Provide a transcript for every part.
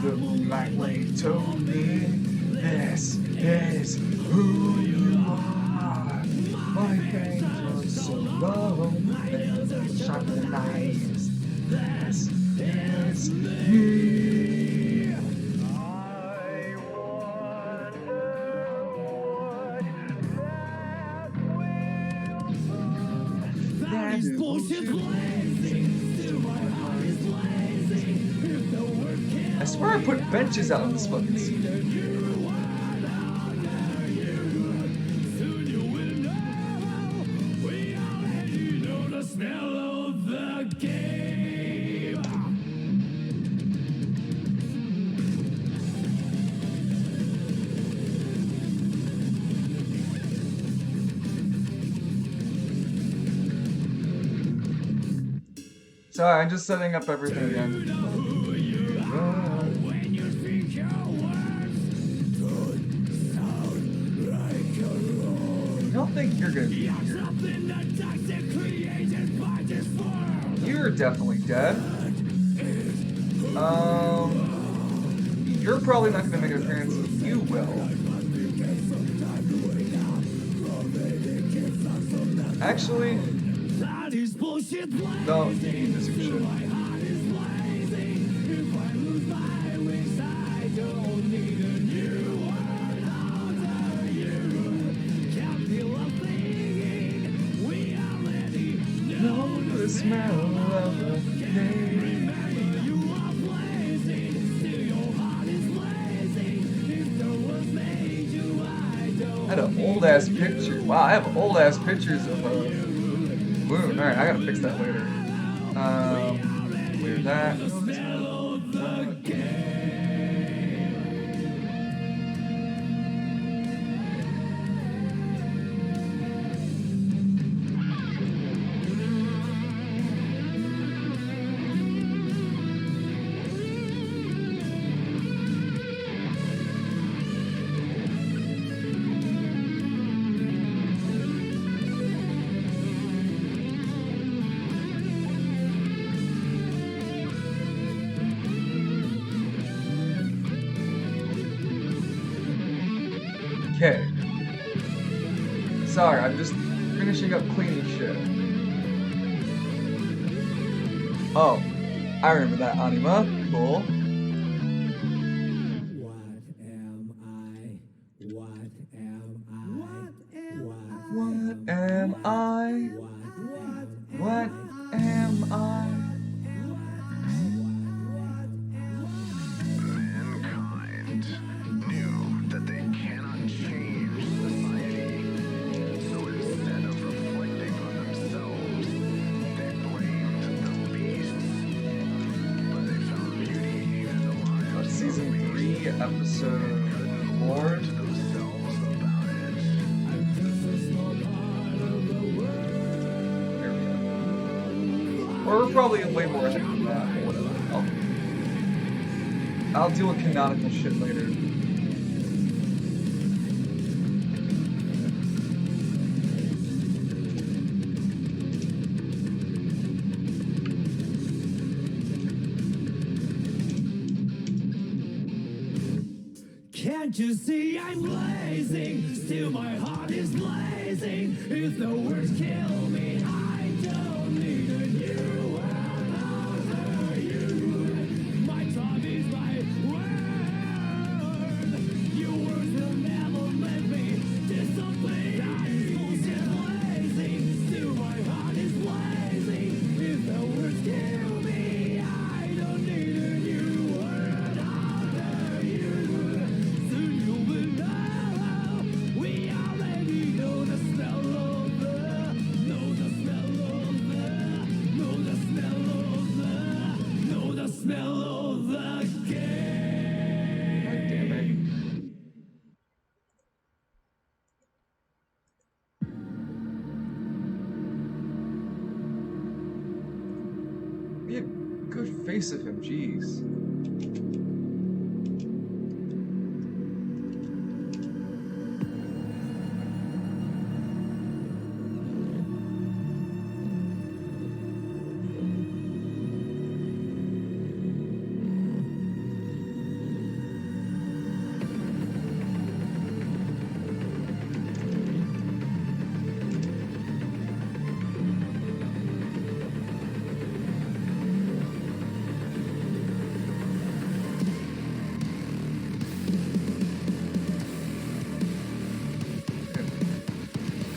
The moonlight lady told me this is who you are. My pain was so low, and shining eyes. This is me. I wonder what that is bullshit blazing. Still my heart is blazing. If the word can I swear I put benches out in this fucking scene. Sorry, I'm just setting up everything again. I don't think you're gonna be here. You're definitely dead. You're probably not gonna make an appearance. You will. Actually, no, you need this shit. Know the smell of the day. I had an old ass picture. Wow, I have old ass pictures of Moon. Alright, I gotta fix that later. Clear that. Okay. Sorry, I'm just finishing up cleaning shit. Oh, I remember that anima. Cool. What am I? What am I? What am I? What am I? Mankind knew that they cannot change society, so instead of reflecting on themselves, they blamed the beasts. But they found beauty in the lives Season 3, episode 4. to themselves about it. There we go. Or we're probably way more ahead than that, but whatever. I'll deal with canonical shit later. Can't you see I'm blazing? Still my heart is blazing. If the words kill me, I don't need a new world after you. My tongue is my word. Your words will never let me disobey. I'm bullshit blazing. Still my heart is blazing. If the words kill me, I don't need a new world after you. Soon you will know. We already know the smell of the, know the smell of the, know the smell of the, know the smell of the game. God damn it. Be a good face of him, jeez.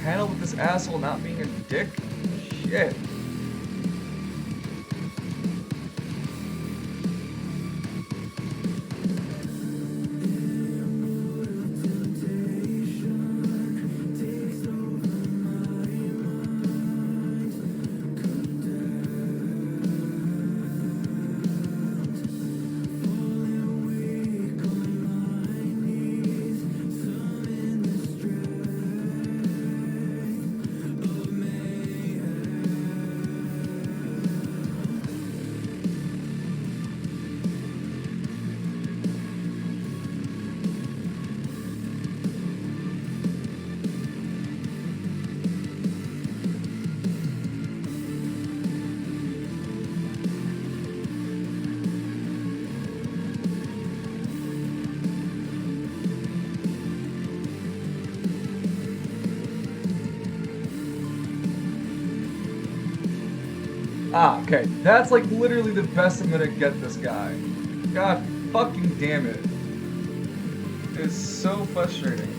panel with this asshole not being a dick? Shit. Ah, okay. That's like literally the best I'm gonna get this guy. God fucking damn it. It's so frustrating.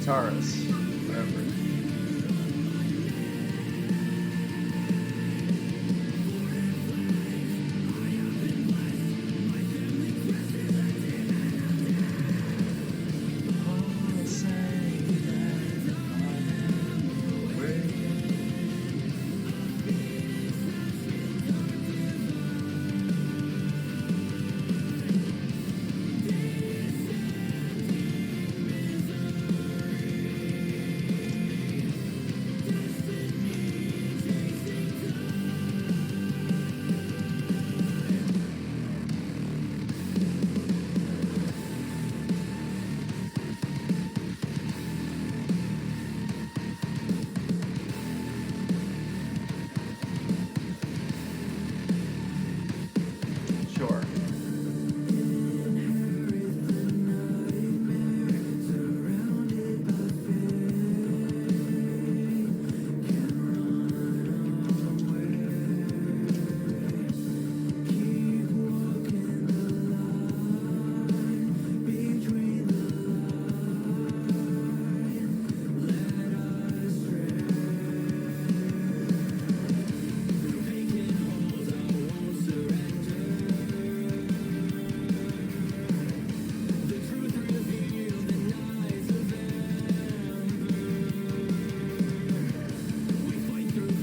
Taurus. Whatever. Sure.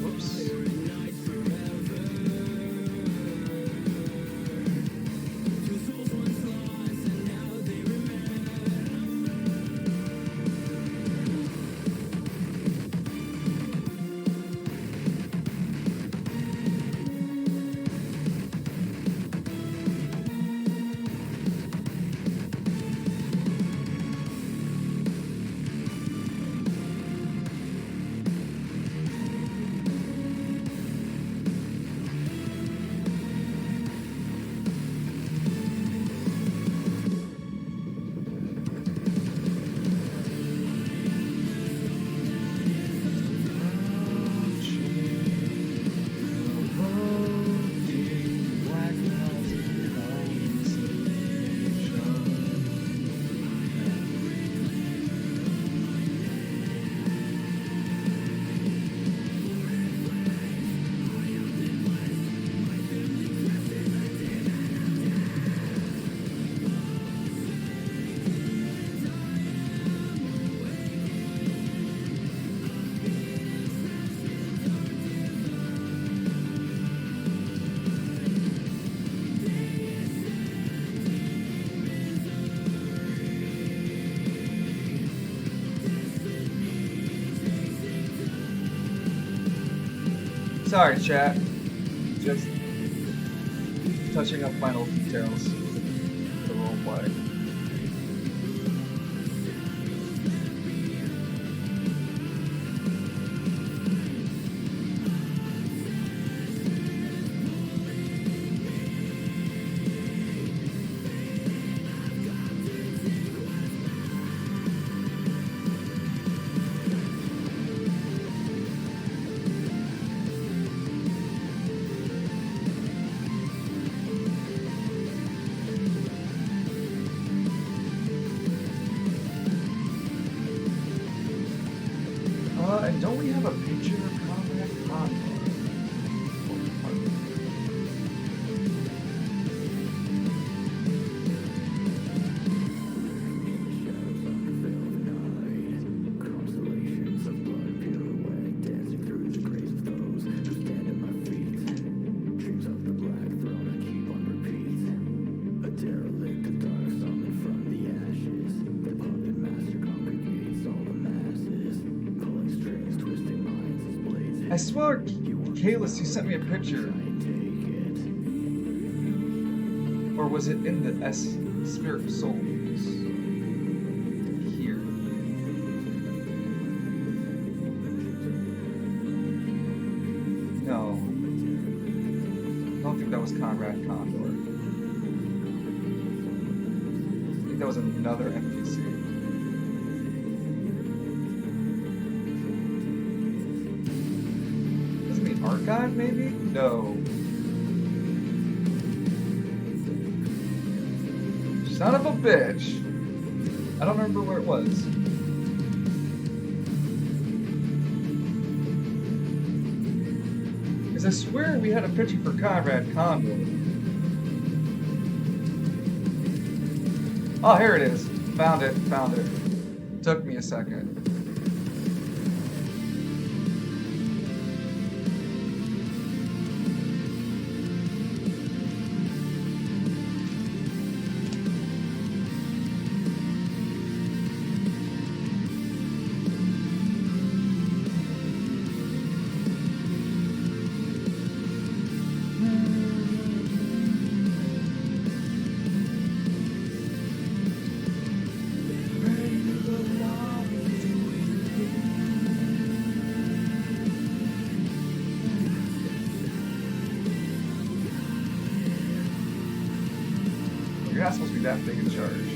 Whoops. Sorry, chat. Just touching up final details of the roleplay. Alright, don't we have a picture of Conrad Condor? I swear, Kalis, you sent me a picture. Or was it in the Spirit of Souls? Here. No. I don't think that was Conrad Condor. I think that was another NPC. Archive, maybe? No. Son of a bitch. I don't remember where it was. Because I swear we had a picture for Conrad Condor. Oh, here it is. Found it. Found it. Took me a second. You're not supposed to be that big in charge.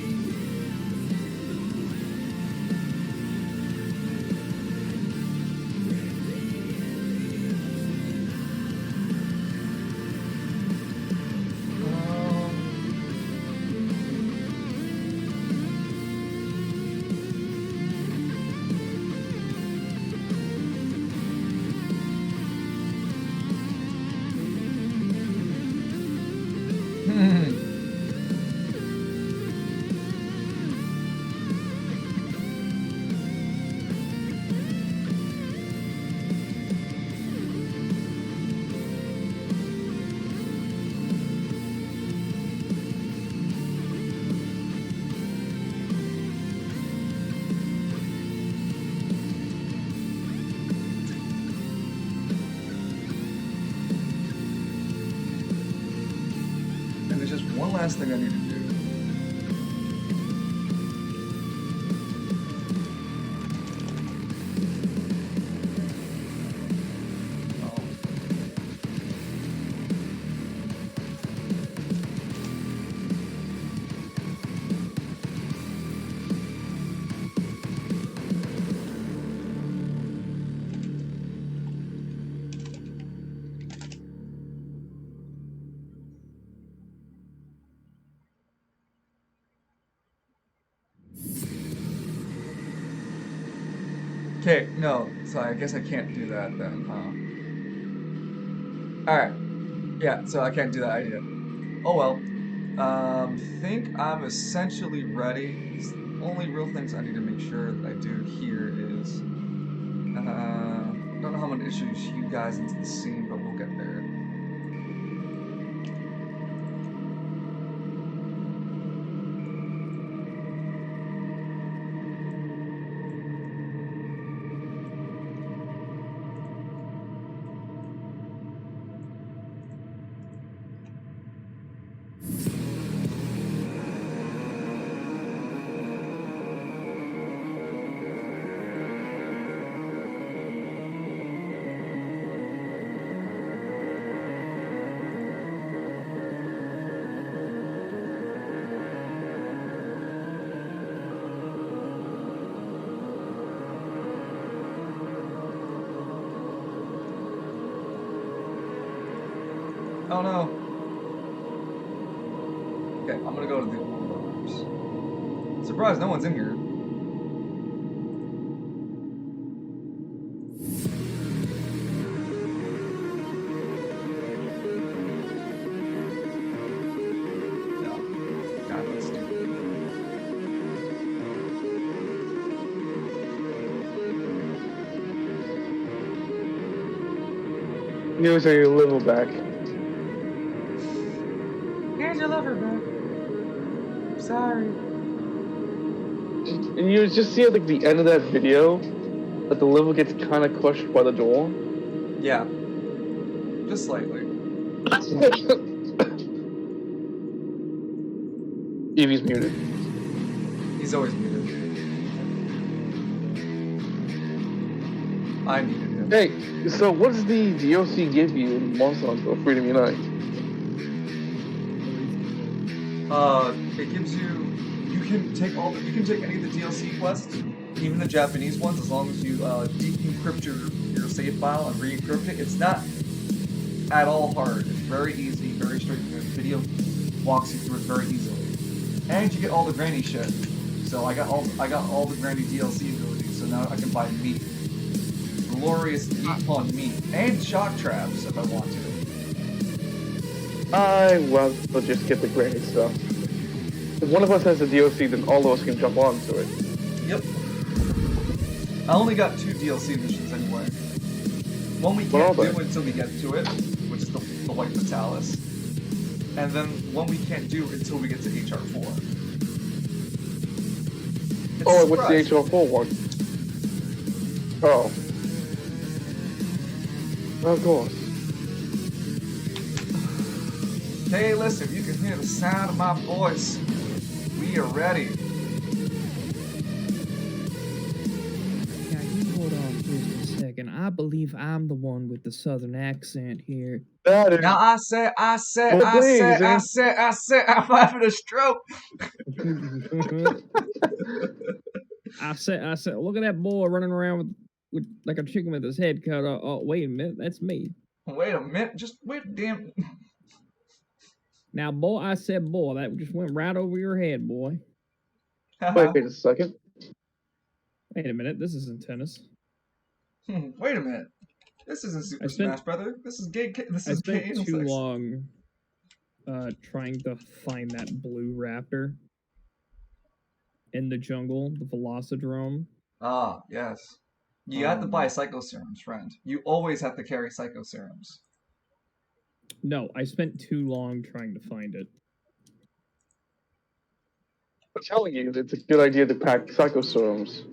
One last thing I need to do. Okay, no, so I guess I can't do that then, huh? Alright. Yeah, so I can't do that idea. Oh well. Think I'm essentially ready. The only real things I need to make sure that I do here is don't know how I'm gonna introduce you guys into the scene, but we'll get there. Oh no. Okay, I'm gonna go to the rooms. Surprised no one's in here. You say your level back. Here's your lover back. Sorry. And you just see at like the end of that video that the level gets kind of crushed by the door. Yeah. Just slightly. Evie's muted. He's always muted. I muted him. Hey, so what does the DLC give you in Monster Hunter Freedom Unite? It gives you can take you can take any of the DLC quests, even the Japanese ones, as long as you decrypt your save file and re-encrypt it. It's not at all hard. It's very easy, very straightforward. The video walks you through it very easily, and you get all the granny shit. So I got all the granny DLC abilities. So now I can buy meat, glorious meat on meat, and shock traps if I want to. I will just get the granny stuff. If one of us has the DLC, then all of us can jump onto it. Yep. I only got 2 DLC missions anyway. One we can't do until we get to it, which is the White Fatalis. And then one we can't do until we get to HR4. Oh, what's the HR4 one? Oh. Of course. Hey, listen, you can hear the sound of my voice. We are ready. Now, you hold on just a second. I believe I'm the one with the southern accent here. That is. Now I said, I'm having a stroke. I said, look at that boy running around with like a chicken with his head cut off. Oh, wait a minute, that's me. Wait a minute, just wait, damn. Now, boy, I said, boy, that just went right over your head, boy. Wait a second. Wait a minute, this isn't tennis. Wait a minute. This isn't Super Smash Brother. This is gay. This is gay. I spent too long trying to find that blue raptor in the jungle, the Velocidrome. Ah, yes. You have to buy Psycho Serums, friend. You always have to carry Psycho Serums. No, I spent too long trying to find it. I'm telling you, it's a good idea to pack Psycho Serums.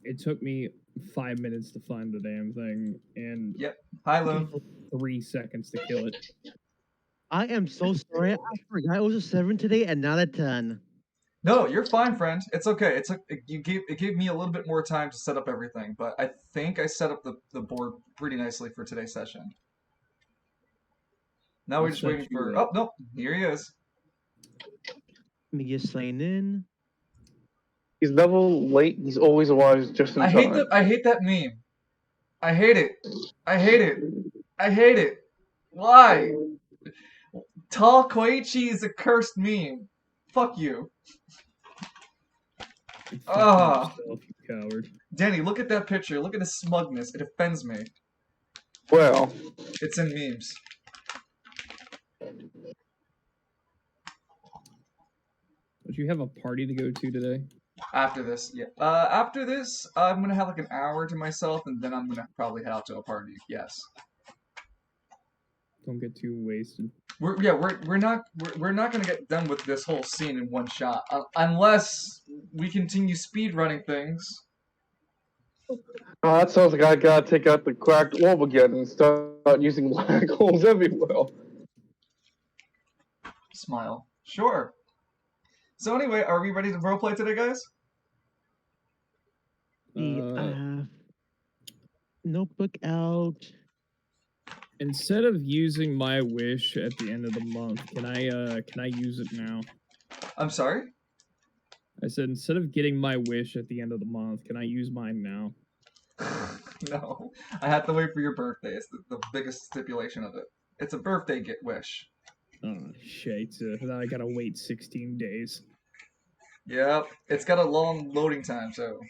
It took me 5 minutes to find the damn thing, and yep. Hi, Lou. 3 seconds to kill it. I am so sorry. I forgot it was a 7 today and not a 10. No, you're fine, friend. It's okay. It gave me a little bit more time to set up everything, but I think I set up the board pretty nicely for today's session. Now we're just waiting for. Oh no, here he is. Let me just sign in. He's never late. He's always arrives just in time. I hate that meme. I hate it. I hate it. I hate it. Why? Tall Koichi is a cursed meme. Fuck you. Ah, you coward. Danny, look at that picture. Look at his smugness. It offends me. Well, it's in memes. Don't you have a party to go to today? After this, yeah. After this, I'm gonna have like an hour to myself, and then I'm gonna probably head out to a party. Yes. Don't get too wasted. We're not gonna get done with this whole scene in one shot unless we continue speed running things. Oh, that sounds like I gotta take out the cracked orb again and start using black holes everywhere. Smile. Sure. So anyway, are we ready to roleplay today, guys? Notebook out. Instead of using my wish at the end of the month, can I use it now? I'm sorry? I said instead of getting my wish at the end of the month, can I use mine now? No. I have to wait for your birthday. It's the biggest stipulation of it. It's a birthday wish. Oh shit. I gotta wait 16 days. Yep. It's got a long loading time, so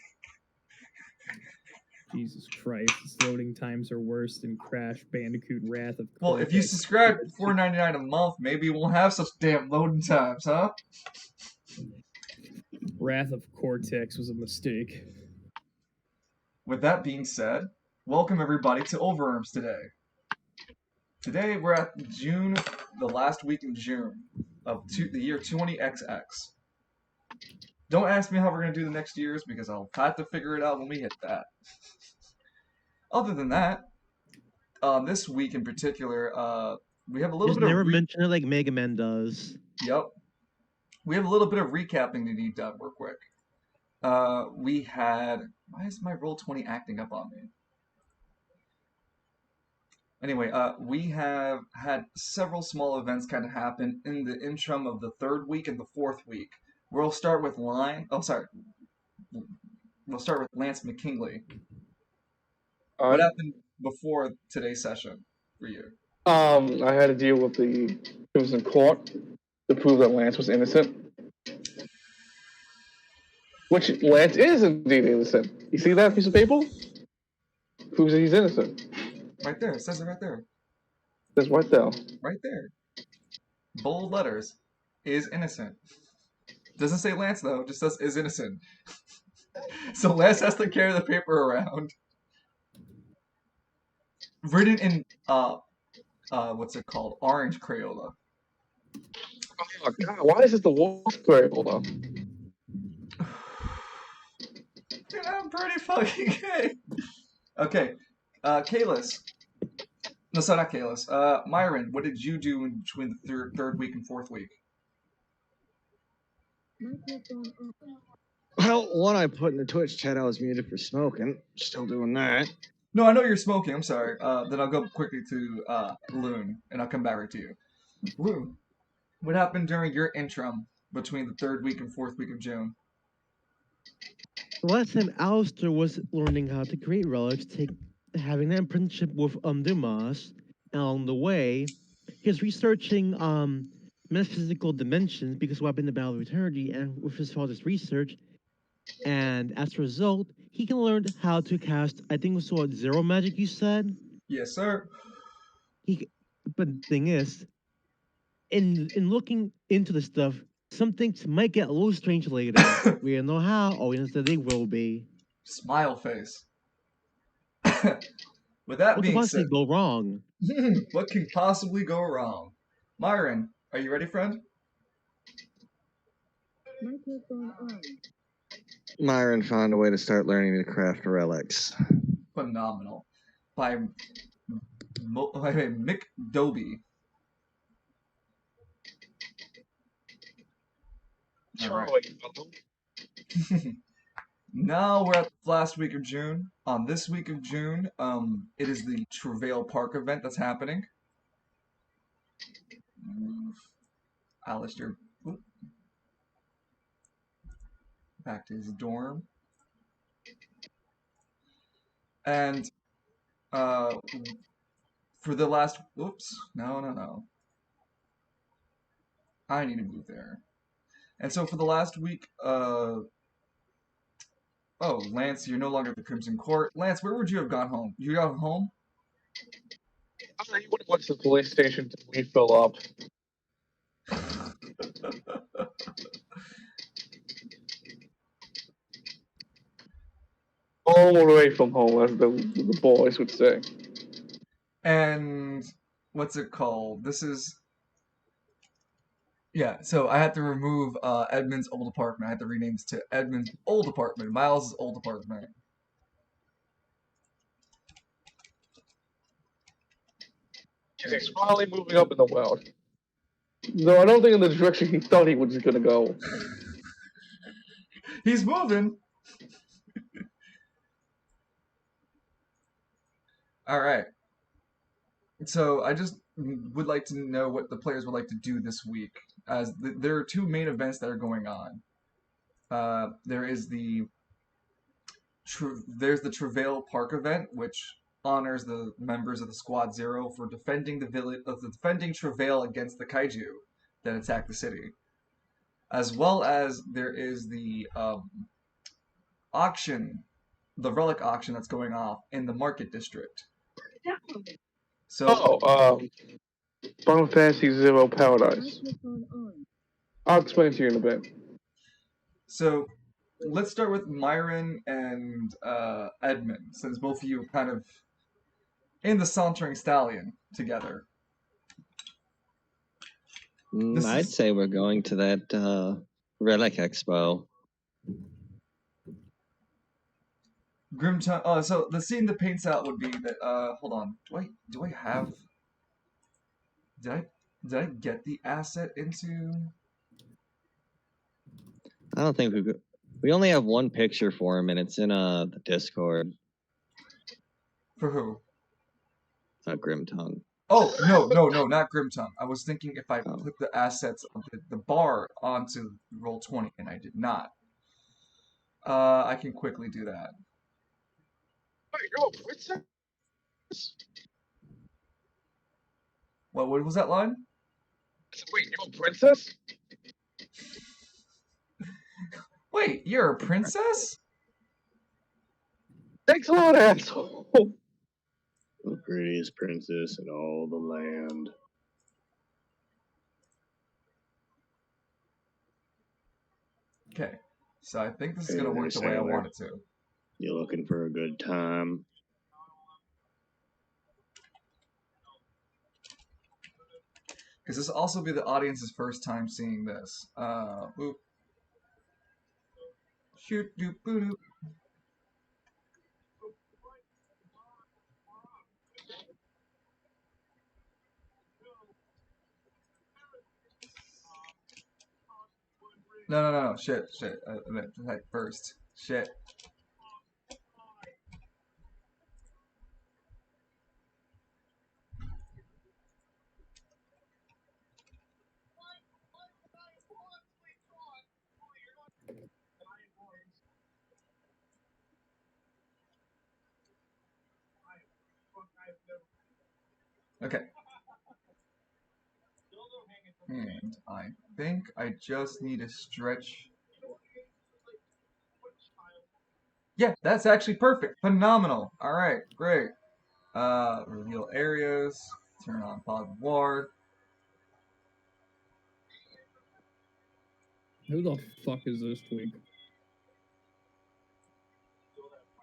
Jesus Christ, its loading times are worse than Crash Bandicoot Wrath of Cortex. Well, if you subscribe for $4.99 a month, maybe we won't have such damn loading times, huh? Wrath of Cortex was a mistake. with that being said, welcome everybody to Overarms today. Today we're at June, the last week in June of the year 20XX. Don't ask me how we're going to do the next years because I'll have to figure it out when we hit that. Other than that, this week in particular, we have a little Just bit of never mention it like Mega Man does. Yep. We have a little bit of recapping to need done real quick. We had... Why is my Roll20 acting up on me? Anyway, we have had several small events kind of happen in the interim of the third week and the fourth week. We'll start with We'll start with Lance McKinley. What happened before today's session for you? I had to deal with the Crimson Court to prove that Lance was innocent. Which Lance is indeed innocent. You see that piece of paper? Proves that he's innocent. Right there. It says it right there. That's right there. Right there. Bold letters. Is innocent. Doesn't say Lance though. Just says is innocent. So Lance has to carry the paper around. Written in what's it called? Orange Crayola. Oh God! Why is this the worst variable though? Dude, I'm pretty fucking gay. Okay, Kalis. No, sorry, not Kalis. Myron, what did you do in between the third week and fourth week? Well, one I put in the Twitch chat I was muted for smoking. Still doing that. No, I know you're smoking. I'm sorry. Then I'll go quickly to Loon, and I'll come back right to you. Loon, what happened during your interim between the third week and fourth week of June? The last time Alistair was learning how to create relics, having an apprenticeship with Dumas, and along the way, he's researching metaphysical dimensions because what happened in the Battle of Eternity, and with his father's research, and as a result, he can learn how to cast, I think it was what, zero magic you said? Yes, sir. But the thing is, in looking into the stuff, some things might get a little strange later. We don't know how, or we know that they will be. Smile face. With that What could being possibly said, go wrong? what can possibly go wrong? Myron, are you ready, friend? Myron found a way to start learning to craft relics. Phenomenal. By Mick Doby. All right. Now we're at the last week of June. On this week of June, it is the Travail Park event that's happening. Alistair, back to his dorm. And for the last, no. I need to move there. And so for the last week, oh, Lance, you're no longer at the Crimson Court. Lance, where would you have gone home? You got home? He would have went to the police station to refill up. All away from home, as the boys would say. And what's it called? This is... Yeah, so I had to remove Edmund's old apartment. I had to rename this to Edmund's old apartment. Miles' old apartment. He's finally moving up in the world. Though I don't think in the direction he thought he was going to go. He's moving. All right. So I just would like to know what the players would like to do this week, as there are two main events that are going on. There's the Travail Park event, which honors the members of the Squad Zero for defending defending Travail against the kaiju that attacked the city, as well as there is the auction, the relic auction that's going off in the Market District. So, Final Fantasy Zero Paradise. I'll explain to you in a bit. So, let's start with Myron and Edmund, since both of you are kind of in the Sauntering Stallion together. This I'd is- say we're going to that Relic Expo. Grimtongue. So the scene that paints out would be that. Hold on. Do I have? Did I get the asset into? I don't think we only have one picture for him, and it's in the Discord. For who? Grimtongue. Oh no, not Grimtongue. I was thinking if I put the assets of the bar onto Roll20, and I did not. I can quickly do that. Wait, yo, princess? What was that line? Wait, yo, princess? Wait, you're a princess? Thanks a lot, asshole. The prettiest princess in all the land. Okay, so I think this is Hey gonna there, work the way I sailor. want it to. You looking for a good time? Because this will also be the audience's first time seeing this. Boop. Shoot, doop, boo, doop. No. Shit. I meant to type first. Shit. Okay. And I think I just need to stretch. Yeah, that's actually perfect. Phenomenal. All right, great. Reveal areas. Turn on fog of war. Who the fuck is this tweak?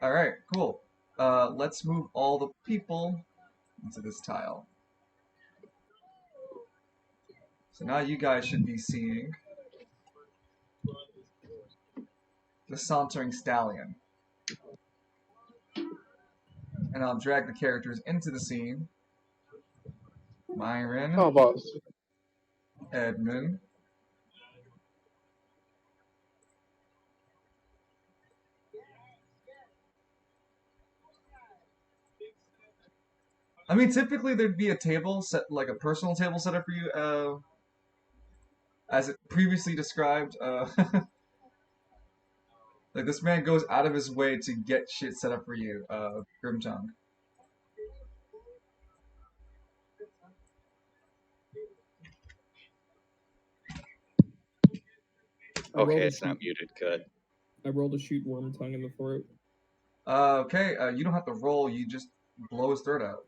All right, cool. Let's move all the people into this tile. So now you guys should be seeing the Sauntering Stallion. And I'll drag the characters into the scene. Myron, How about Edmund, I mean, typically there'd be a table set, like a personal table set up for you, as it previously described. Like this man goes out of his way to get shit set up for you, Grimtongue. Okay, it's not muted. Good. I rolled a shoot worm tongue in the throat. Okay, you don't have to roll. You just blow his throat out.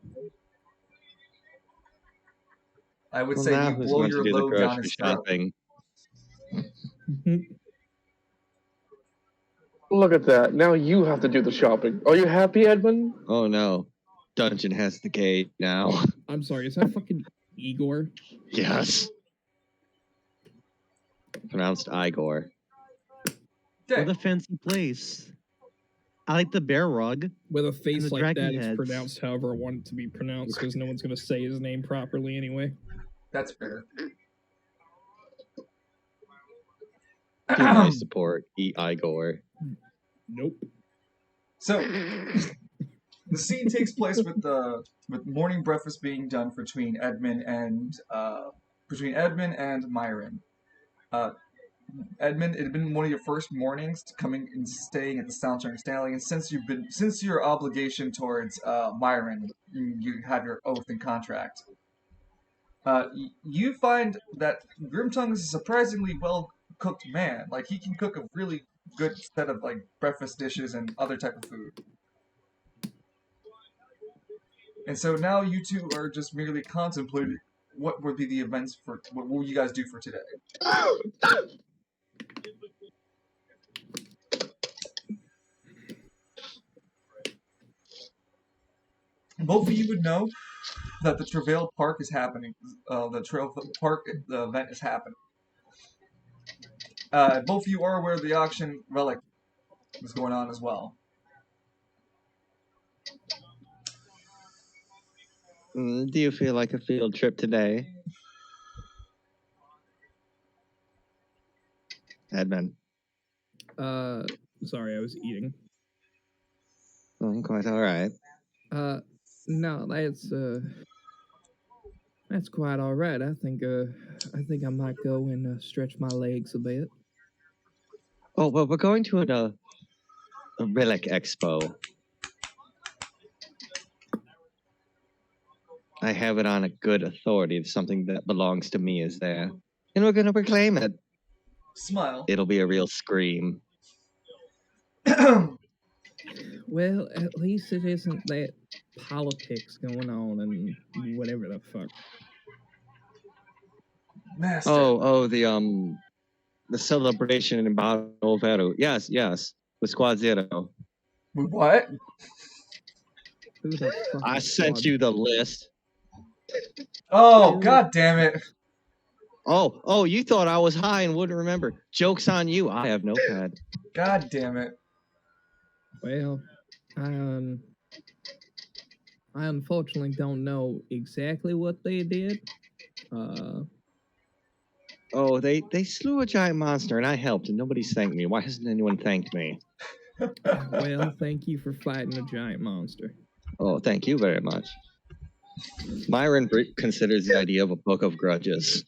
I would say now you who's blow going your to do the load down grocery his throat. shopping? Look at that. Now you have to do the shopping. Are you happy, Edmund? Oh no, Dungeon has the gate now. I'm sorry, is that fucking Igor? Yes. Pronounced Igor. Okay. What a fancy place. I like the bear rug. With a face the like dragon that, it's heads. pronounced however I want it to be pronounced, because no one's gonna say his name properly anyway. That's fair. I support Igor. Nope. So the scene takes place with morning breakfast being done between Edmund and Myron. Edmund, it had been one of your first mornings coming and staying at the Sauntering Stallion. Since your obligation towards Myron, you have your oath and contract. You find that Grimtongue is a surprisingly well cooked man. Like he can cook a really good set of like breakfast dishes and other type of food. And so now you two are just merely contemplating what would be the events for what will you guys do for today. both of you would know that the Travail Park is happening. The Travail Park the event is happening. Both of you are aware of the auction relic is going on as well. Do you feel like a field trip today? Edmund. Sorry, I was eating. Oh, quite all right. No, that's quite all right. I think I might go and stretch my legs a bit. Oh, well, we're going to a relic expo. I have it on a good authority. Something that belongs to me is there. And we're going to reclaim it. Smile. It'll be a real scream. Well, at least it isn't that politics going on and whatever the fuck. Master. Oh, the celebration in Battle Vero. Yes. With Squad Zero. What? Who the fuck I is sent Squad? you the list. Oh, Dude. god damn it. Oh, you thought I was high and wouldn't remember. Joke's on you. I have no pad. God damn it. Well, I unfortunately don't know exactly what they did. Oh, they slew a giant monster and I helped and nobody's thanked me. Why hasn't anyone thanked me? Well, thank you for fighting a giant monster. Oh, thank you very much. Myron considers the idea of a book of grudges.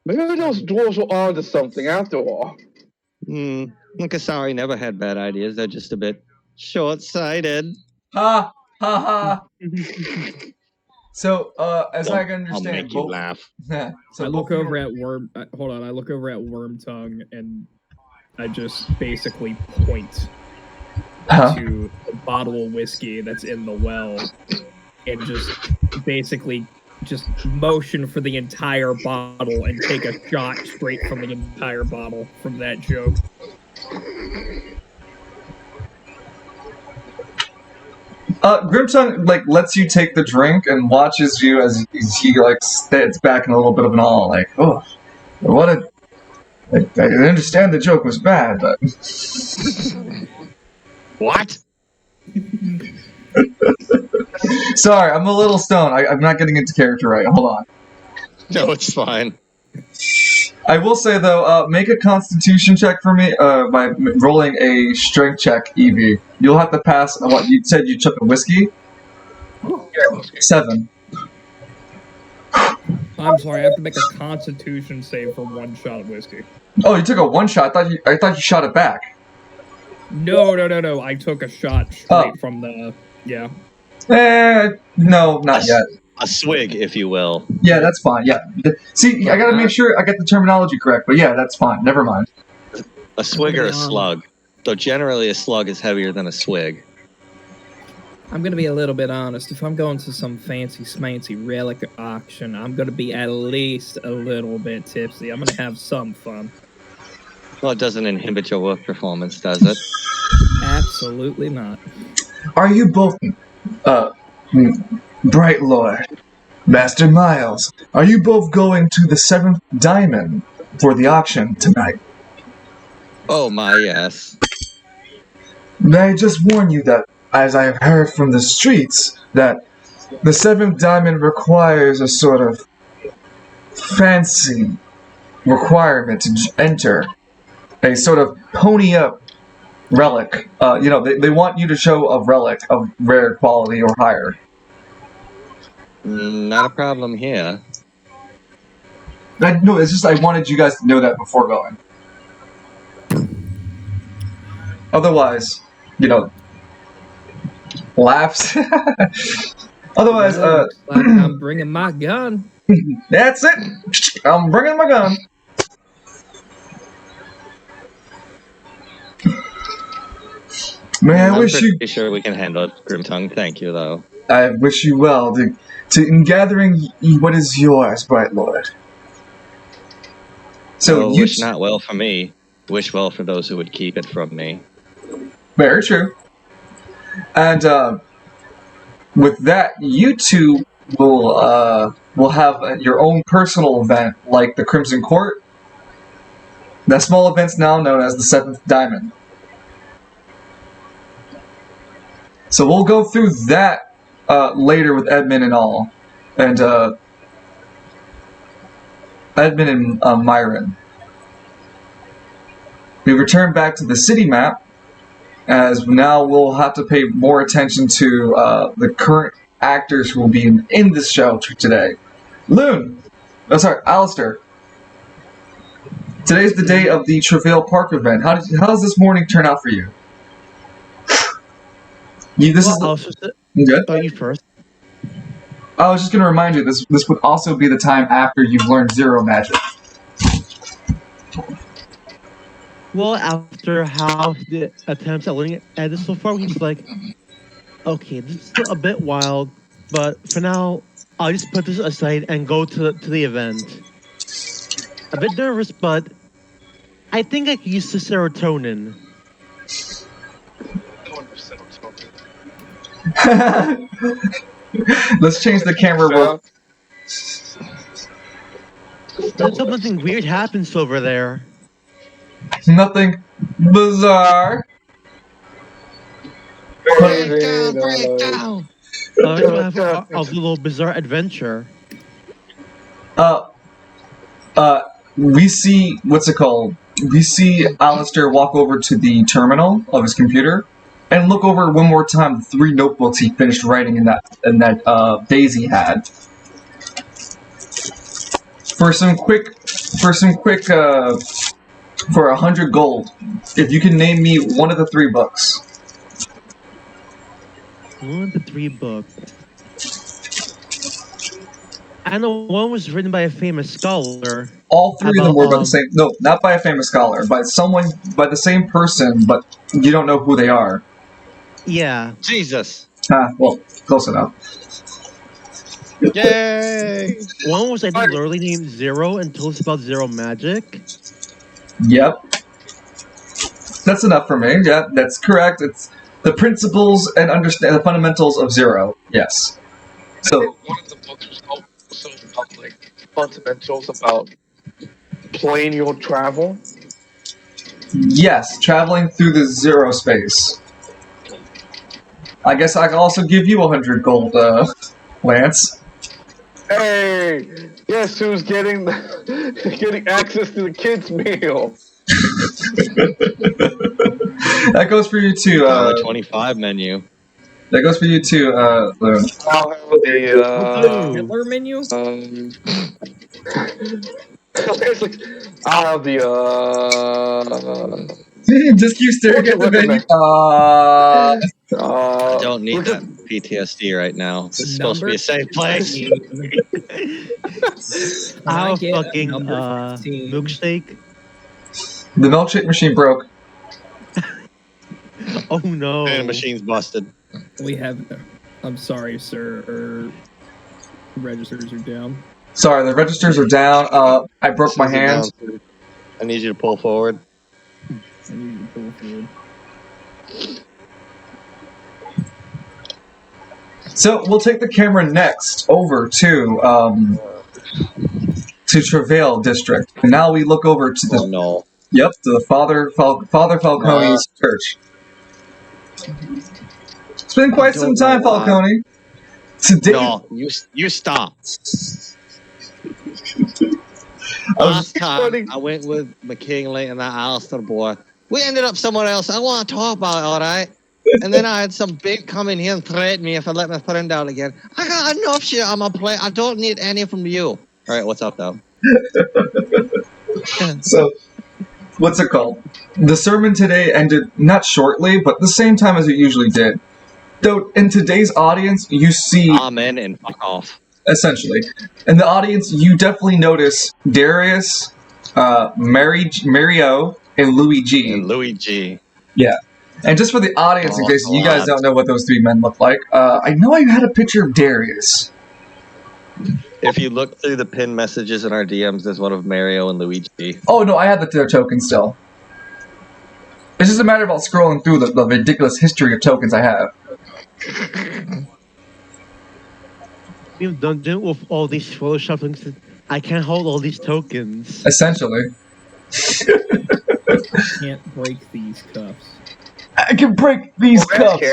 Maybe those dwarves were onto something after all. Kasari never had bad ideas. They're just a bit short-sighted. Ha! Ha ha! So, as I can I'll understand, make you laugh. so I both look of you over are- at Worm. Hold on, I look over at Worm Tongue and I just basically point to the bottle of whiskey that's in the well, and just basically just motion for the entire bottle and take a shot straight from the entire bottle from that joke. Grimtongue lets you take the drink and watches you as he stands back in a little bit of an awe, like, oh, what a. I understand the joke was bad, but. What? Sorry, I'm a little stoned. I'm not getting into character right. Hold on. No, it's fine. I will say though, make a Constitution check for me by rolling a Strength check, Evie. You'll have to pass. What you said you took a whiskey? 7. I'm sorry, I have to make a Constitution save for one shot of whiskey. Oh, you took a 1 shot. I thought you shot it back. No. I took a shot straight from the yeah. No, not yet. A swig, if you will. Yeah, that's fine. Yeah. See, I gotta make sure I get the terminology correct, but yeah, that's fine. Never mind. A swig or a slug. Though generally a slug is heavier than a swig. I'm gonna be a little bit honest. If I'm going to some fancy smancy relic auction, I'm gonna be at least a little bit tipsy. I'm gonna have some fun. Well, it doesn't inhibit your work performance, does it? Absolutely not. Are you both, Bright Lord, Master Miles, are you both going to the 7th Diamond for the auction tonight? Oh my, yes. May I just warn you that, as I have heard from the streets, that the 7th Diamond requires a sort of fancy requirement to enter. A sort of pony up relic. They want you to show a relic of rare quality or higher. Not a problem here. No, it's just I wanted you guys to know that before going. Otherwise, laughs. Otherwise, Looks like I'm bringing my gun. That's it. I'm bringing my gun. May I wish you. I'm pretty sure we can handle it, Grimtongue. Thank you, though. I wish you well in gathering what is yours, Bright Lord. So you wish not well for me. Wish well for those who would keep it from me. Very true. And with that, you two will have your own personal event, like the Crimson Court. That small event's now known as the Seventh Diamond. So we'll go through that later with Edmund and all, and Edmund and Myron. We return back to the city map, as now we'll have to pay more attention to the current actors who will be in this show today. Alistair. Today's the day of the Travail Park event. How does this morning turn out for you? Good? You first. I was just going to remind you, this would also be the time after you've learned Zero Magic. Well, after how the attempts at learning at this so far, he's like, okay, this is still a bit wild, but for now, I'll just put this aside and go to the event. A bit nervous, but I think I can use the serotonin. Let's change the camera work. Something weird happens over there. Nothing bizarre. Break down. Have a little bizarre adventure. We see, what's it called? We see Alistair walk over to the terminal of his computer and look over one more time the 3 notebooks he finished writing in that Daisy had. For 100 gold, if you can name me one of the 3 books. One of the 3 books. I know one was written by a famous scholar. All 3 of them were by the same. No, not by a famous scholar, by the same person, but you don't know who they are. Yeah. Jesus. Well, close enough. Yay! One was, I think, literally named Zero and told us about Zero Magic. Yep. That's enough for me. Yeah, that's correct. It's the principles and the fundamentals of Zero. Yes. So one of the books was also about like fundamentals about plane travel. Yes, traveling through the Zero space. I guess I can also give you 100 gold, Lance. Hey, guess who's getting access to the kids' meal? That goes for you too. The 25 menu. That goes for you too, Loon. I'll have the Hitler menu? I'll have the Just keep staring at the menu. I don't need that PTSD right now. This is supposed to be a safe place. I'll get fucking number 15. milkshake. The milkshake machine broke. Oh no. And the machine's busted. We have. I'm sorry, sir. Registers are down. Sorry, the registers are down. I broke my hand. I need you to pull forward. I need you to pull forward. So we'll take the camera next over to Travail District, and now we look over to the no. Yep, to the Father Falcone's church. It's been quite some time, Falcone. Today, no, you stop. Last time I went with McKinley and that Alistair boy. We ended up somewhere else. I want to talk about it, all right? And then I had some big come in here and threaten me if I let my friend out again. I got enough shit on my plate. I don't need any from you. All right, what's up, though? So, what's it called? The sermon today ended not shortly, but the same time as it usually did. Though in today's audience, you see... Amen and fuck off. Essentially. In the audience, you definitely notice Darius, Mario, and Louis G. Yeah. And just for the audience, in case you guys don't know what those 3 men look like, I know I had a picture of Darius. If you look through the pinned messages in our DMs, there's one of Mario and Luigi. Oh, no, I have the token still. It's just a matter of scrolling through the ridiculous history of tokens I have. Dungeon with all these Photoshop things. I can't hold all these tokens. Essentially. Can't break these cuffs. I can break these cups.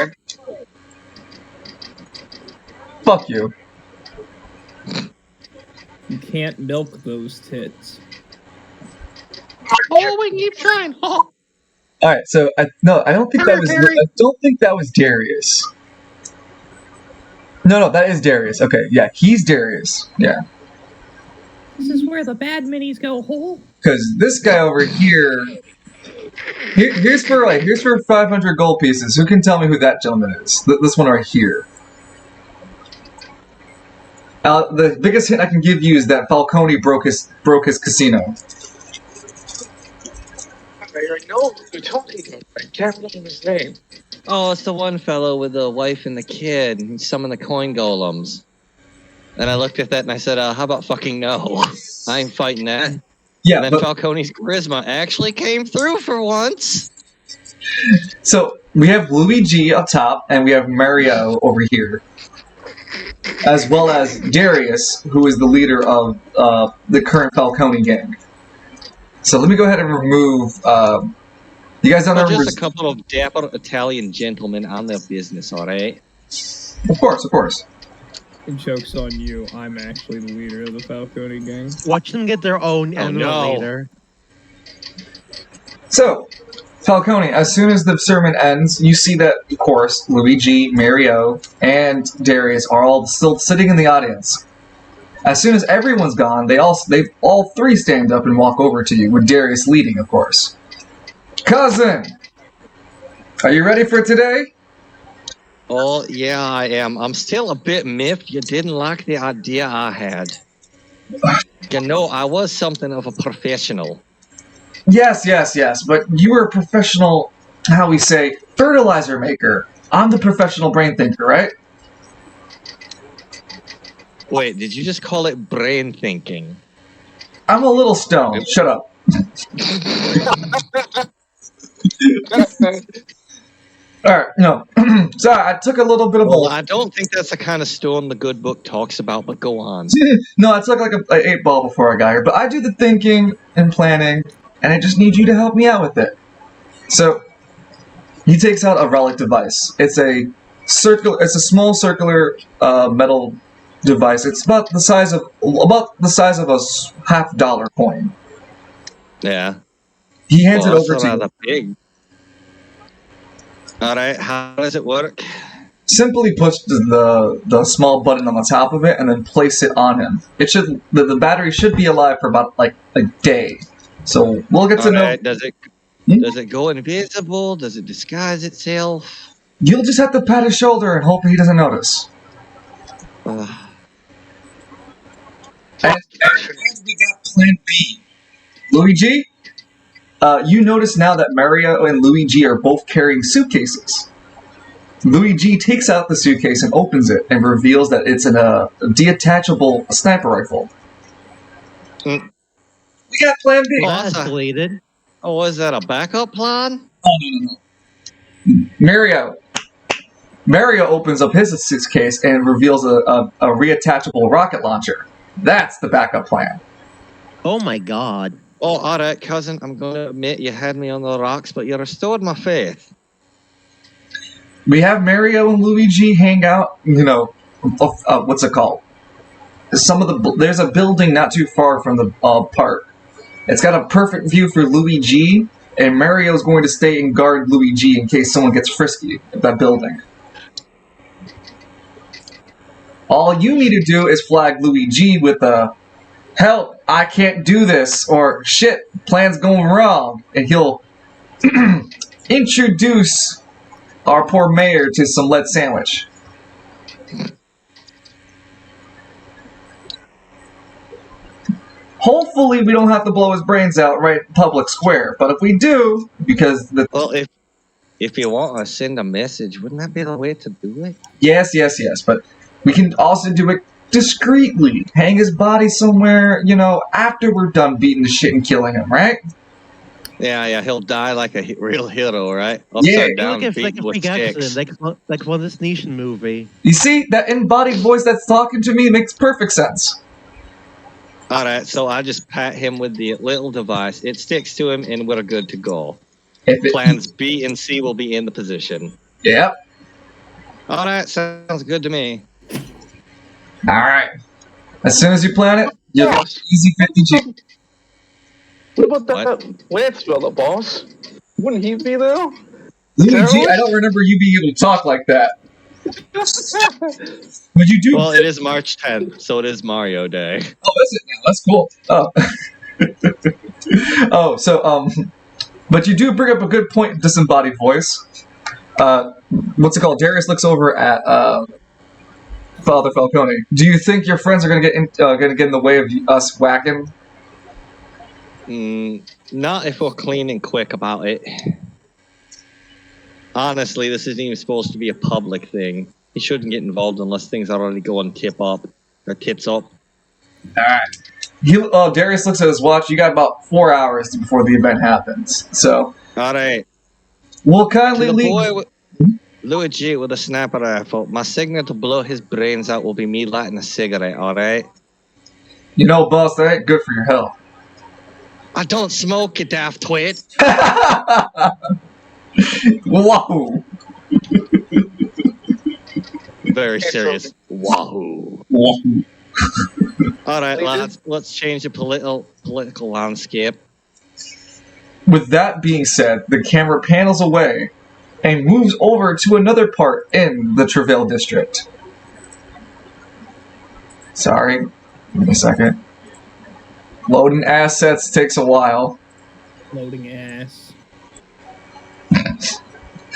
Fuck you. You can't milk those tits. Oh, we keep trying. Oh. All right, so I don't think that was. I don't think that was Darius. No, that is Darius. Okay, yeah, he's Darius. Yeah, This is where the bad minis go whole. because this guy over here. Here's for 500 gold pieces. Who can tell me who that gentleman is? This one right here. The biggest hint I can give you is that Falcone broke his casino. I know who you're talking about. I can't remember his name. Oh, it's the one fellow with the wife and the kid. He's summoned the coin golems. And I looked at that and I said, how about fucking no? I ain't fighting that. Yeah, and then Falcone's charisma actually came through for once. So we have Luigi up top, and we have Mario over here, as well as Darius, who is the leader of the current Falcone gang. So let me go ahead and remove. You guys don't remember? Just a couple of dapper Italian gentlemen on their business, all right? Of course. Joke's on you. I'm actually the leader of the Falcone gang. Watch them get their own later. So, Falcone, as soon as the sermon ends, you see that, of course, Luigi, Mario, and Darius are all still sitting in the audience. As soon as everyone's gone, they all three stand up and walk over to you, with Darius leading, of course. Cousin, are you ready for today? Oh, yeah, I am. I'm still a bit miffed you didn't like the idea I had. You know, I was something of a professional. Yes, but you were a professional, how we say, fertilizer maker. I'm the professional brain thinker, right? Wait, did you just call it brain thinking? I'm a little stoned. Shut up. Alright, no. Sorry, I took a little bit of Well, I don't think that's the kind of stone the good book talks about, but go on. No, I took like an 8-ball before I got here, but I do the thinking and planning, and I just need you to help me out with it. So, he takes out a relic device. It's a small circular metal device. It's about the size of a $50 coin. Yeah. He hands it over to you. Big. All right, how does it work? Simply push the small button on the top of it and then place it on him. It should the battery should be alive for about like a day. So we'll get to know. Does it go invisible? Does it disguise itself? You'll just have to pat his shoulder and hope he doesn't notice. And we got Plan B. Luigi, you notice now that Mario and Luigi are both carrying suitcases. Luigi takes out the suitcase and opens it and reveals that it's a detachable sniper rifle. We got Plan B. That's deleted. Oh, is that a backup plan? Oh, no. Mario opens up his suitcase and reveals a reattachable rocket launcher. That's the backup plan. Oh my god. Oh, all right, cousin. I'm going to admit you had me on the rocks, but you restored my faith. We have Mario and Luigi hang out, what's it called? There's a building not too far from the park. It's got a perfect view for Luigi, and Mario's going to stay and guard Luigi in case someone gets frisky at that building. All you need to do is flag Luigi with a "Help, I can't do this," or "Shit, plan's going wrong," and he'll introduce our poor mayor to some lead sandwich. Hopefully we don't have to blow his brains out right in public square, but if we do, because Well, if you want to send a message, wouldn't that be the way to do it? Yes, but we can also do it discreetly. Hang his body somewhere, after we're done beating the shit and killing him, right? Yeah, he'll die like a real hero, right? Yeah. Upside down, Like if beaten a with freak accident, sticks. like from this Nation movie. You see, that embodied voice that's talking to me makes perfect sense. All right, so I just pat him with the little device. It sticks to him, and we're good to go. Plans B and C will be in the position. Yep. All right, sounds good to me. All right. As soon as you plan it, you'll get Boss, easy 50G. what about that Lance fella, boss? Wouldn't he be there? Luigi, I don't remember you being able to talk like that. But you do. Well, it is March 10th, so it is Mario Day. Oh, is it now? That's cool. Oh. Oh, so but you do bring up a good point. Disembodied voice. What's it called? Darius looks over at Father Falcone. Do you think your friends are gonna get in the way of us whacking? Not if we're clean and quick about it. Honestly, this isn't even supposed to be a public thing. He shouldn't get involved unless things are already going tips up. All right. Darius looks at his watch. You got about 4 hours before the event happens. So. All right. We'll kindly To the leave. boy with Luigi with a sniper rifle. My signal to blow his brains out will be me lighting a cigarette. All right. You know, boss, that ain't good for your health. I don't smoke, you daft twit. Wahoo! Very serious. Wahoo. Wahoo. All right, lads. Let's change the political landscape. With that being said, the camera panels away and moves over to another part in the Travail district. Sorry, give me a second. Loading assets takes a while. Loading ass.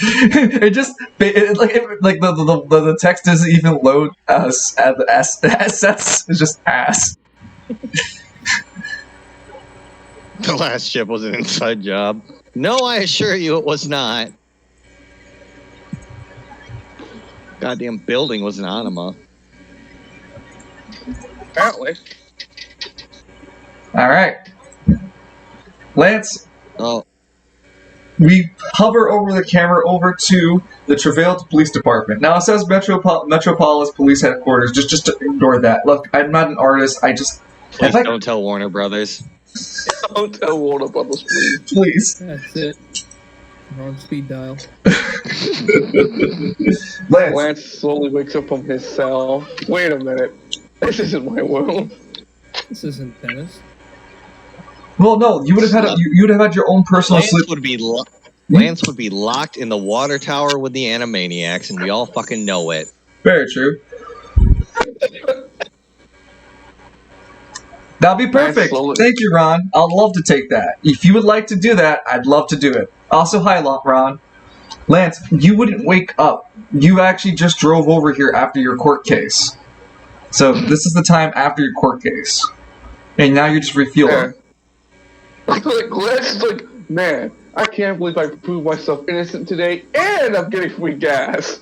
It just the text doesn't even load as the assets. It's just ass. The last ship was an inside job. No, I assure you it was not. Goddamn building was an anima. Apparently. All right, Lance. Oh, We hover over the camera over to the Travail Police Department. Now it says Metropolis Police Headquarters. Just ignore that. Look, I'm not an artist. please don't tell Warner Brothers. Don't tell Warner Brothers, please. Please. That's it. We're on speed dial. Lance slowly wakes up from his cell. Wait a minute. This isn't my world. This isn't tennis. Well, no, you would have had your own personal Lance sleep. Lance would be locked in the water tower with the Animaniacs, and we all fucking know it. Very true. That'd be perfect. Thank you, Ron. I'd love to take that. If you would like to do that, I'd love to do it. Also, hi, Ron. Lance, you wouldn't wake up. You actually just drove over here after your court case. So this is the time after your court case. And now you're just refueling. Lance is like, man, I can't believe I proved myself innocent today, and I'm getting free gas.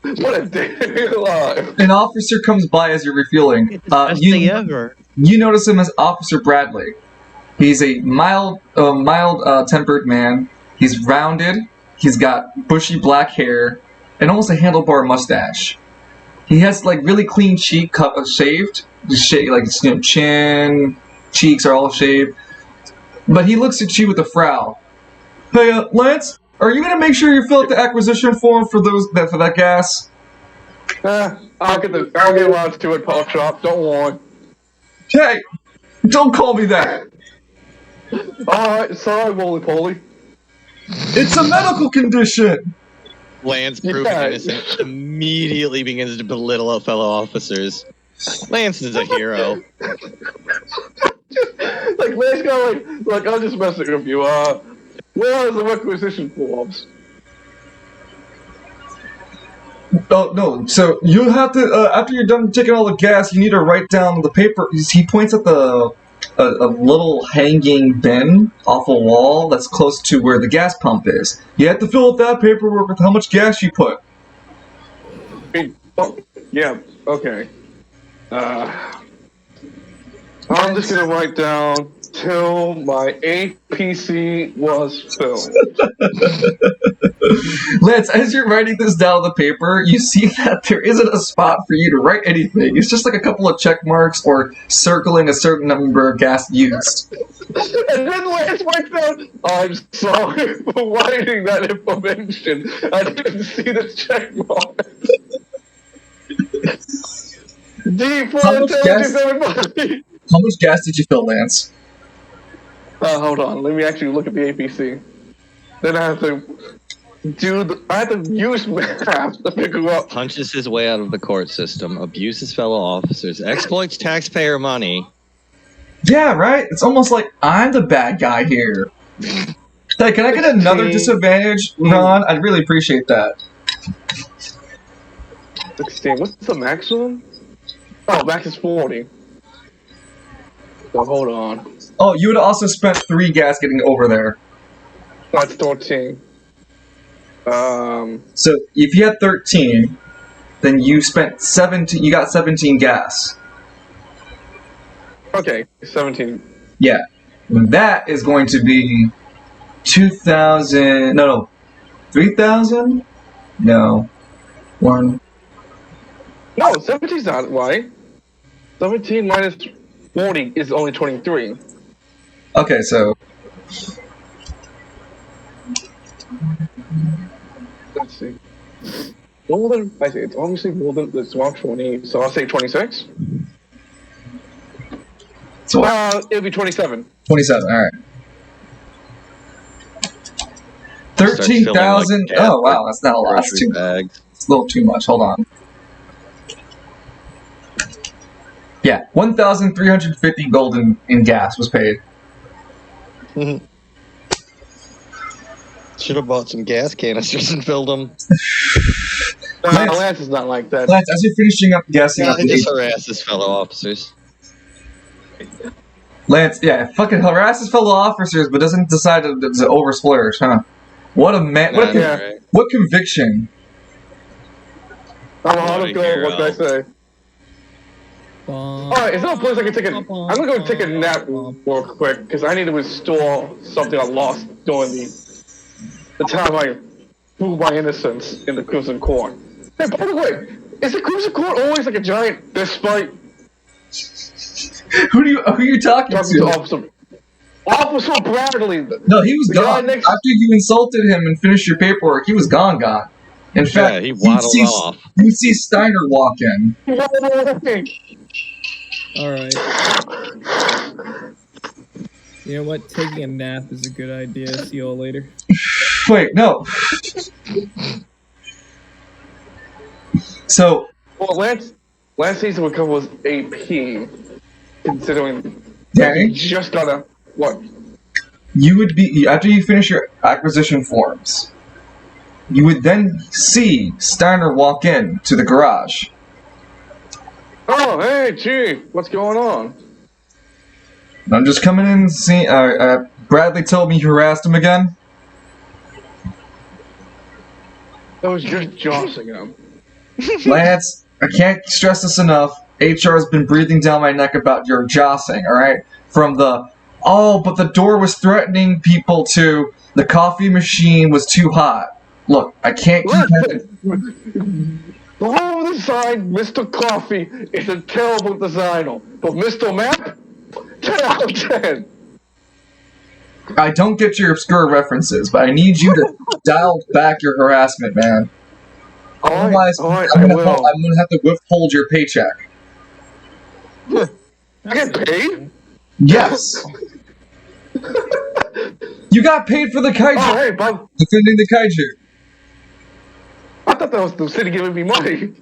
What a day to be alive. An officer comes by as you're refueling. It's the best day ever. You notice him as Officer Bradley. He's a mild-tempered man. He's rounded. He's got bushy black hair and almost a handlebar mustache. He has like really clean shaved, chin, cheeks are all shaved. But he looks at you with a frown. Hey, Lance, are you gonna make sure you fill out the acquisition form for that gas? I'll get around to it, Pop Shop. Don't worry. Hey, don't call me that. Alright, sorry, Wooly Poly. It's a medical condition. Lance, proven innocent, immediately begins to belittle our fellow officers. Lance is a hero. Like, Lance got like, I'm just messing with you. Where are the requisition forms? Oh, no. So you have to, after you're done taking all the gas, you need to write down the paper. He points at a little hanging bin off a wall that's close to where the gas pump is. You have to fill out that paperwork with how much gas you put. Oh, yeah, okay. I'm just gonna write down until my APC was filled. Lance, as you're writing this down on the paper, you see that there isn't a spot for you to write anything. It's just like a couple of check marks or circling a certain number of gas used. And then Lance writes down, I'm sorry for writing that information. I didn't see the check mark. D for How much gas- intelligence, everybody. How much gas did you fill, Lance? Hold on, let me actually look at the APC. Then I have to I have to use math to figure out. Punches his way out of the court system, abuses fellow officers, exploits taxpayer money. Yeah, right? It's almost like I'm the bad guy here. Hey, can I get another disadvantage, Ron? I'd really appreciate that. 16. What's the maximum? Oh, max is 40. So hold on. Oh, you would also spent 3 gas getting over there. That's 13. So if you had 13, then you spent 17. You got 17 gas. Okay, 17. Yeah, and that is going to be 2,000. No, 3,000. No, 1. No, 17's not right. 17 minus 40 is only 23. Okay, so Let's see. More than, I see, it's obviously more than, it's about 20, so I'll say 26. so It'll be 27. 27. All right. 13,000. Like Oh wow, that's not a lot. That's grocery too. bags. It's a little too much. Hold on. Yeah, 1,350 gold in gas was paid. Should have bought some gas canisters and filled them. Lance is not like that. Lance, as you're finishing up gassing up He the just harassed his fellow officers. Lance, yeah, fucking harasses fellow officers, but doesn't decide to over splurge, huh? What a man! Nah, right. What conviction! I'm a hard girl, what can I say? Bum, Alright, is there a place I can take a... I'm gonna go take a nap real quick, because I need to restore something I lost during the time I proved my innocence in the Crimson Court. Hey, by the way, is the Crimson Court always like a giant fist fight? Who are you talking Talking to to? Officer Bradley. No, he was The guy gone. next- After you insulted him and finished your paperwork, he was gone. In fact, Yeah, he waddled off. You see Steiner walk in. Alright. You know what? Taking a nap is a good idea. See you all later. Wait, no. So, Well, Lance needs to recover his AP, considering Danny, he just got a... What? you would be after you finish your acquisition forms. You would then see Steiner walk in to the garage. Oh, hey, Chief, what's going on? I'm just coming in to see. Bradley told me you harassed him again. I was just jossing him. Lance, I can't stress this enough. HR has been breathing down my neck about your jossing, alright? From the, oh, but the door was threatening people to, the coffee machine was too hot. Look, I can't keep Listen, the whole design, Mr. Coffee, is a terrible designer. But Mr. Map, 10 out of 10. I don't get your obscure references, but I need you to dial back your harassment, man. Otherwise, alright, I'm I gonna will. have to withhold your paycheck. I get paid? Yes. You got paid for the kaiju. Oh, hey, Bob. Defending the kaiju. I thought that was the city giving me money.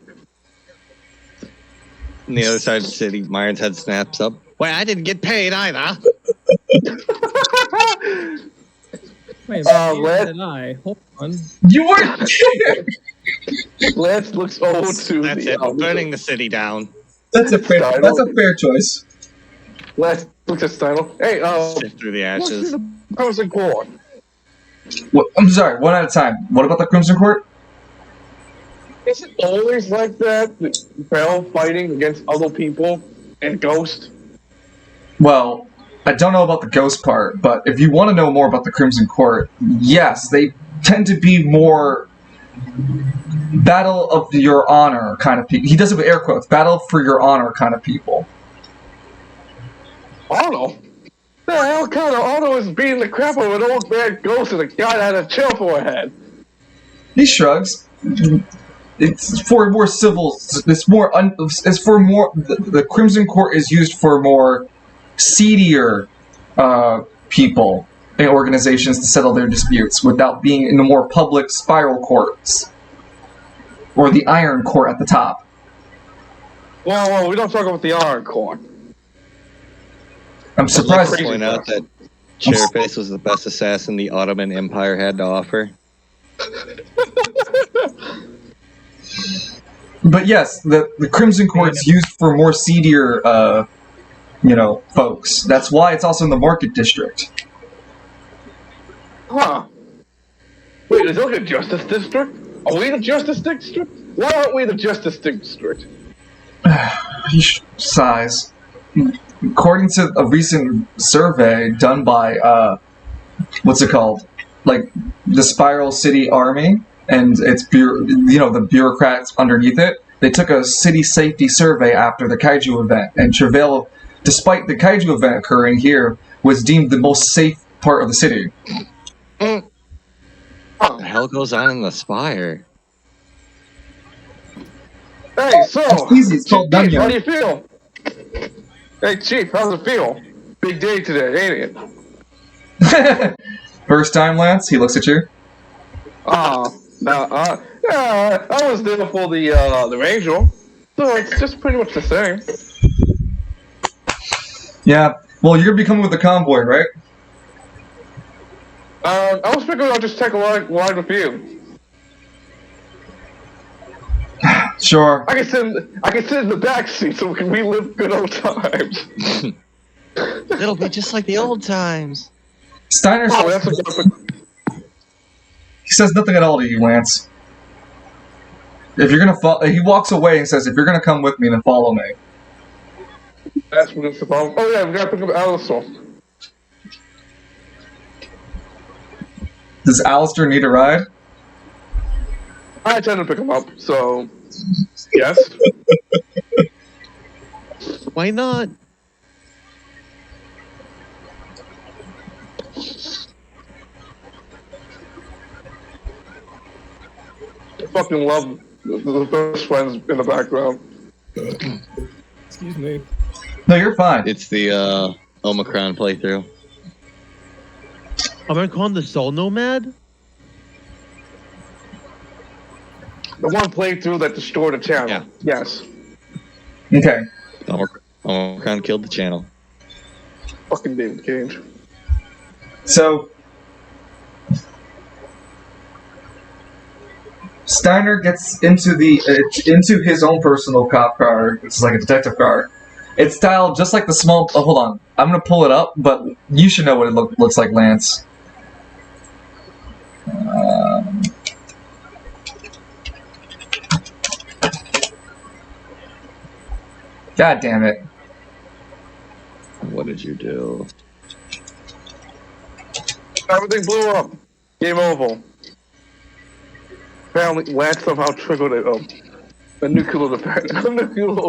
On the other side of the city, Myron's head snaps up. Wait, I didn't get paid either. Wait, Lance- did I? Hold on. You weren't there. Lance looks old to That's the... it. We're burning the city down. That's a fair choice. Lance looks at Steiner. Hey, Sift through the what's in ashes. the Crimson Court? What, I'm sorry, one at a time. What about the Crimson Court? Is it always like that? Bell fighting against other people and Ghost? Well, I don't know about the ghost part, but if you want to know more about the Crimson Court, yes, they tend to be more battle of your honor kind of people. He does it with air quotes, battle for your honor kind of people. Otto? The hell kind of Otto is beating the crap out of an old bad ghost and a guy that had a chill forehead? He shrugs. It's for more civil. It's more. It's for more. The Crimson Court is used for more seedier people and organizations to settle their disputes without being in the more public spiral courts or the Iron Court at the top. Well, we don't talk about the Iron Court. I'm surprised. I'd like to point out that Chairface was the best assassin the Ottoman Empire had to offer. But yes, the Crimson Court's used for more seedier, folks. That's why it's also in the Market District. Huh. Wait, is it like a Justice District? Are we the Justice District? Why aren't we the Justice District? He sighs. According to a recent survey done by, what's it called? Like, the Spiral City Army, and its the bureaucrats underneath it, they took a city safety survey after the Kaiju event, and Travail, despite the Kaiju event occurring here, was deemed the most safe part of the city. What the hell goes on in the spire? Hey, so, It's easy, it's called Chief, Dungeon. how do you feel? Hey, Chief, how's it feel? Big day today, ain't it? First time, Lance? He looks at you. Yeah, I was there for the Angel, so it's just pretty much the same. Yeah. Well, you're gonna be coming with the convoy, right? I was figuring I'll just take a ride with you. Sure. I can sit in the back seat so we can relive good old times. It'll be just like the old times. Steiner Oh, that's a he says nothing at all to you, Lance. If you're gonna he walks away and says, "If you're gonna come with me, then follow me." That's what it's about. Oh yeah, we gotta pick up Alistair. Does Alistair need a ride? I intend to pick him up, so yes. Why not? I fucking love the best friends in the background. Excuse me. No, you're fine. It's the Omicron playthrough. I'm gonna call him the Soul Nomad. The one playthrough that destroyed the channel. Yeah. Yes. Okay. Omicron killed the channel. Fucking David Cage. So Steiner gets into into his own personal cop car. It's like a detective car. It's styled just like the small. Oh, hold on. I'm gonna pull it up, but you should know what it looks like, Lance. God damn it! What did you do? Everything blew up. Game over. Apparently, Lance somehow triggered a nuclear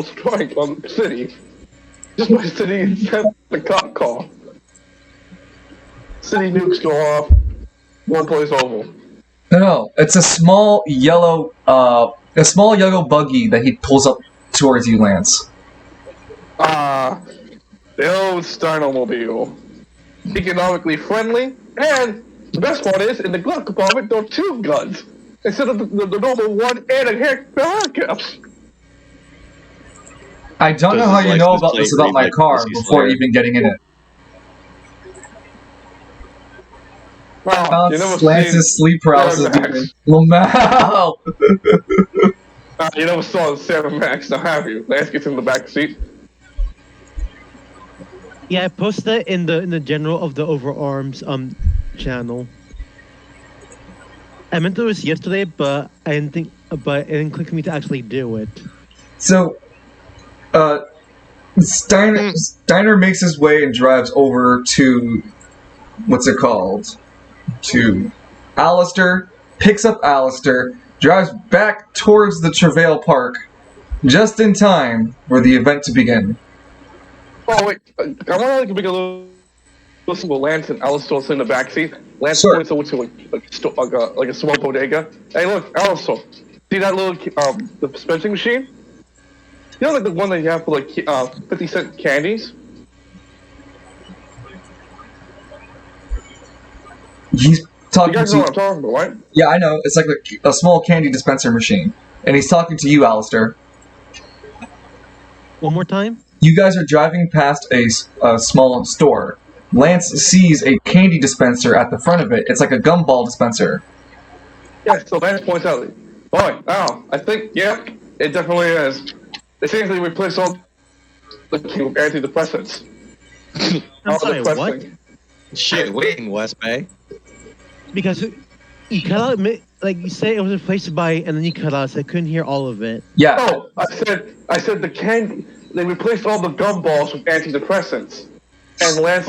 strike on the city. Just by sitting in the cop car. City nukes go off. One place over. No, it's a small yellow buggy that he pulls up towards you, Lance. The old Steinomobile. Economically friendly, and the best part is, in the glove compartment, there are two guns instead of the normal one and a handcuffs. I don't know Does how his you know license about plate this about read my like car Pussy before Slayer? even getting in it. Wow, you never Lance's sleep paralysis. Max. Lamau! You never saw Sam Max, now have you? Lance gets in the back seat. Yeah, I posted that in the general of the Overarms channel. I meant to do this yesterday, but it didn't click for me to actually do it. So, Steiner makes his way and drives over to what's it called? To Alistair, picks up Alistair, drives back towards the Travail Park, just in time for the event to begin. Oh wait, I want to make a little listen with Lance and Alistair in the backseat. Lance Sure. points over to like a small bodega. Hey, look, Alistair, see that little the dispensing machine? You know, like the one that you have for like 50-cent candies. He's You talking guys know what to I'm talking about, right? yeah, I know. It's like a small candy dispenser machine, and he's talking to you, Alistair. One more time. You guys are driving past a small store. Lance sees a candy dispenser at the front of it. It's like a gumball dispenser. Yeah, so Lance points out, I think, yeah, it definitely is. They seem to replace all the antidepressants. I'm sorry, what? Shit, waiting, West Bay. Because you cut out, like you say it was replaced by, and then you cut out, so I couldn't hear all of it. Yeah. Oh, I said the candy. They replaced all the gumballs with antidepressants, and Lance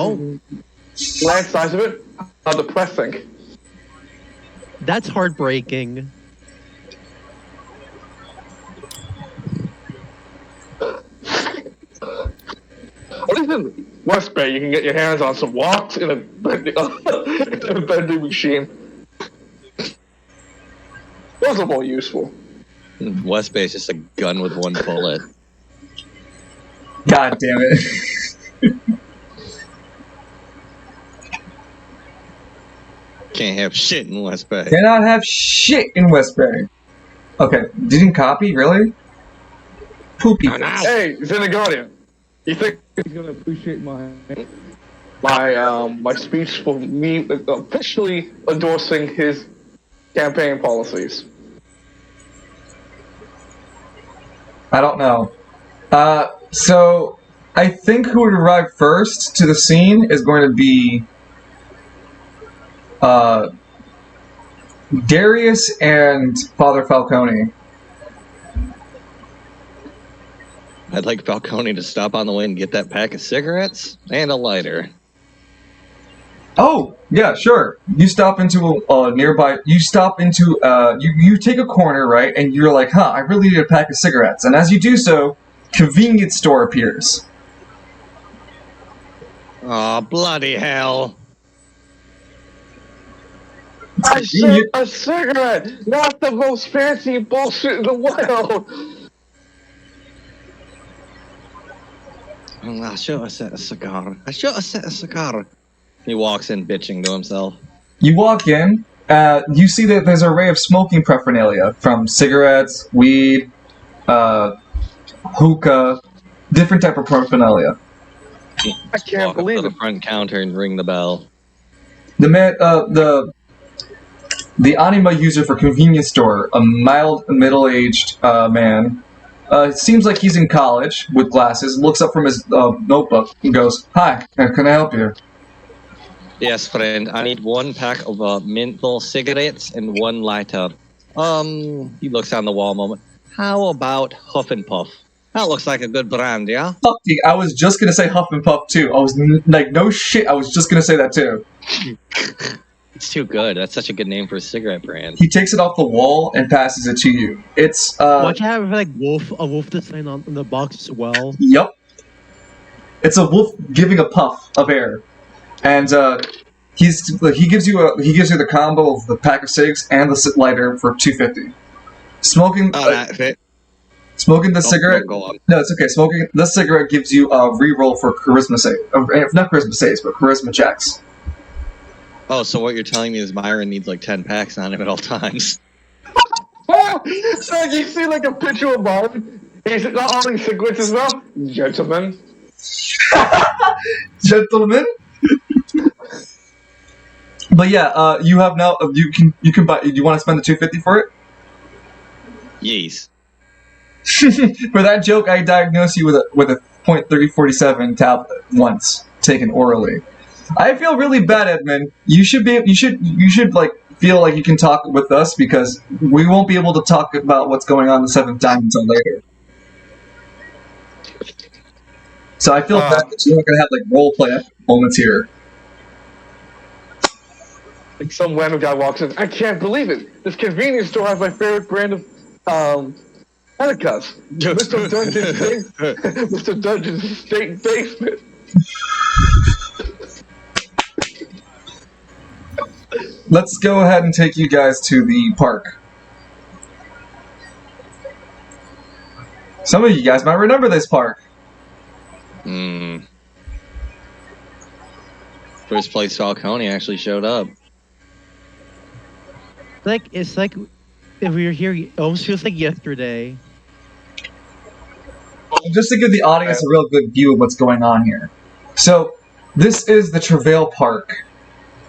size of it, how depressing. That's heartbreaking. At least in West Bay, you can get your hands on some walks in a vending machine. Those are more useful. West Bay is just a gun with one bullet. God damn it. Can't have shit in West Bay. Cannot have shit in West Bay. Okay, didn't copy, really? Poopy. Hey, Zenigaudian, you think he's gonna appreciate my speech for me officially endorsing his campaign policies? I don't know. So I think who would arrive first to the scene is going to be Darius and Father Falcone. I'd like Falcone to stop on the way and get that pack of cigarettes and a lighter. Oh, yeah, sure. You stop into a nearby. You stop into. You take a corner, right? And you're like, huh, I really need a pack of cigarettes. And as you do so, convenience store appears. Oh, bloody hell. I said a cigarette, not the most fancy bullshit in the world. I should have set a cigar. He walks in bitching to himself. You walk in. You see that there's an array of smoking paraphernalia from cigarettes, weed, hookah, different type of paraphernalia. I can't Walk up believe to it. the front counter and ring the bell. The man, the Anima user for convenience store, a mild, middle-aged man. Seems like he's in college with glasses. Looks up from his notebook and goes, "Hi, can I help you?" Yes, friend. I need one pack of menthol cigarettes and one lighter. He looks on the wall a moment. How about Huff and Puff? That looks like a good brand, yeah? Fuck you. I was just gonna say Huff and Puff too. I was like, no shit. I was just gonna say that too. It's too good. That's such a good name for a cigarette brand. He takes it off the wall and passes it to you. It's Watch I have like a wolf design on the box as well. Yep. It's a wolf giving a puff of air, and he gives you the combo of the pack of cigs and the lighter for $2.50. Smoking smoking the cigarette. Go on. No, it's okay. Smoking the cigarette gives you a reroll for charisma save, not charisma saves, but charisma checks. Oh, so what you're telling me is Myron needs like 10 packs on him at all times. So you see like a picture of Marvin. He's not holding cigarettes as well. Gentlemen. Gentlemen. But yeah, you have now. You can buy. Do you want to spend the $2.50 for it? Yes. For that joke, I diagnosed you with a .3047 tablet once, taken orally. I feel really bad, Edmund. You should like feel like you can talk with us because we won't be able to talk about what's going on the seventh time until later. So I feel bad that you're not gonna have like role play moments here. Like some random guy walks in. I can't believe it. This convenience store has my favorite brand of Hanukkahs. Mr. Dungeon's Mr. Dungeon's state basement. Let's go ahead and take you guys to the park. Some of you guys might remember this park. First place Falcone actually showed up. It's like if we were here, it almost feels like yesterday. Just to give the audience a real good view of what's going on here. So, this is the Travail Park.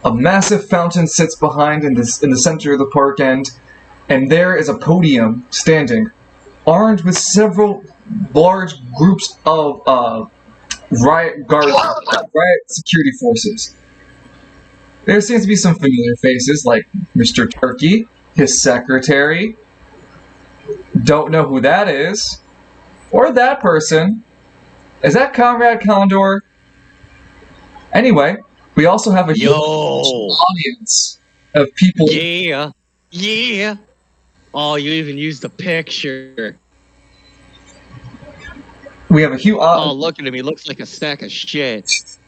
A massive fountain sits behind in the center of the park end, and there is a podium standing, armed with several large groups of riot guards, riot security forces. There seems to be some familiar faces like Mr. Turkey, his secretary. Don't know who that is. Or that person. Is that Conrad Condor? Anyway, we also have a huge audience of people. Yeah. Yeah. Oh, you even used a picture. We have a huge. Oh, look at him. He looks like a sack of shit.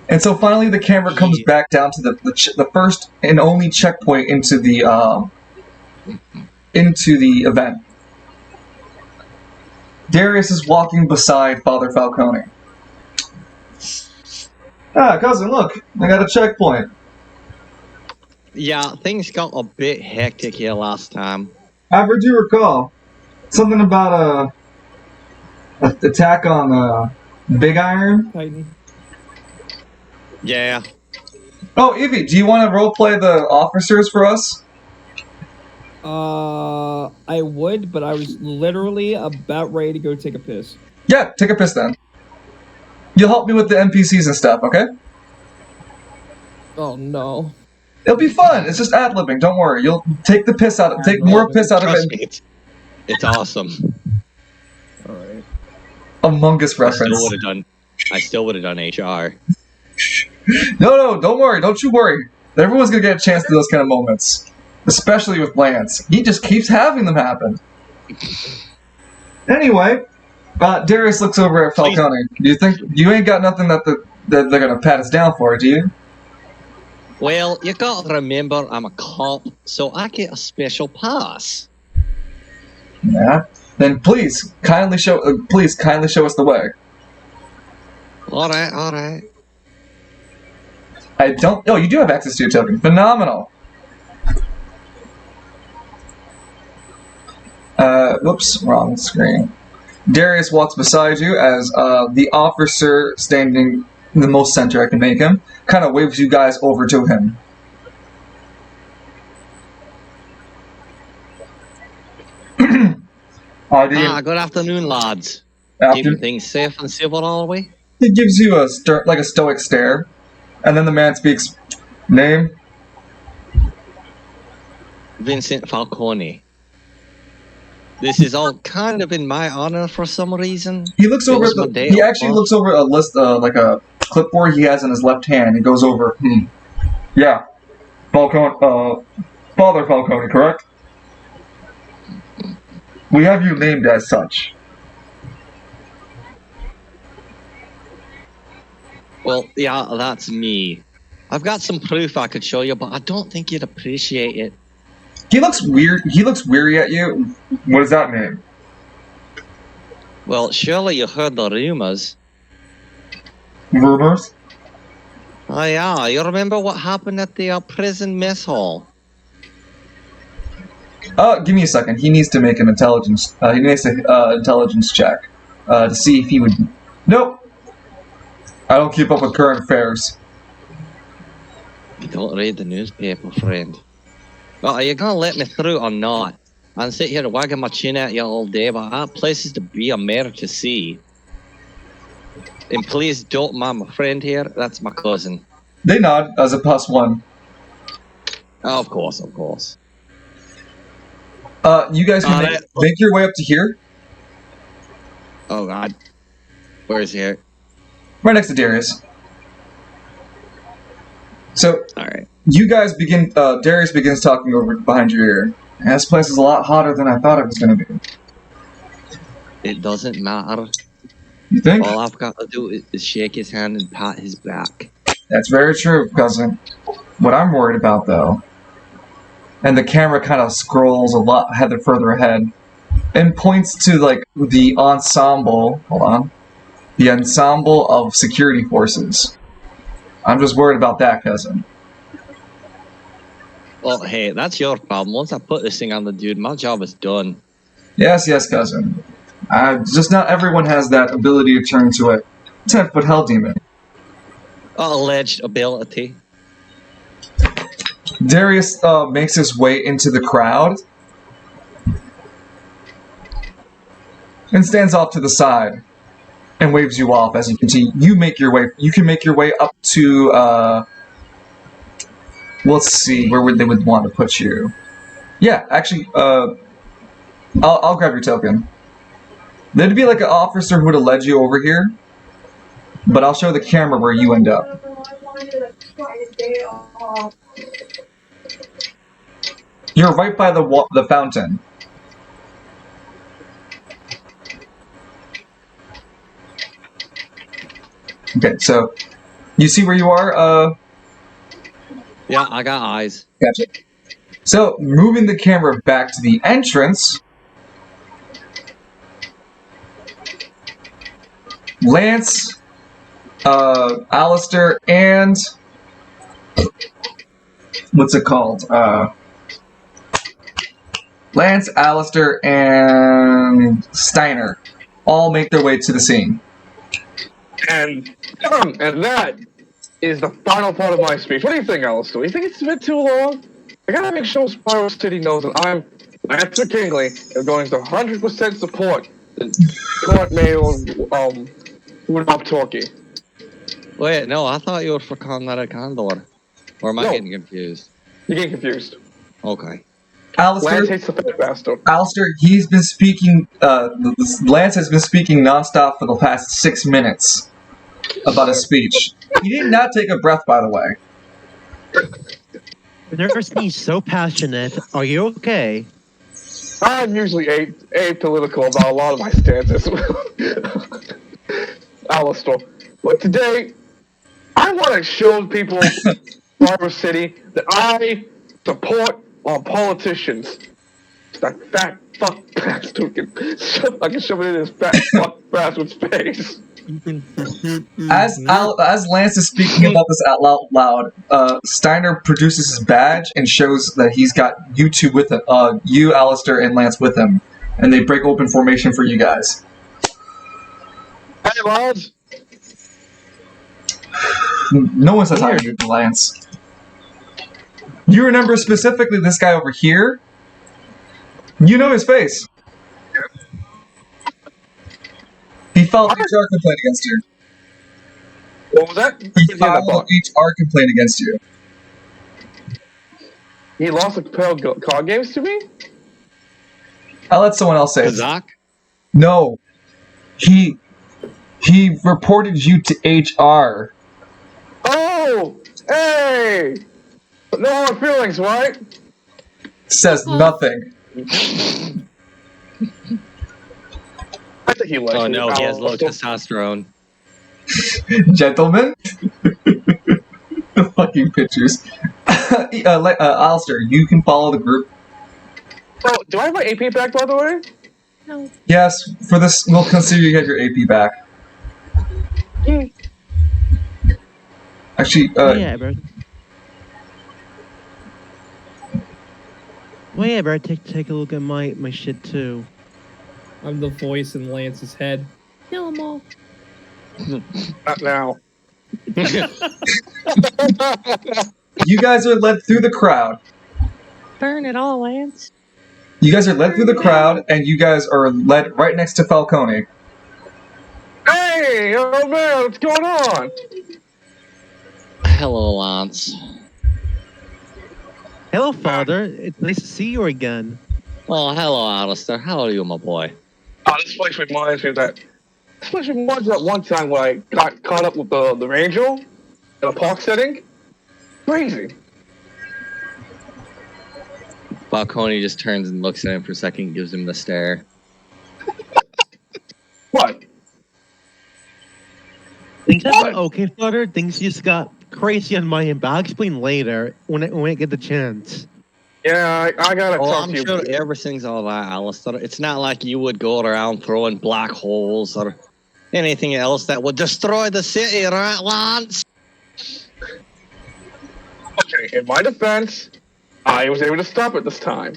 And so finally, the camera comes back down to the first and only checkpoint into the event. Darius is walking beside Father Falcone. Ah, cousin, look, I got a checkpoint. Yeah, things got a bit hectic here last time. I do recall something about a attack on Big Iron. Titan. Yeah. Oh, Evie, do you want to roleplay the officers for us? I would, but I was literally about ready to go take a piss. Yeah, take a piss then. You'll help me with the NPCs and stuff, okay? Oh no. It'll be fun. It's just ad-libbing. Don't worry. You'll take the piss out of take more piss out of Trust it. me, it's awesome. All right. Among Us reference. I still would have done HR. No, don't worry. Don't you worry. Everyone's gonna get a chance to those kind of moments, especially with Lance. He just keeps having them happen. Anyway, Darius looks over at Falcone. Do you think you ain't got nothing that they're gonna pat us down for, do you? Well, you gotta remember I'm a cop, so I get a special pass. Yeah. Then please kindly show us the way. All right. I don't. Oh, you do have access to your token. Phenomenal. Whoops, wrong screen. Darius walks beside you as the officer standing in the most center I can make him kind of waves you guys over to him. Good afternoon, lads. Keeping things safe and civil all the way? He gives you a stoic stare, and then the man speaks. Name? Vincent Falcone. This is all kind of in my honor for some reason. He looks over. He actually looks over a list, like a clipboard he has in his left hand. He goes over. Yeah, Falcone. Father Falcone, correct? We have you named as such. Well, yeah, that's me. I've got some proof I could show you, but I don't think you'd appreciate it. He looks weird. He looks weary at you. What does that mean? Well, surely you heard the rumors. Rumors? Oh yeah, you remember what happened at the prison mess hall? Give me a second. He needs to make an intelligence. He makes an intelligence check to see if he would. Nope. I don't keep up with current affairs. You don't read the newspaper, friend. Well, are you gonna let me through or not? I'm sitting here wagging my chin at you all day, but I have places to be and more to see. And please don't mind my friend here. That's my cousin. They nod as a +1. Oh, of course. You guys can make your way up to here. Oh God. Where is he at? Right next to Darius. So All right. you guys begin. Darius begins talking over behind your ear. This place is a lot hotter than I thought it was going to be. It doesn't matter. You think? All I've got to do is shake his hand and pat his back. That's very true, cousin. What I'm worried about, though, and the camera kind of scrolls a lot further ahead, and points to like the ensemble. Hold on, the ensemble of security forces. I'm just worried about that, cousin. Well, hey, that's your problem. Once I put this thing on the dude, my job is done. Yes, cousin. Just not everyone has that ability to turn into a 10-foot hell demon. Alleged ability. Darius makes his way into the crowd and stands off to the side and waves you off as you continue. You can make your way up to let's see, where they would want to put you. Yeah, actually, I'll grab your token. There'd be like an officer who would have led you over here, but I'll show the camera where you end up. You're right by the fountain. Okay, so you see where you are? Yeah, I got eyes. Gotcha. So, moving the camera back to the entrance, Lance, Alistair, and what's it called? Lance, Alistair, and Steiner all make their way to the scene. And that is the final part of my speech. What do you think, Alistair? You think it's a bit too long? I gotta make sure Spiral City knows that I'm Lance Kingley and going to 100% support the court male would up talking. Wait, no, I thought you were for Conrad Condor. Or am I getting confused? You're getting confused. Okay. Alistair, Lance hates the fat bastard. Alistair, he's been speaking, Lance has been speaking nonstop for the past 6 minutes about his speech. He did not take a breath, by the way. I've never seen you so passionate. Are you okay? I'm usually apolitical about a lot of my stances. Alistair. But today, I want to show people Harbor City that I support our politicians. That fat fuck bastard I can shove it in his fat fuck bastard's face. As Lance is speaking about this out loud, Steiner produces his badge and shows that he's got you two with him, you, Alistair, and Lance with him, and they break open formation for you guys. Hey, lads. No one says hi to you, Lance. You remember specifically this guy over here? You know his face. He filed an HR complaint against you. What was that? He filed an HR complaint against you. He lost a pair of card games to me? I'll let someone else say it. Kazak? No. He reported you to HR. Oh! Hey! No hard feelings, right? Says nothing. I think he likes Oh me. no, he has low testosterone. Gentlemen? The fucking pictures. Alistair, you can follow the group. Oh, do I have my AP back, by the way? No. Yes, for this, we'll consider you have your AP back. Actually, Yeah, bro. Well, yeah, bro. Take a look at my shit too. I'm the voice in Lance's head. Kill them all. Not now. you guys are led through the crowd. Burn it all, Lance. You guys are led through the crowd, and you guys are led right next to Falcone. Hey! Oh man, what's going on? Hello, Lance. Hello, father. It's nice to see you again. Well, hello, Alistair. How are you, my boy? Oh, this place reminds me of that Especially more that one time when I got caught up with the angel in a park setting. Crazy. Falcone just turns and looks at him for a second, gives him the stare. What? Things have been okay, Flutter. Things just got crazy on my end, but I'll explain later when I get the chance. Yeah, I gotta Oh, talk I'm to you. sure everything's all right, Alistair. It's not like you would go around throwing black holes or anything else that would destroy the city, right, Lance? Okay, in my defense, I was able to stop it this time.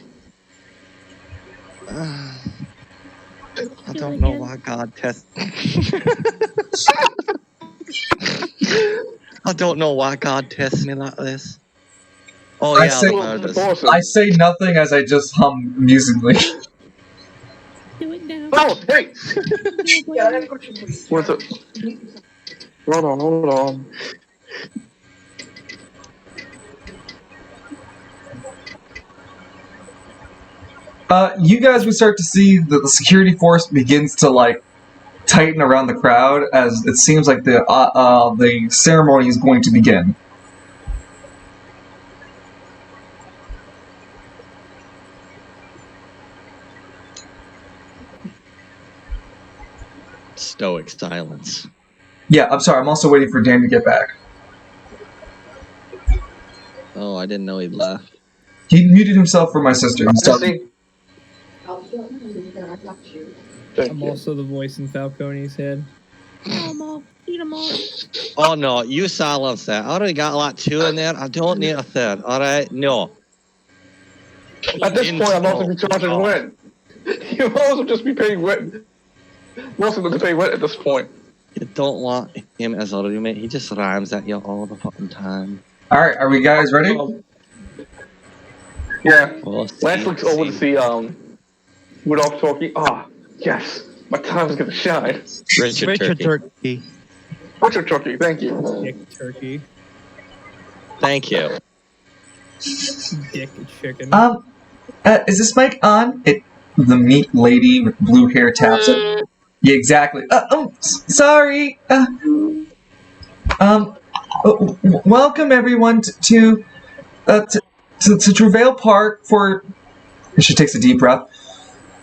I don't know why God tests. I don't know why God tests me like this. Oh I yeah, say- I'll just- Awesome. I say nothing as I just hum musically. Do it now. Oh, hey! Yeah, What's up? Hold on. You guys would start to see that the security force begins to like tighten around the crowd as it seems like the ceremony is going to begin. stoic silence. Yeah, I'm sorry. I'm also waiting for Dan to get back. Oh, I didn't know he'd left. He muted himself for my sister. He's talking. I'm also the voice in Falcone's head. Elmo, eat them all. Oh no, you silence that. I already got like 2 in there. I don't need a third. All right, no. At this point, I'm also be charging rent. You also just be paying rent. Most of them to pay rent at this point. You don't want him as a roommate. He just rhymes at you all the fucking time. All right, are we guys ready? Yeah. Well, Lance looks over to see Rudolph talking. Ah, yes, my time is gonna shine. Richard Turkey. Richard Turkey, thank you. Dick turkey. Thank you. Dick chicken. Is this mic on? The meat lady with blue hair taps it. Yeah, exactly. Sorry. Welcome everyone to Travail Park for. She takes a deep breath.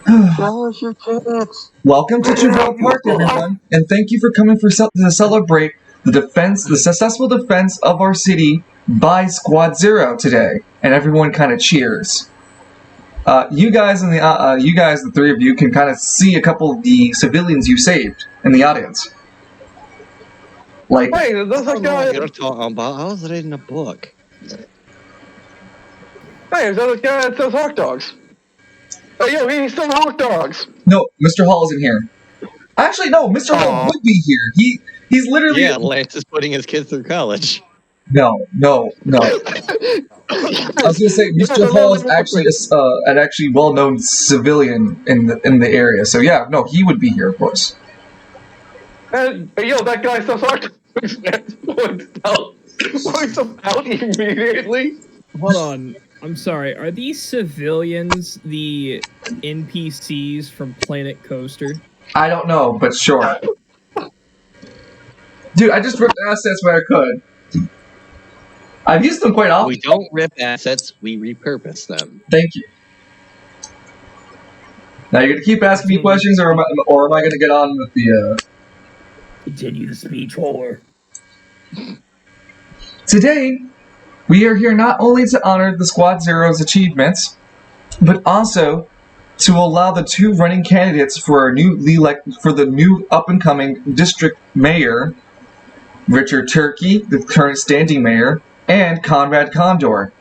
Welcome to Travail Park, everyone, and thank you for coming to celebrate the successful defense of our city by Squad Zero today. And everyone kind of cheers. You guys, the three of you, can kind of see a couple of the civilians you saved in the audience. Like, Hey, that's I that don't know what guy. you're talking about. I was reading a book. Hey, is that the guy that sells hot dogs? Hey, yo, he sells hot dogs. no, Mr. Hall isn't here. Actually, no, Mr. Hall would be here. He's literally. Yeah, Lance is putting his kids through college. No. I was gonna say Mr. Hall is actually an actually well-known civilian in the area. So yeah, no, he would be here, of course. Hey, yo, that guy sells hot dogs. Points him out immediately. Hold on. I'm sorry. Are these civilians the NPCs from Planet Coaster? I don't know, but sure. Dude, I just ripped assets where I could. I've used them quite often. We don't rip assets, we repurpose them. Thank you. Now you're gonna keep asking me questions, or am I gonna get on with the? Continue the speech, whore. Today, we are here not only to honor the Squad Zero's achievements, but also to allow the 2 running candidates for the new up-and-coming district mayor, Richard Turkey, the current standing mayor, and Conrad Condor,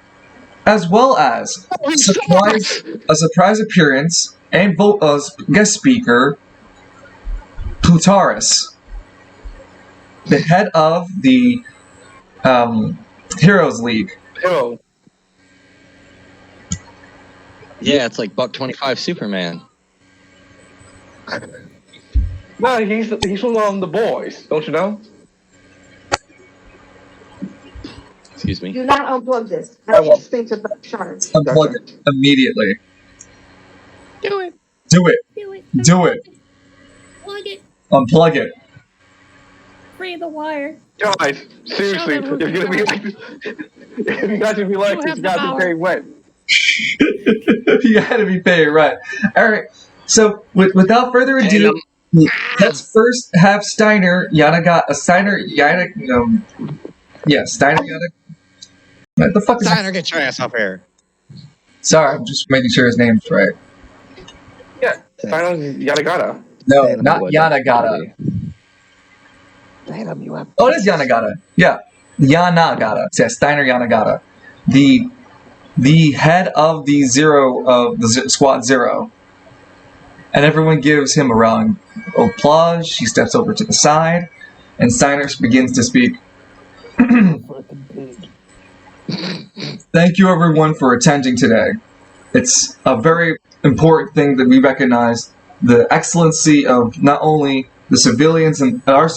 as well as a surprise appearance and guest speaker, Plutaris, the head of the Heroes League. Yo. Yeah, it's like $1.25 Superman. No, he's from the boys, don't you know? Excuse me. Do not unplug this. I will think about shards. Unplug it immediately. Do it. Do it. Do it. Do it. Plug it. Unplug it. Free the wire. Guys, seriously, them if you're gonna be like, if you guys gonna be like this, you guys are paying rent. You gotta be paying right. All right. So without further ado, let's first have Steiner Steiner Yana. What the fuck is Steiner, get your ass up here. Sorry, I'm just making sure his name's right. Yeah, Steiner Yanagata. No, not Yanagata. Oh, it is Yanagata. Yeah, Yanagata. Yeah, Steiner Yanagata, the head of the Squad Zero, and everyone gives him a round of applause. She steps over to the side, and Steiner begins to speak. Thank you, everyone, for attending today. It's a very important thing that we recognize the excellency of not only the civilians and our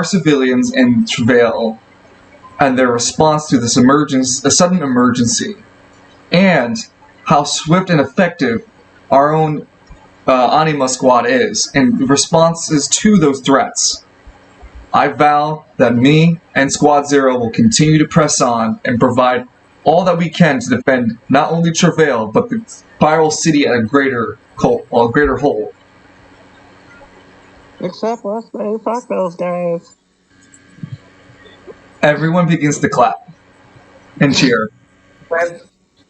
civilians in travail and their response to this sudden emergency, and how swift and effective our own Anima Squad is in responses to those threats. I vow that me and Squad Zero will continue to press on and provide all that we can to defend not only Travail, but the Spiral City at a greater whole. Except us, man. Fuck those guys. Everyone begins to clap and cheer.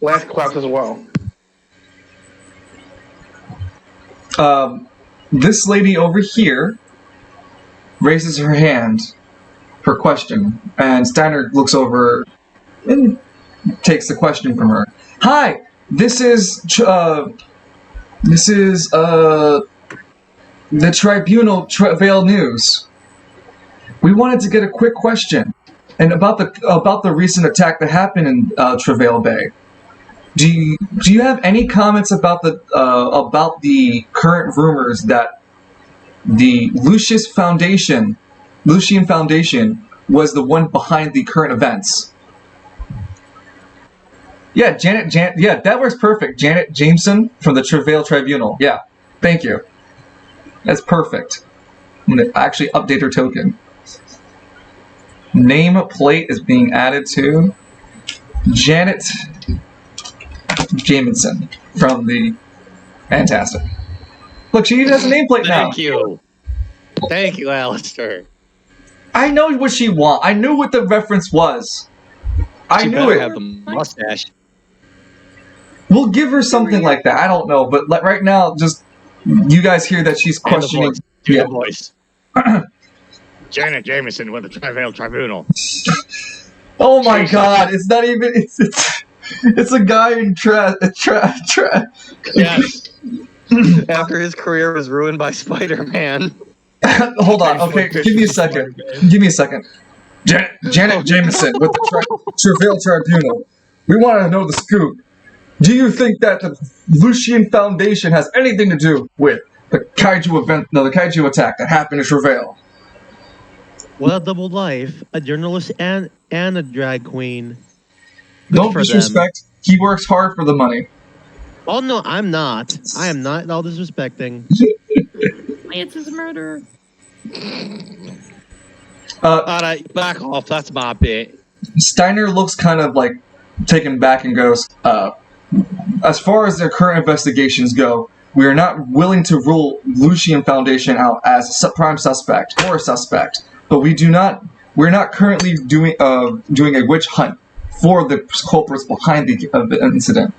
Last claps as well. This lady over here raises her hand for question, and Steiner looks over and takes the question from her. Hi, this is the Tribunal Travail News. We wanted to get a quick question, and about the recent attack that happened in Travail Bay. Do you have any comments about the current rumors that the Lucian Foundation was the one behind the current events? Yeah, yeah, that works perfect. Janet Jameson from the Travail Tribunal. Yeah, thank you. That's perfect. I'm gonna actually update her token. Name plate is being added to Janet Jameson from the Fantastic. Look, she even has a nameplate now. Thank you, Alistair. I know what she wants. I knew what the reference was. I knew it. Have the mustache. We'll give her something like that. I don't know, but right now, just you guys hear that she's questioning. Do the voice. Janet Jameson with the Travail Tribunal. Oh my God! It's not even. It's a guy in Yes. After his career was ruined by Spider-Man. Hold on. Okay, give me a second. Janet Jameson with the Travail Tribunal. We want to know the scoop. Do you think that the Lucian Foundation has anything to do with the kaiju event, the kaiju attack that happened in Travail? Well, double life, a journalist and a drag queen. Good Don't disrespect. He works hard for the money. Oh no, I'm not. I am not at all disrespecting. Lance is a murderer. Alright, back off. That's my bit. Steiner looks kind of like taken back and goes, as far as their current investigations go, we are not willing to rule Lucian Foundation out as a prime suspect or a suspect, but we're not currently doing a witch hunt for the culprits behind the incident.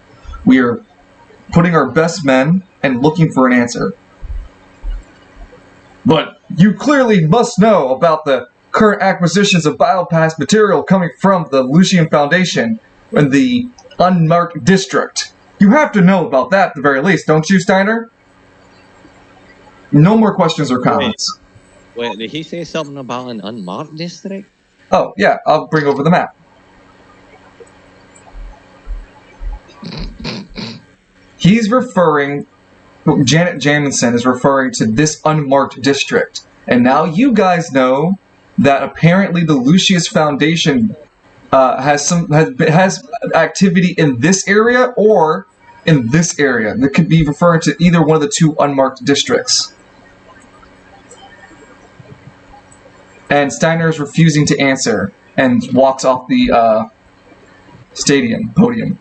We are putting our best men and looking for an answer. But you clearly must know about the current acquisitions of biopass material coming from the Lucian Foundation in the unmarked district. You have to know about that at the very least, don't you, Steiner? No more questions or comments. Wait, did he say something about an unmarked district? Oh, yeah, I'll bring over the map. Janet Jameson is referring to this unmarked district. And now you guys know that apparently the Lucius Foundation has activity in this area or in this area. That could be referring to either one of the two unmarked districts. and Steiner is refusing to answer and walks off the podium.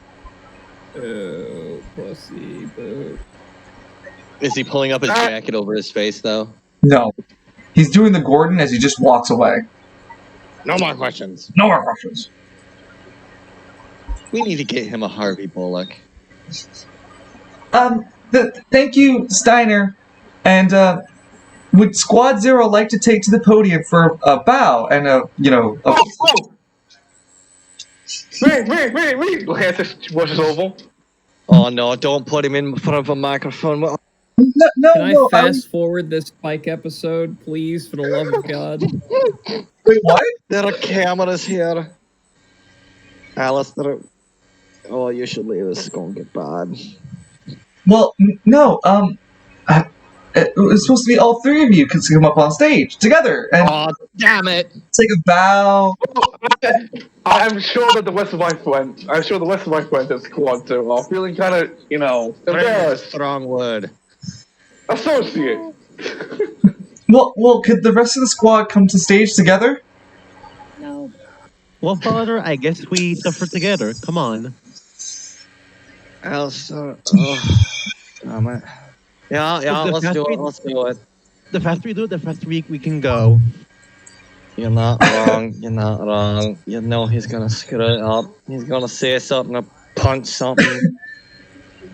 Oh, pussy, boo. Is he pulling up his jacket over his face, though? No. He's doing the Gordon as he just walks away. No more questions. No more questions. We need to get him a Harvey Bullock. Thank you, Steiner. And, would Squad Zero like to take to the podium for a bow and Wait. Lance just rushes over. Oh, no, don't put him in front of a microphone. No, Can I fast forward this Spike episode, please, for the love of God? Wait, what? There are cameras here. Alice, oh, you should leave. This is going to get bad. Well, no, it was supposed to be all three of you could come up on stage together and damn it! take a bow. I'm sure that the rest of my friends are Squad Zero are feeling kind of, embarrassed. Strong word. Associate. Well, could the rest of the squad come to stage together? No. Well, Father, I guess we suffer together. Come on. Elsa. Damn it. Yeah, let's do it. The faster we do it, the faster we can go. You're not wrong. You know he's gonna screw it up. He's gonna say something or punch something.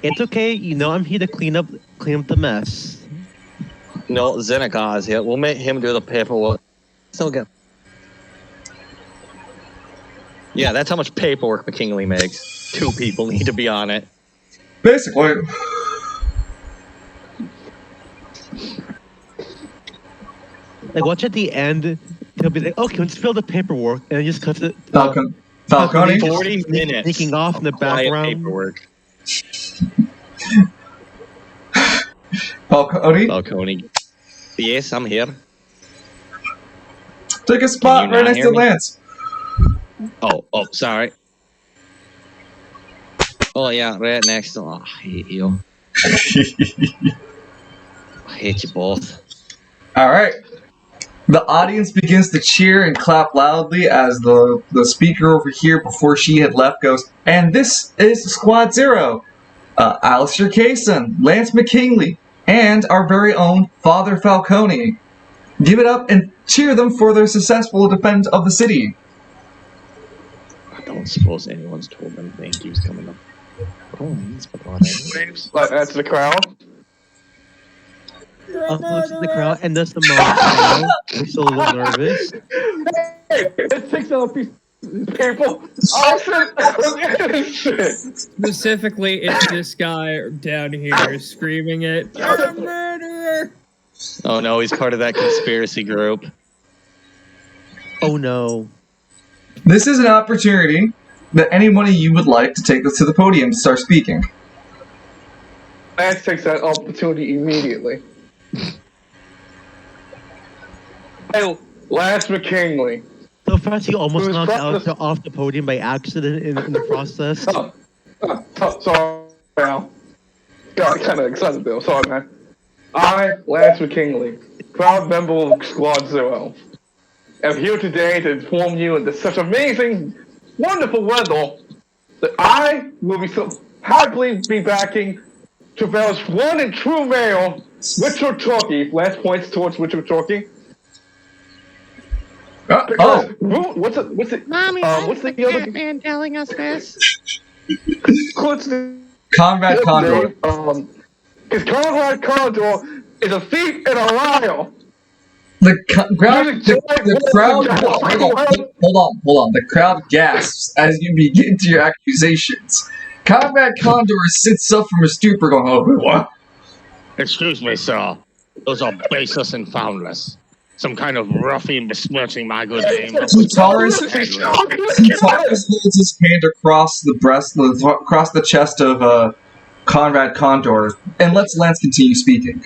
It's okay. I'm here to clean up the mess. No, Zeneca is here. We'll make him do the paperwork. Still good. Yeah, that's how much paperwork McKinley makes. 2 people need to be on it. Basically. Like, watch at the end, he'll be like, okay, let's fill the paperwork, and then just cut it. Falcone? 40 minutes. Sneaking off in the background. Paperwork. Falcone? Yes, I'm here. Take a spot right next to Lance. Oh, sorry. Oh, yeah, right next to... Oh, I hate you. I hate you both. Alright. The audience begins to cheer and clap loudly as the speaker over here, before she had left, goes, and this is Squad Zero. Alistair Kaysen, Lance McKinley, and our very own Father Falcone. Give it up and cheer them for their successful defense of the city. I don't suppose anyone's told them thank yous coming up. That's the crowd. Looks at the crowd and does the mom. I'm still a little nervous. Hey, it takes out a piece of paper. Specifically, it's this guy down here screaming it. You're a murderer! Oh no, he's part of that conspiracy group. Oh no. This is an opportunity that anybody you would like to take this to the podium to start speaking. Lance takes that opportunity immediately. Hey, Lance McKinley. So fast he almost knocked Alistair off the podium by accident in the process. Sorry, Al. Got kind of excited there. Sorry, man. I, Lance McKinley, proud member of Squad Zero, am here today to inform you in such amazing, wonderful weather that I will be so happily be backing Trevor's one and true mayor, Richard Turkey. Lance points towards Richard Turkey. What's it? Mommy, what's the other man telling us this? Combat Condor. Because Combat Condor is a thief and a liar. The crowd. Hold on. The crowd gasps as you begin to your accusations. Combat Condor sits up from a stupor, going, "Oh, what? Excuse me, sir. Those are baseless and foundless. Some kind of ruffian besmirching my good name." Taurus holds his hand across the chest of Conrad Condor and lets Lance continue speaking.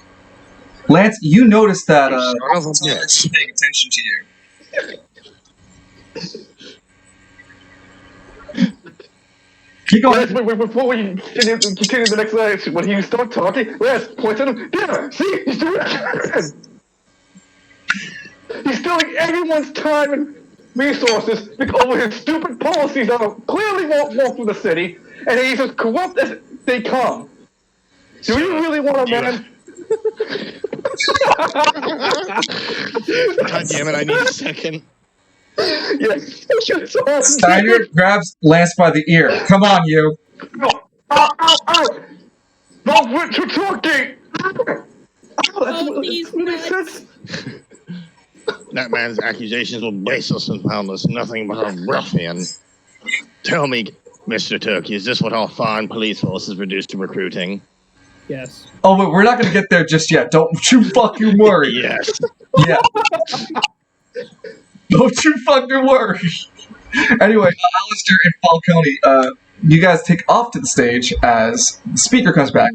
Lance, you notice that is paying attention to you. Keep going. Wait, before we continue the next lecture, when he starts talking, Lance points at him. Yeah, see, he's doing it. He's stealing everyone's time and resources over his stupid policies that clearly won't work for the city, and he's as corrupt as they come. Do you really want a man? God damn it! I need a second. Yes. Steiner grabs Lance by the ear. Come on, you. Ow! No, what you're talking! These nuts. That man's accusations were baseless and foundless. Nothing but a ruffian. Tell me, Mr. Turkey, is this what our fine police force is reduced to recruiting? Yes. Oh, but we're not going to get there just yet. Don't you fucking worry. Yes. Yeah. Don't you fucking worry. Anyway, Alistair and Falcone, you guys take off to the stage as the speaker comes back.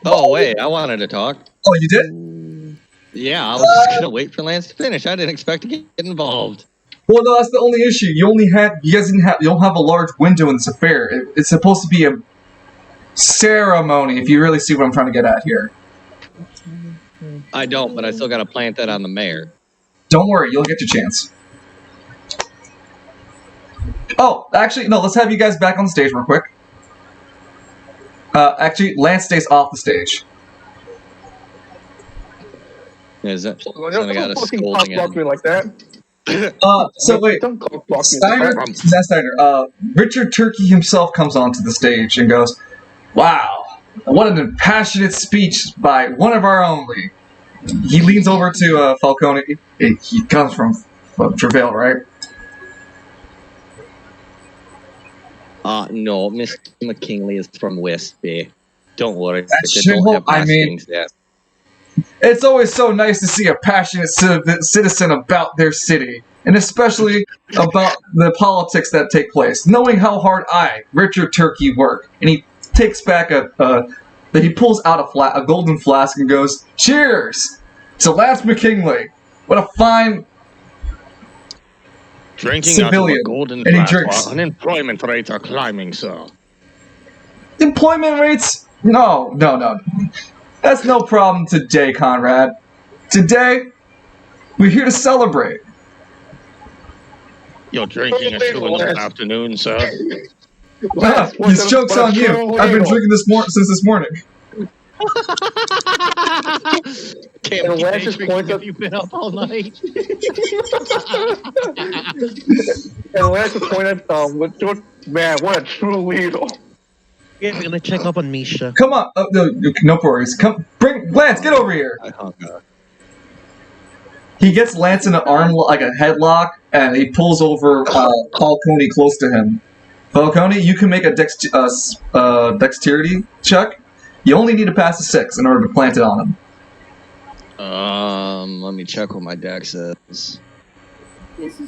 Oh, wait, I wanted to talk. Oh, you did? Yeah, I was just going to wait for Lance to finish. I didn't expect to get involved. Well, no, that's the only issue. You don't have a large window in this affair. It's supposed to be a ceremony, if you really see what I'm trying to get at here. I don't, but I still got to plant that on the mayor. Don't worry, you'll get your chance. Oh, actually, no, let's have you guys back on the stage real quick. Actually, Lance stays off the stage. Is it? Don't fucking cock-block me like that. So wait, Don't cock-block me Steiner, like that. Steiner, Richard Turkey himself comes onto the stage and goes, "Wow, what an impassionate speech by one of our only." He leans over to Falcone. He comes from Travail, right? No, Mr. McKinley is from West Bay. Don't worry. It's always so nice to see a passionate citizen about their city, and especially about the politics that take place. Knowing how hard I, Richard Turkey, work, and he takes back he pulls out a golden flask and goes, "Cheers to Lance McKinley! What a fine Drinking civilian!" out of a golden and he flask drinks. while unemployment rates are climbing, sir. Employment rates? No. That's no problem today, Conrad. Today, we're here to celebrate. You're drinking a two in the afternoon, sir. This joke's on you. I've been drinking since this morning. Can't if you've been up all night. And Lance is pointed man, what a true leader. Yeah, we're gonna check up on Misha. Come on, no worries. Bring Lance. Get over here. He gets Lance in an arm, like a headlock, and he pulls over Falcone close to him. Falcone, you can make a dexterity check. You only need to pass a 6 in order to plant it on him. Let me check what my dex is.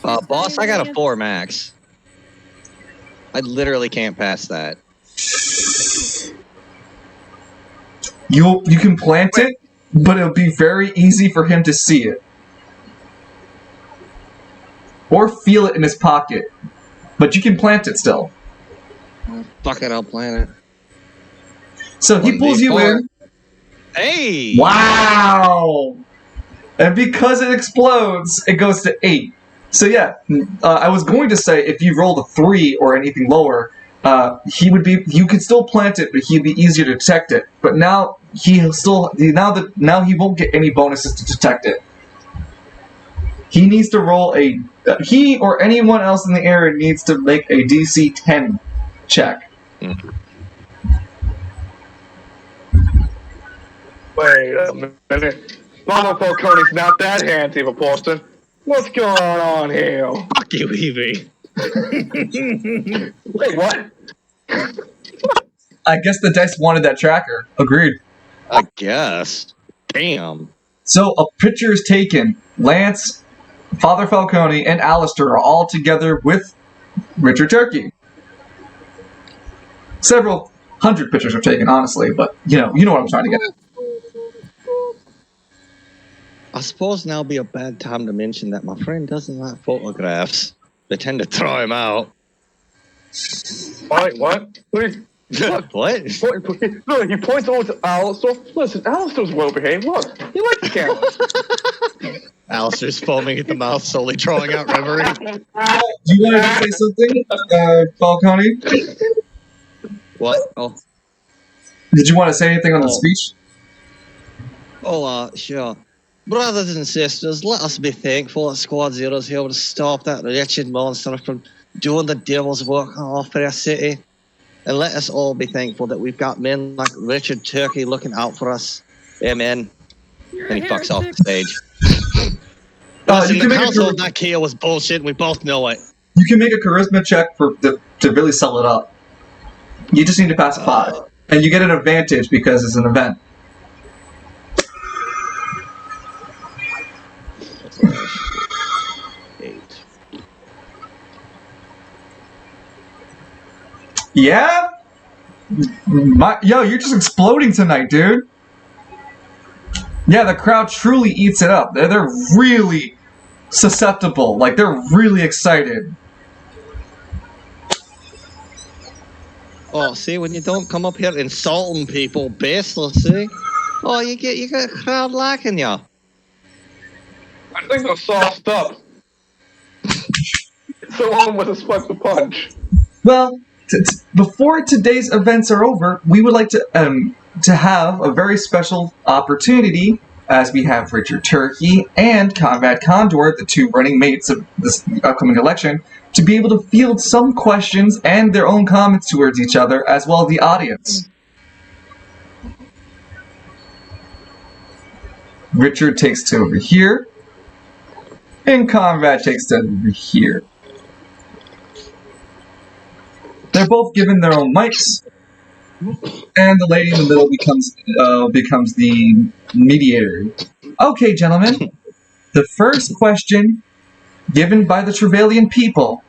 Boss, I got a 4 max. I literally can't pass that. You can plant it, but it'll be very easy for him to see it. Or feel it in his pocket. But you can plant it still. Fuck it, I'll plant it. So he pulls you in. Hey! Wow! And because it explodes, it goes to 8. So yeah, I was going to say if you rolled a 3 or anything lower, you could still plant it, but he'd be easier to detect it. But now he won't get any bonuses to detect it. He needs to roll he or anyone else in the area needs to make a DC 10 check. Wait a minute. Mama Falcone's not that handsy of a person. What's going on here? Fuck you, Evie. Wait, what? I guess the dice wanted that tracker. Agreed. I guess. Damn. So a picture is taken. Lance, Father Falcone, and Alistair are all together with Richard Turkey. Several hundred pictures are taken, honestly, but you know what I'm trying to get at. I suppose now would be a bad time to mention that my friend doesn't like photographs. They tend to throw him out. What? Please. What? Look, he points over to Alistair. Listen, Alistair's well behaved. Look, he likes cameras. Alistair's foaming at the mouth, slowly drawing out reverie. Do you want to say something, Falcone? What? Oh. Did you want to say anything on the speech? Sure. Brothers and sisters, let us be thankful that Squad Zero's able to stop that wretched monster from doing the devil's work all through our city. And let us all be thankful that we've got men like Richard Turkey looking out for us. Amen. And he fucks off the stage. Listen, the council of Nicaea was bullshit, and we both know it. You can make a charisma check to really sell it up. You just need to pass 5. And you get an advantage because it's an event. Yeah? Yo, you're just exploding tonight, dude. Yeah, the crowd truly eats it up. They're really susceptible. Like, they're really excited. Oh, see, when you don't come up here insulting people, baseless, see? Oh, you get a crowd liking you. I think they're sauced up. So on with a sweat the punch. Well, before today's events are over, we would like to have a very special opportunity, as we have Richard Turkey and Conrad Condor, the 2 running mates of this upcoming election, to be able to field some questions and their own comments towards each other, as well as the audience. Richard takes to over here, and Conrad takes to over here. They're both given their own mics, and the lady in the middle becomes the mediator. Okay, gentlemen. The first question, given by the Trevelyan people: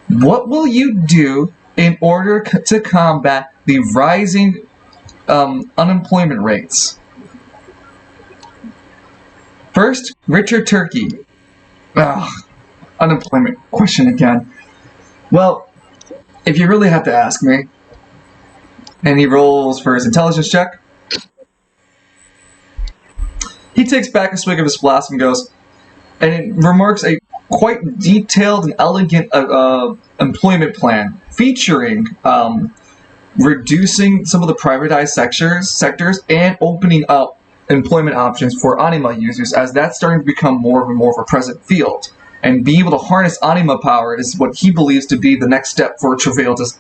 what will you do in order to combat the rising unemployment rates? First, Richard Turkey. Unemployment question again. Well, if you really have to ask me. And he rolls for his intelligence check. He takes back a swig of his flask and goes, and remarks a quite detailed and elegant employment plan featuring reducing some of the privatized sectors and opening up employment options for anima users, as that's starting to become more of a present field. And being able to harness anima power is what he believes to be the next step for Travail to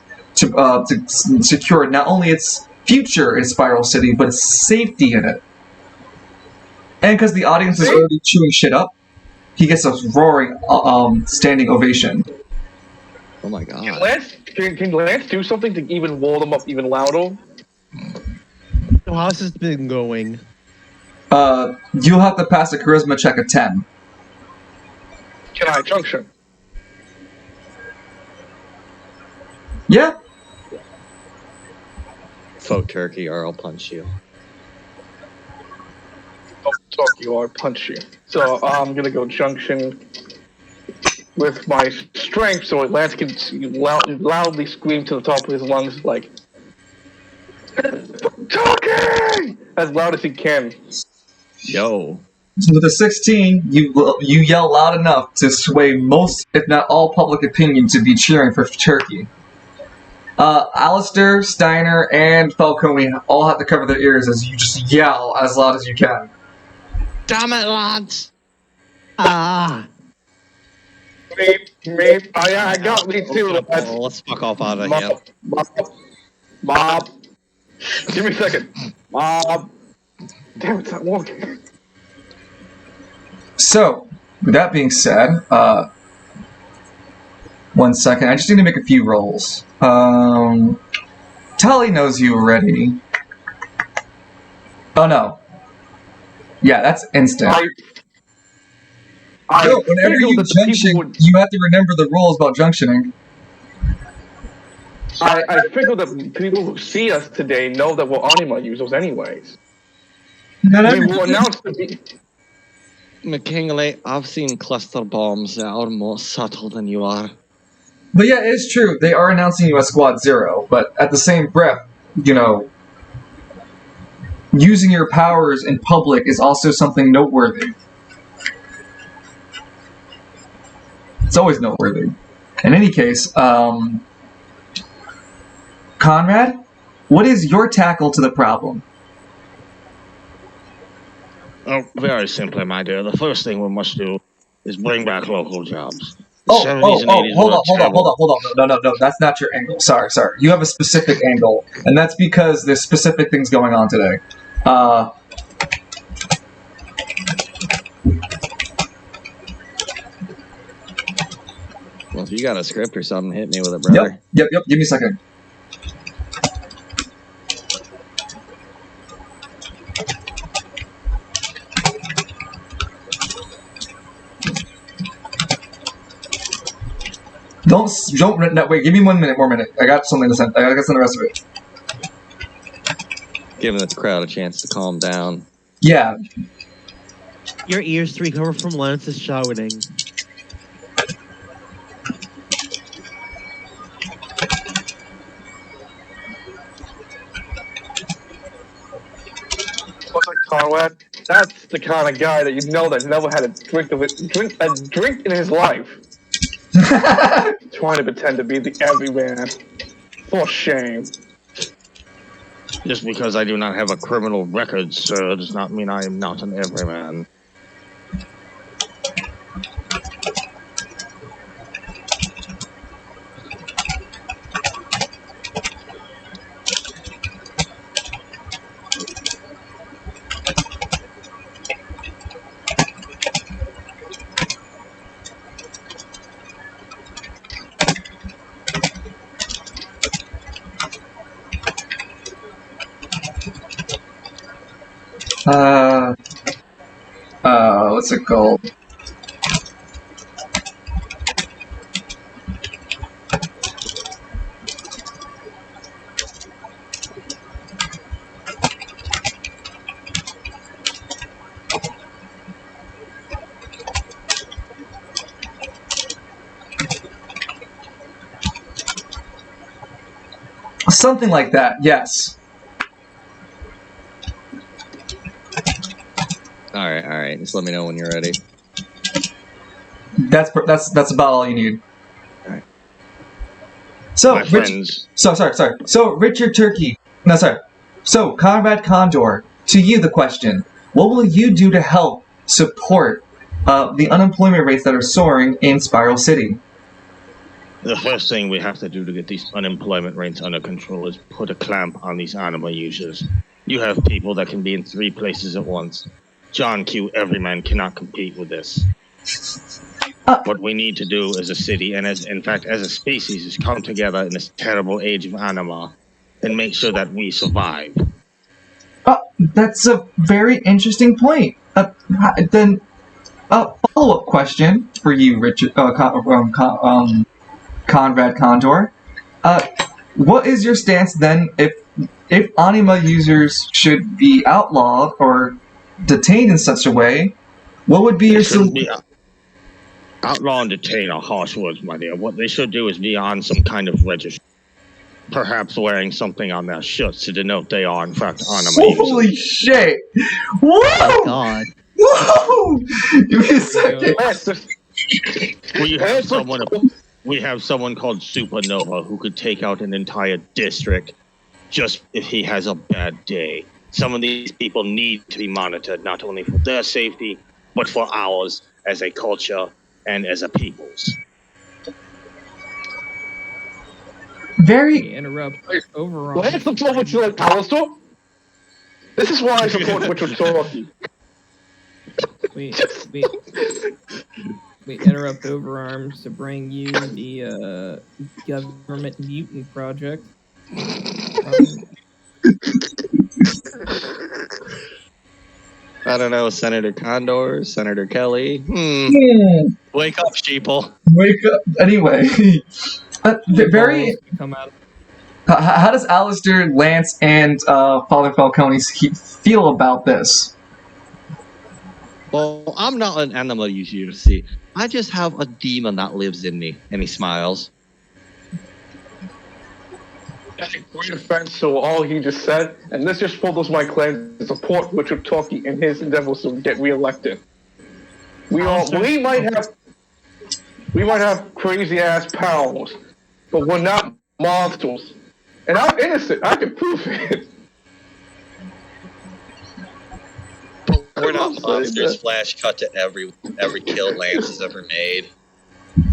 secure not only its future in Spiral City, but its safety in it. And because the audience is already chewing shit up, he gets a roaring standing ovation. Oh my god. Can Lance do something to even wall them up even louder? So how's this been going? You'll have to pass a charisma check of 10. Can I junction? Yeah. Fuck Turkey or I'll punch you. I'll talk you or punch you. So I'm gonna go junction with my strength so Lance can loudly scream to the top of his lungs like, "Turkey!" as loud as he can. Yo. So with a 16, you yell loud enough to sway most, if not all, public opinion to be cheering for Turkey. Alistair, Steiner, and Falcone all have to cover their ears as you just yell as loud as you can. Damn it, lads! Me, I got me too. Let's fuck off out of here. Bob. Give me a second. Bob. Damn, it's not working. So, with that being said, 1 second, I just need to make a few rolls. Tally knows you already. Oh no. Yeah, that's instant. Whenever you junction, you have to remember the rules about junctioning. I figured that people who see us today know that we're anima users anyways. We will announce to be... McKinley, I've seen cluster bombs that are more subtle than you are. But yeah, it's true. They are announcing you as Squad Zero, but at the same breath, you know, using your powers in public is also something noteworthy. It's always noteworthy. In any case, Conrad, what is your tackle to the problem? Oh, very simply, my dear. The first thing we must do is bring back local jobs. Oh, hold on. No, that's not your angle. Sorry. You have a specific angle, and that's because there's specific things going on today. Well, if you got a script or something, hit me with it, brother. Yep. Give me a second. Don't. No, wait. Give me 1 minute. More minute. I got something to send. I got some the rest of it. Giving the crowd a chance to calm down. Yeah. Your ears to recover from Lance's shouting. Conrad, that's the kind of guy that you know that never had a drink in his life. Trying to pretend to be the everyman. For shame. Just because I do not have a criminal record, sir, does not mean I am not an everyman. What's it called? Something like that, yes. All right. Just let me know when you're ready. That's about all you need. All right. So, My friends. sorry. So, Richard Turkey. No, sorry. So, Conrad Condor, to you the question. What will you do to help support the unemployment rates that are soaring in Spiral City? The first thing we have to do to get these unemployment rates under control is put a clamp on these animal users. You have people that can be in 3 places at once. John Q. Everyman cannot compete with this. What we need to do as a city, and as a species, is come together in this terrible age of anima and make sure that we survive. That's a very interesting point. Then, follow-up question for you, Richard, Conrad Condor. What is your stance then if anima users should be outlawed or detained in such a way? What would be your solution? Outlaw and detain are harsh words, my dear. What they should do is be on some kind of register. Perhaps wearing something on their shirts to denote they are, in fact, anima users. Holy shit! Whoa! Oh God! Whoa! Give me a second. We have someone called Supernova who could take out an entire district just if he has a bad day. Some of these people need to be monitored, not only for their safety, but for ours as a culture and as a peoples. Very interrupt overall. Lance the floor with you like Alistair? This is why I support Richard Turkey. We interrupt Overarms to bring you the government mutant project. I don't know, Senator Condor, Senator Kelly. Wake up, sheeple. Wake up. Anyway, very. How does Alistair, Lance, and Father Falcone feel about this? Well, I'm not an animal user, you see. I just have a demon that lives in me. And he smiles. That's a great offense to all he just said, and this just furthers my claim to support Richard Turkey in his endeavors to get reelected. We might have. We might have crazy ass powers, but we're not monsters. And I'm innocent. I can prove it. We're not monsters. Flash cut to every kill Lance has ever made.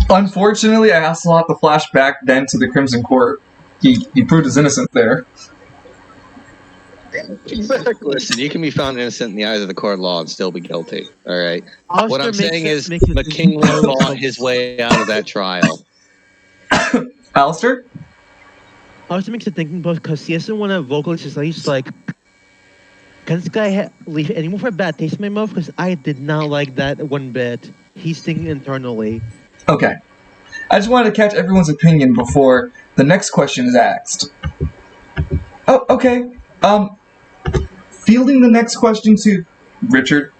Unfortunately, I also have to flash back then to the Crimson Court. He proved his innocence there. Exactly. Listen, you can be found innocent in the eyes of the court of law and still be guilty. All right. What I'm saying is, McKinley fought his way out of that trial. Alistair? Also makes it thinking because he doesn't want to vocalize his he's like, can this guy leave any more for a bad taste in my mouth? Because I did not like that one bit. He's thinking internally. Okay. I just wanted to catch everyone's opinion before the next question is asked. Oh, okay. Fielding the next question to Mr.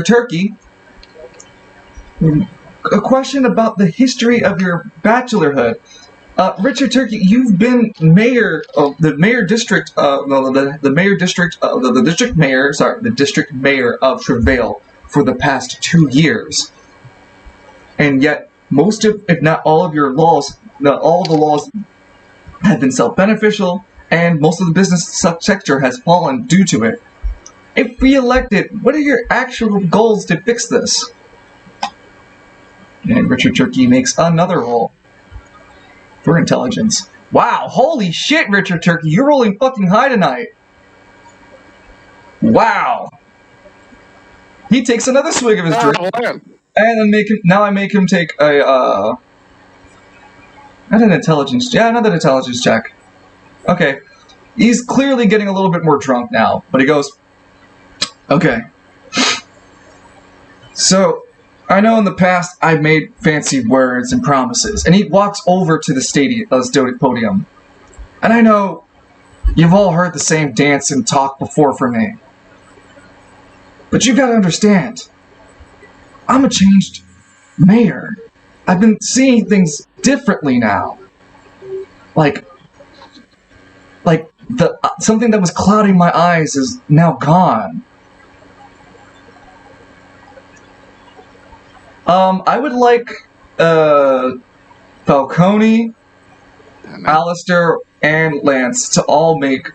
Turkey. A question about the history of your bachelorhood. Richard Turkey, you've been mayor of the district mayor of Travail for the past 2 years, and yet most of, if not all of your laws, all of the laws have been self-beneficial, and most of the business sector has fallen due to it. If re-elected, what are your actual goals to fix this? And Richard Turkey makes another roll for intelligence. Wow, holy shit, Richard Turkey, you're rolling fucking high tonight. Wow. He takes another swig of his drink, and then I make him take another intelligence check. Okay. He's clearly getting a little bit more drunk now, but he goes, okay. So, I know in the past I've made fancy words and promises, and he walks over to the podium. And I know you've all heard the same dance and talk before from me. But you gotta understand, I'm a changed mayor. I've been seeing things differently now. Like something that was clouding my eyes is now gone. I would like Falcone, Alistair, and Lance to all make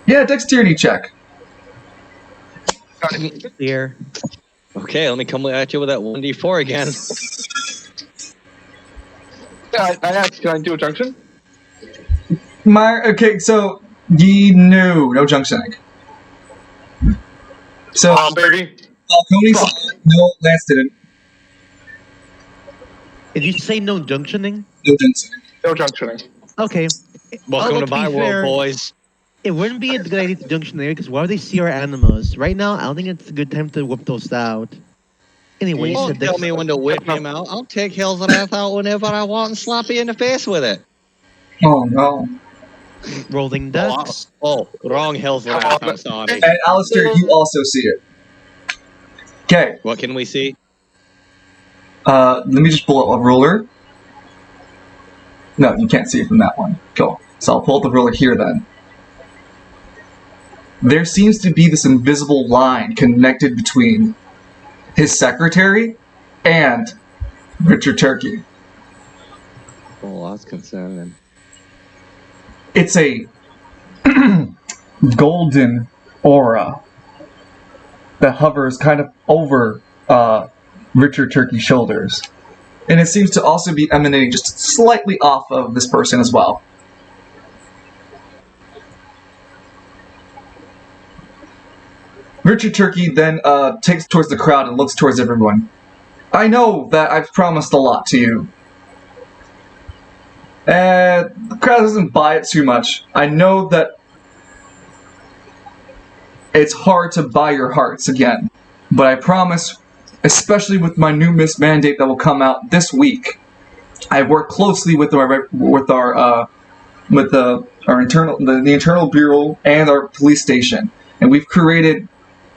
dexterity check. Clear. Okay, let me come at you with that 1d4 again. I asked, can I do a junction? Okay, so no junctioning. So, baby. Falcone said no, Lance didn't. Did you say no junctioning? No junctioning. No junctioning. Okay. Welcome to my world, boys. It wouldn't be a good idea to junction there because why would they see our animals? Right now, I don't think it's a good time to whip those out. Anyway, You won't tell me when to whip him out. I'll take Hill's wrath out whenever I want and slap you in the face with it. Oh no. Rolling ducks. Wrong Hill's wrath. I'm sorry. And Alistair, you also see it. Okay. What can we see? Let me just pull up a ruler. No, you can't see it from that one. Cool. So I'll pull up the ruler here then. There seems to be this invisible line connected between his secretary and Richard Turkey. Oh, that's concerning. It's a golden aura that hovers kind of over Richard Turkey's shoulders. And it seems to also be emanating just slightly off of this person as well. Richard Turkey then takes towards the crowd and looks towards everyone. I know that I've promised a lot to you. The crowd doesn't buy it too much. I know that it's hard to buy your hearts again. But I promise, especially with my new Miss Mandate that will come out this week, I've worked closely with the internal bureau and our police station, and we've created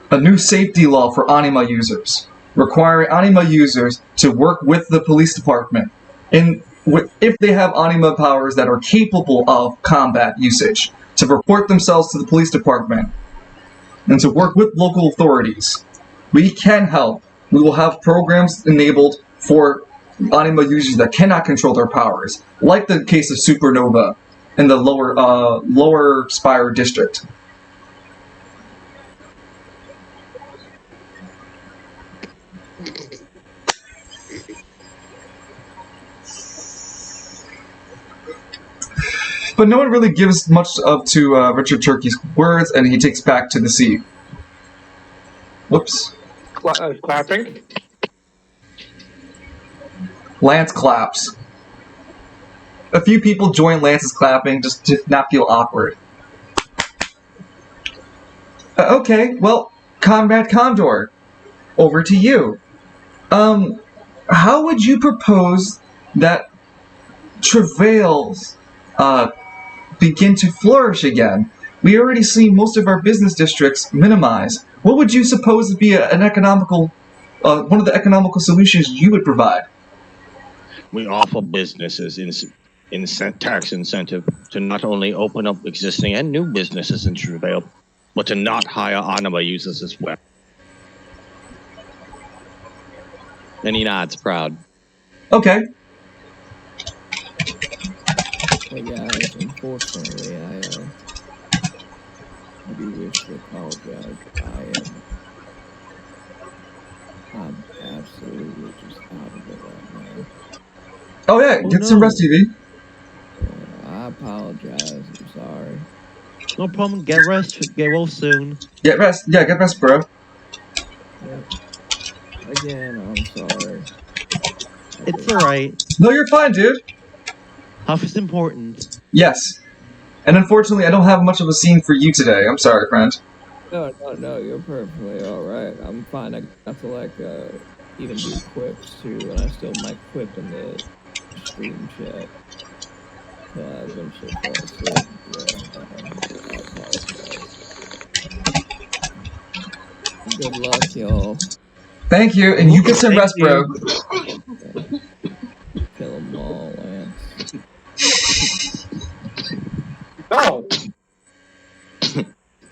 a new safety law for Anima users, requiring Anima users to work with the police department if they have Anima powers that are capable of combat usage, to report themselves to the police department and to work with local authorities. We can help We will have programs enabled for anima users that cannot control their powers, like the case of Supernova in the lower Spire district. But no one really gives much up to Richard Turkey's words, and he takes back to the sea. Whoops. Clapping. Lance claps. A few people join Lance's clapping just to not feel awkward. Okay, well, Comrade Condor, over to you. How would you propose that travails begin to flourish again? We already see most of our business districts minimize. What would you suppose to be an economical, one of the economical solutions you would provide? We offer businesses tax incentive to not only open up existing and new businesses in Travail, but to not hire anima users as well. And he nods proud. Okay. Hey guys, unfortunately, I do wish to apologize. I'm absolutely just out of it right now. Oh yeah, get some rest, TV. I apologize. I'm sorry. No problem. Get rest. Get well soon. Get rest. Yeah, get rest, bro. Yep. Again, I'm sorry. It's alright. No, you're fine, dude. Health is important. Yes. And unfortunately, I don't have much of a scene for you today. I'm sorry, friend. No, you're perfectly alright. I'm fine. I have to, like, even do quips, too, and I still might quip in the stream chat. Eventually fall asleep. I apologize. Good luck, y'all. Thank you, and you get some rest, bro. Kill them all, Lance. No!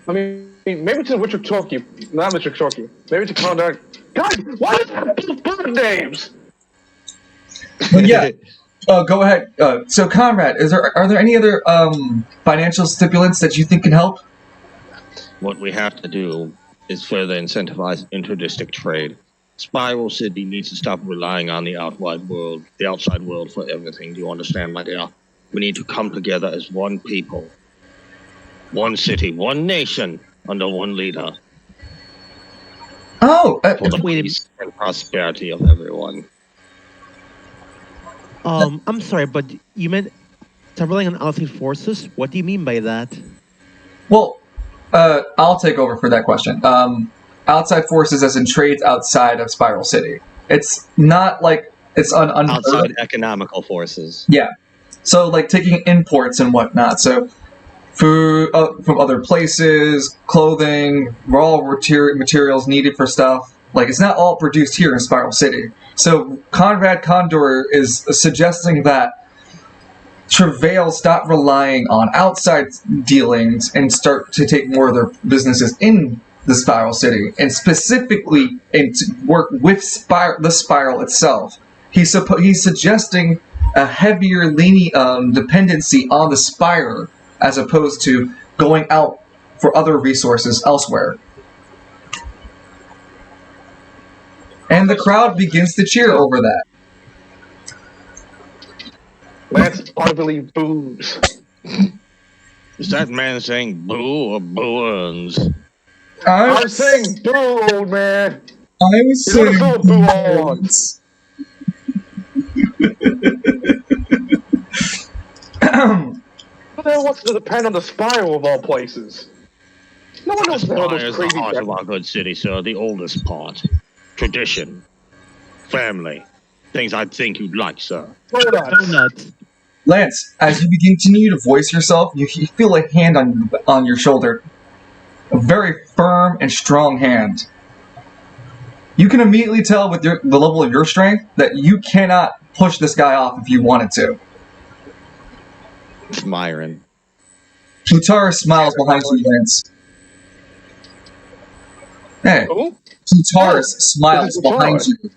I mean, maybe to Richard Turkey. Not Richard Turkey. Maybe to contact. God, why do you have those bird names? But yeah. Go ahead. So, Conrad, are there any other financial stipulants that you think can help? What we have to do is further incentivize inter-district trade. Spiral City needs to stop relying on the outside world for everything. Do you understand, my dear? We need to come together as one people, one city, one nation, under one leader. Oh, for the peace and prosperity of everyone. I'm sorry, but you meant relying on outside forces? What do you mean by that? Well, I'll take over for that question. Outside forces as in trades outside of Spiral City. It's not like it's outside economical forces. Yeah. So, like, taking imports and whatnot. So, food from other places, clothing, raw materials needed for stuff. Like, it's not all produced here in Spiral City. So, Conrad Condor is suggesting that Travail stop relying on outside dealings and start to take more of their businesses in the Spiral City, and specifically work with the Spiral itself. He's suggesting a heavier dependency on the Spire as opposed to going out for other resources elsewhere. And the crowd begins to cheer over that. Lance audibly boos. Is that man saying boo or booins? I'm saying boo, old man. I was saying boo on. What the hell wants to depend on the Spiral of all places? No one knows how those crazy. The heart of our good city, sir. The oldest part. Tradition. Family. Things I think you'd like, sir. Donuts. Lance, as you continue to voice yourself, you feel a hand on your shoulder. A very firm and strong hand. You can immediately tell with the level of your strength that you cannot push this guy off if you wanted to. It's Myron. Plutara smiles behind you, Lance. Hey, Who? Plutarus Oh, smiles this is behind Plutarus. you.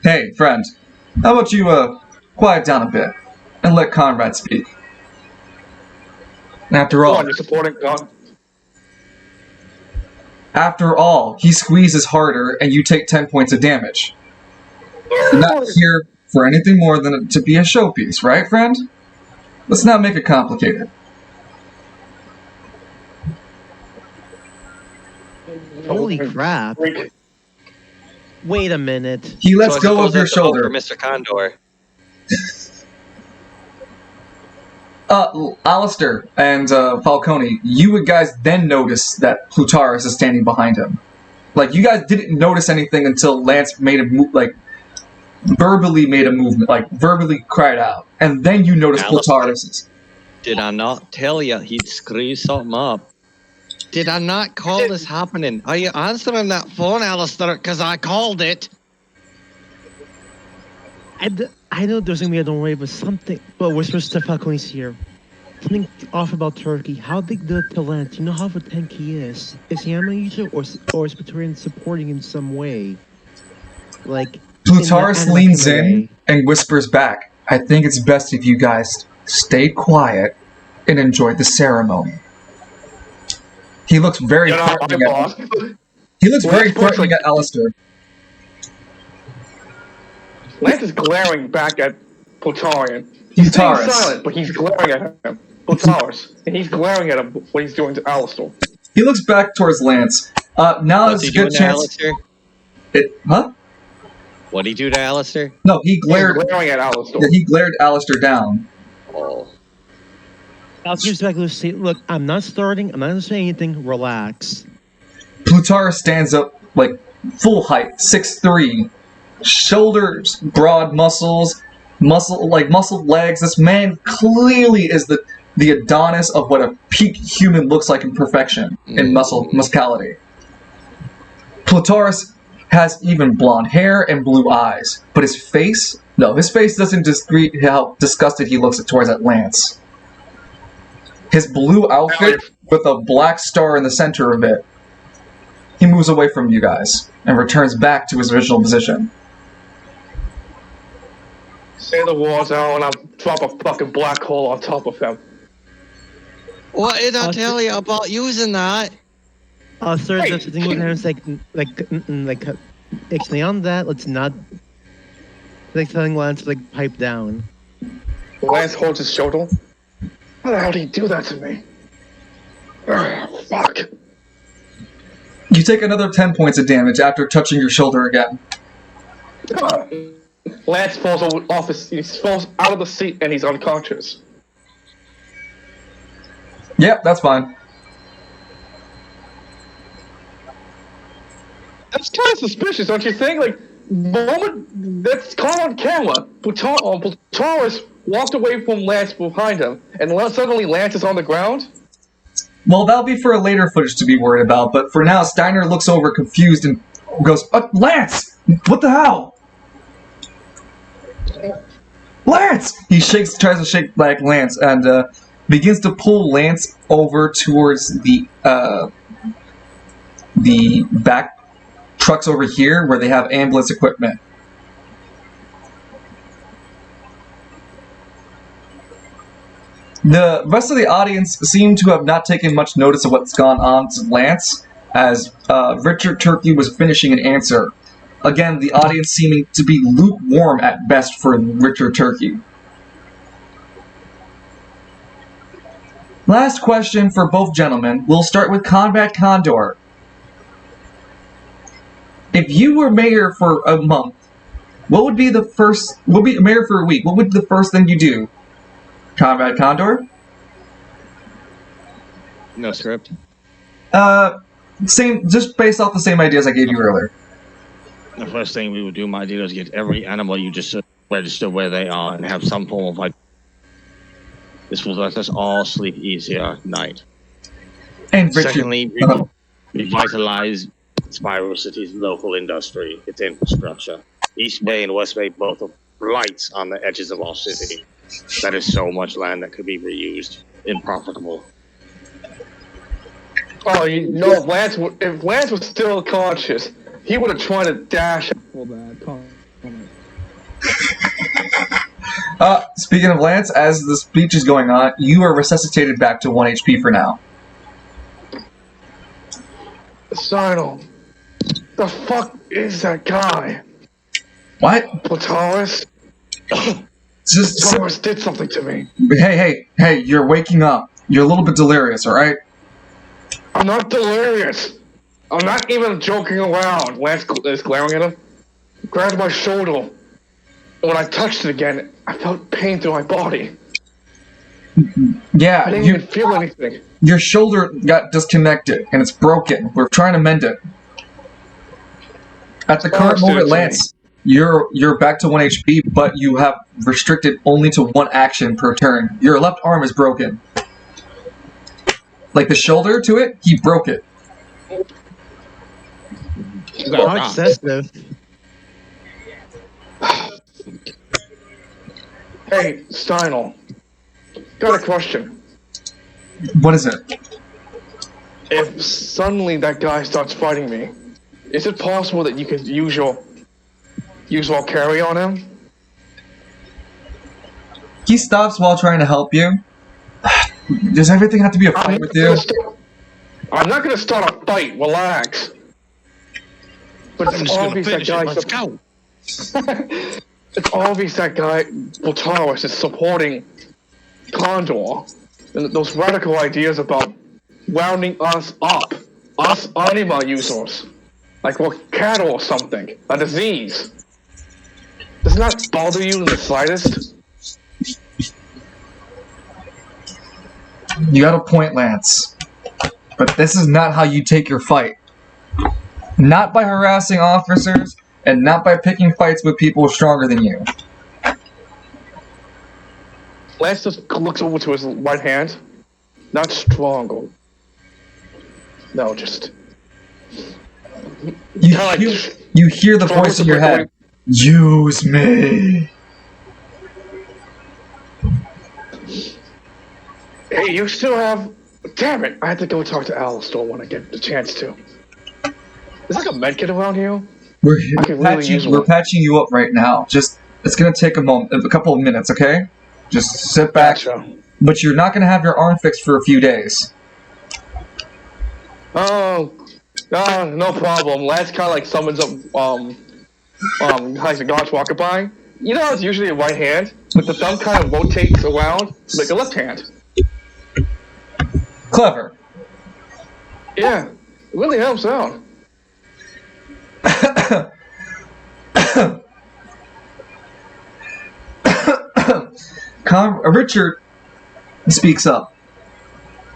Hey, friend, how about you, quiet down a bit and let Conrad speak? Go on, you're supporting God. After all, he squeezes harder and you take 10 points of damage. You're not here for anything more than to be a showpiece, right, friend? Let's not make it complicated. Holy crap. Wait a minute. He lets So I go suppose of your I have to vote shoulder. for Mr. Condor. Alistair and Falcone, you would guys then notice that Plutarus is standing behind him. Like, you guys didn't notice anything until Lance made a move, like, verbally made a movement, like, verbally cried out. And then you notice Plutarus's. Did I not tell you he'd screw something up? Did I not call this happening? Are you answering that phone, Alistair? Because I called it. I know there's gonna be a don't worry, but something. But whispers to Falcone's here. Something off about Turkey. How they do it to Lance? You know how tank he is. Is he ammo user or is Praetorian supporting in some way? Like Plutarus leans in and whispers back, I think it's best if you guys stay quiet and enjoy the ceremony. He looks very threatening at Alistair. Lance is glaring back at Plutarian. He's staying silent, but he's glaring at him. Plutarus. And he's glaring at him what he's doing to Alistair. He looks back towards Lance. Now What's is he a good doing to chance. Alistair? Huh? What'd he do to Alistair? No, he glared. He's glaring at Alistair. He glared Alistair down. Oh. Alistair's back to say, look, I'm not starting. I'm not gonna say anything. Relax. Plutarus stands up like full height, 6'3", shoulders, broad muscles, muscled legs. This man clearly is the Adonis of what a peak human looks like in perfection, in muscality. Plutarus has even blonde hair and blue eyes, but his face doesn't discreet how disgusted he looks towards that Lance. His blue outfit with a black star in the center of it. He moves away from you guys and returns back to his original position. Say the words out and I'll drop a fucking black hole on top of him. What did I tell you about using that? Sir, that's the thing with him. It's like, actually on that, let's not. Like telling Lance to like pipe down. Lance holds his shoulder. How the hell did he do that to me? Fuck. You take another 10 points of damage after touching your shoulder again. Lance falls off he falls out of the seat and he's unconscious. Yep, that's fine. That's kind of suspicious, don't you think? Like, that's caught on camera. Plutarus walked away from Lance behind him, and suddenly Lance is on the ground? Well, that'll be for a later footage to be worried about, but for now, Steiner looks over confused and goes, Lance! What the hell? Lance! He tries to shake back Lance, and begins to pull Lance over towards the back trucks over here where they have ambulance equipment. The rest of the audience seem to have not taken much notice of what's gone on to Lance, as Richard Turkey was finishing an answer. Again, the audience seeming to be lukewarm at best for Richard Turkey. Last question for both gentlemen. We'll start with Conrad Condor. If you were mayor for a month, what would be mayor for a week? What would be the first thing you do? Conrad Condor? No script. Same, just based off the same ideas I gave you earlier. The first thing we would do, my dear, is get every animal you just register where they are and have some form of like. This will let us all sleep easier at night. And Richard, secondly, revitalize Spiral City's local industry, its infrastructure. East Bay and West Bay both have lights on the edges of our city. That is so much land that could be reused and profitable. Oh, you know, if Lance was still conscious, he would have tried to dash. Well, bad. Speaking of Lance, as the speech is going on, you are resuscitated back to 1 HP for now. Sinal, the fuck is that guy? What? Plataris? Plataris did something to me. Hey, you're waking up. You're a little bit delirious, alright? I'm not delirious. I'm not even joking around. Lance is glaring at him. Grabbed my shoulder. And when I touched it again, I felt pain through my body. Yeah, I didn't even feel anything. Your shoulder got disconnected, and it's broken. We're trying to mend it. At the current moment, Lance, you're back to 1 HP, but you have restricted only to 1 action per turn. Your left arm is broken. Like the shoulder to it, he broke it. How excessive. Hey, Steinel. Got a question. What is it? If suddenly that guy starts fighting me, is it possible that you could use your carry on him? He stops while trying to help you. Does everything have to be a fight with you? I'm not gonna start a fight, relax. But I'm it's just gonna obvious finish that it, guy. let's go. It's obvious that guy, Plataris, is supporting Condor. And those radical ideas about rounding us up. Us anima users. Like we're cattle or something. A disease. Doesn't that bother you in the slightest? You got a point, Lance. But this is not how you take your fight. Not by harassing officers, and not by picking fights with people stronger than you. Lance just looks over to his right hand. Not stronger. No, just... You hear the voice in your head. Use me. Hey, you still have... Damn it! I have to go talk to Alistair when I get the chance to. Is like a medkit around here? We're really patching you up right now. Just, it's gonna take a couple of minutes, okay? Just sit back. Gotcha. But you're not gonna have your arm fixed for a few days. Oh, no problem. Lance kind of like summons up, like the guards walking by. You know, it's usually a right hand, but the thumb kind of rotates around like a left hand. Clever. Yeah, it really helps out. Richard speaks up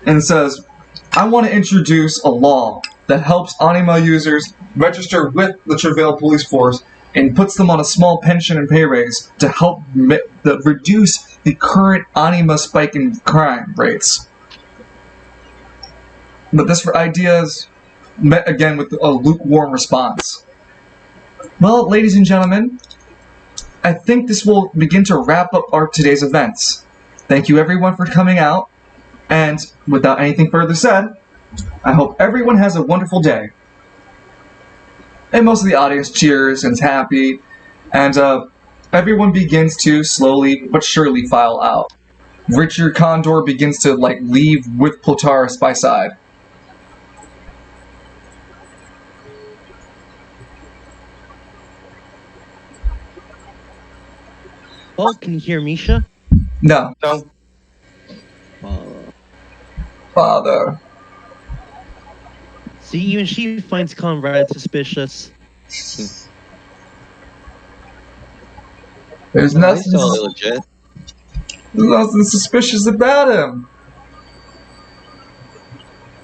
and says, I want to introduce a law that helps anima users register with the Travail Police Force and puts them on a small pension and pay raise to help reduce the current anima spike in crime rates. But this idea is met again with a lukewarm response. Well, ladies and gentlemen, I think this will begin to wrap up our today's events. Thank you everyone for coming out, and without anything further said, I hope everyone has a wonderful day. And most of the audience cheers and is happy, and everyone begins to slowly but surely file out. Richard Condor begins to leave with Plataris by side. Oh, can you hear Misha? No. No. Father. See, even she finds Conrad suspicious. There's No, nothing, he's totally legit. there's nothing suspicious about him.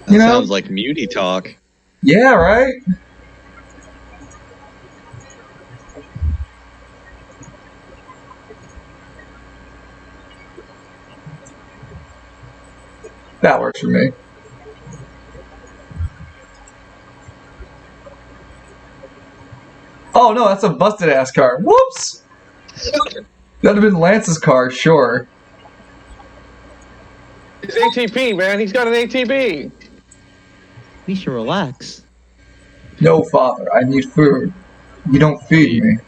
That You know? sounds like muty talk. Yeah, right? That works for me. Oh no, that's a busted ass car. Whoops! That'd have been Lance's car, sure. It's ATP, man. He's got an ATP. You should relax. No, father, I need food. You don't feed me.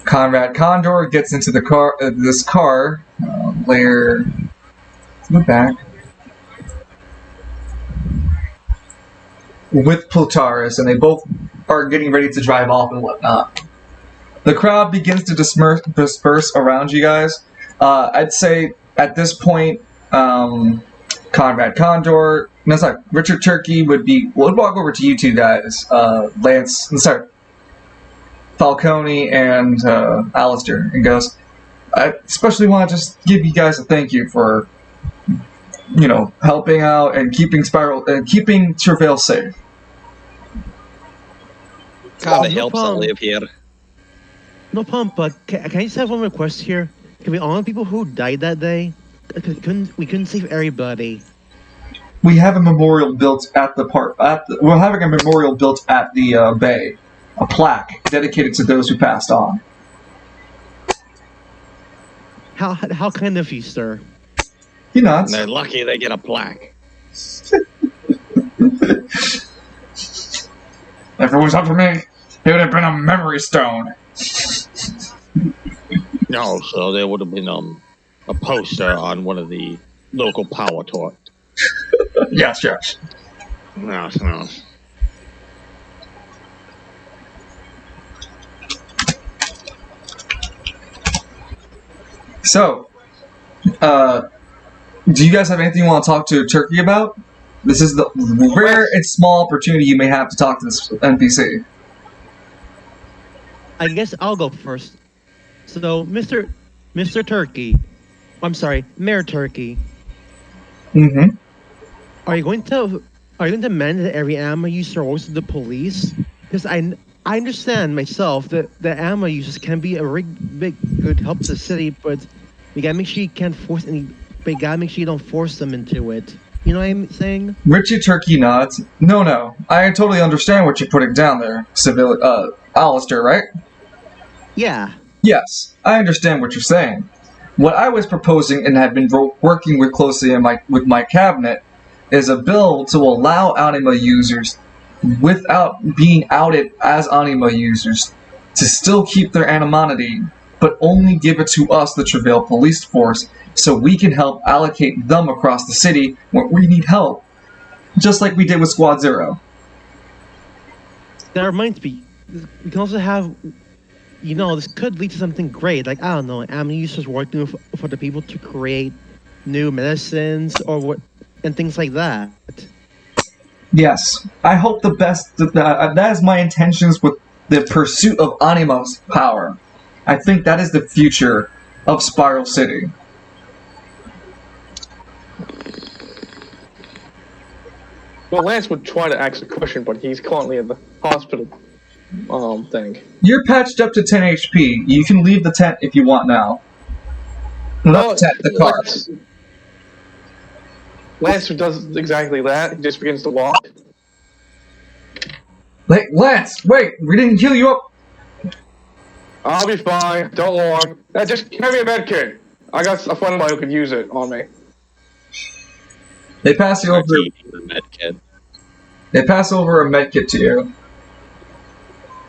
Conrad Condor gets into the car. This car, layer in the back, with Plutaris, and they both are getting ready to drive off and whatnot. The crowd begins to disperse around you guys. I'd say at this point, Conrad Condor, no, sorry, Richard Turkey would walk over to you two guys, Falcone and Alistair, and goes, I especially want to just give you guys a thank you for, helping out and keeping Travail safe. Kind of no helps problem. I live here. No problem, but can I just have one request here? Can we honor people who died that day? We couldn't save everybody. We have a memorial built at the park. We're having a memorial built at the bay, a plaque dedicated to those who passed on. How kind of you, sir. You know, They're lucky they get a plaque. If it was up to me, it would have been a memory stone. No, so there would have been a poster on one of the local power torch. Yes. No. So, do you guys have anything you want to talk to Turkey about? This is the rare and small opportunity you may have to talk to this NPC. I guess I'll go first. So, Mr. Turkey, I'm sorry, Mayor Turkey. Mm-hmm. Are you going to demand that every ammo user works with the police? Because I understand myself that the ammo users can be a really big good help to the city, but we gotta make sure you can't force any. But you gotta make sure you don't force them into it. You know what I'm saying? Richard Turkey nods. No. I totally understand what you're putting down there, Alistair, right? Yeah. Yes, I understand what you're saying. What I was proposing and have been working with closely with my cabinet is a bill to allow anima users, without being outed as anima users, to still keep their anonymity, but only give it to us, the Travail Police Force, so we can help allocate them across the city when we need help, just like we did with Squad Zero. That reminds me, we can also have, this could lead to something great. Like, I don't know, ammo users working for the people to create new medicines and things like that. Yes, I hope the best. That is my intentions with the pursuit of Anima's power. I think that is the future of Spiral City. Well, Lance would try to ask a question, but he's currently at the hospital thing. You're patched up to 10 HP. You can leave the tent if you want now. Not the tent, the car. Lance does exactly that. He just begins to walk. Lance, wait, we didn't heal you up. I'll be fine. Don't worry. Just give me a med kit. I got a friend of mine who could use it on me. They pass you over. They pass over a med kit to you.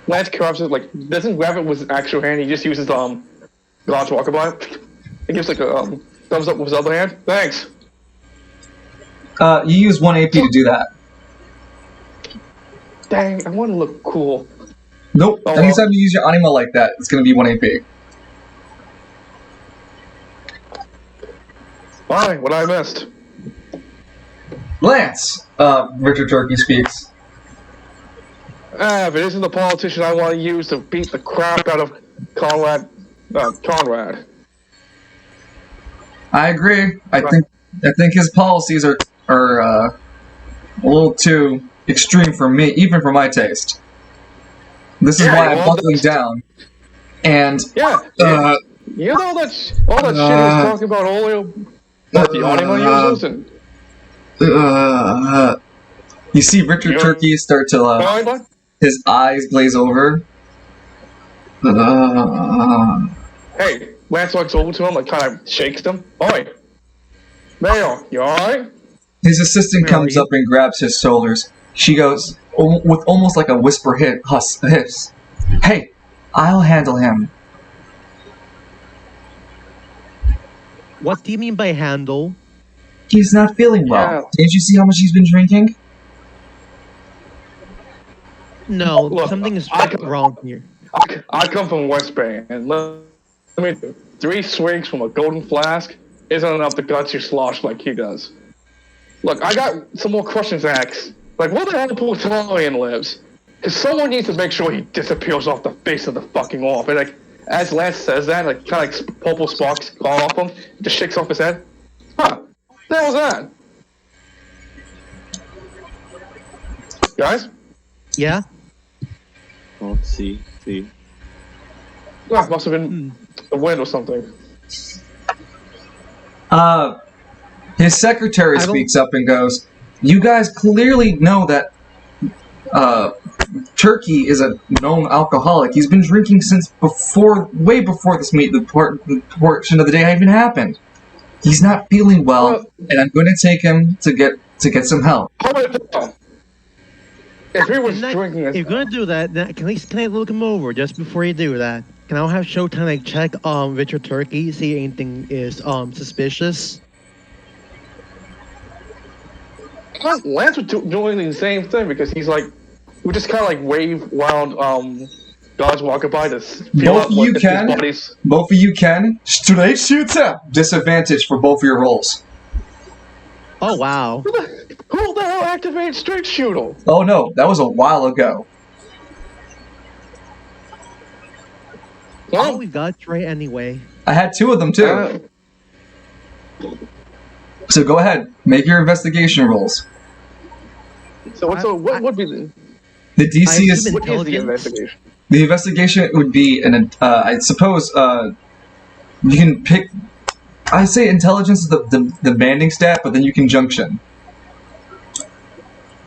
Lance grabs it, doesn't grab it with his actual hand. He just uses God's walker by. He gives a thumbs up with his other hand. Thanks. You use 1 AP to do that. Dang, I want to look cool. Nope. Anytime you use your anima like that, it's going to be 1 AP. Fine, what I missed. Lance, Richard Turkey speaks. If it isn't the politician I want to use to beat the crap out of Conrad. I agree. I think his policies are a little too extreme for me, even for my taste. This is why I'm buckling down. And you know all that shit he was talking about earlier about the anima users and You see Richard Turkey start to his eyes glaze over. Hey, Lance walks over to him, like kind of shakes him. Oi, Mayo, you alright? His assistant comes up and grabs his shoulders. She goes, with almost like a whisper hiss. Hey, I'll handle him. What do you mean by handle? He's not feeling well. Yeah. Didn't you see how much he's been drinking? No, Look, something is I- wrong here. I come from West Bay, and let me 3 swigs from a golden flask isn't enough to gut your slosh like he does. Look, I got some more questions to ask. Like, where the hell Plutonian lives? Because someone needs to make sure he disappears off the face of the fucking earth. And like, as Lance says that, like, kind of like purple sparks fall off him, just shakes off his head. Huh? What the hell was that? Guys? Yeah? Oh, see. Yeah, must have been the wind or something. His secretary speaks up and goes, you guys clearly know that Turkey is a known alcoholic. He's been drinking since way before this the portion of the day even happened. He's not feeling well, and I'm going to take him to get some help. If he was drinking, if you're gonna do that, then can I look him over just before you do that? Can I have Showtime like check Richard Turkey, see anything is suspicious? Lance was doing the same thing because he's like, we just kind of like wave while guards walking by to feel out what his body's. Both of you can. Straight shooter. Disadvantage for both of your rolls. Oh wow. Who the hell activated straight shooter? Oh no, that was a while ago. Oh, we got right anyway. I had 2 of them too. So go ahead, make your investigation rolls. So what would be the DC is what is the investigation? The investigation would be I suppose you can pick. I say intelligence is the banding stat, but then you can junction.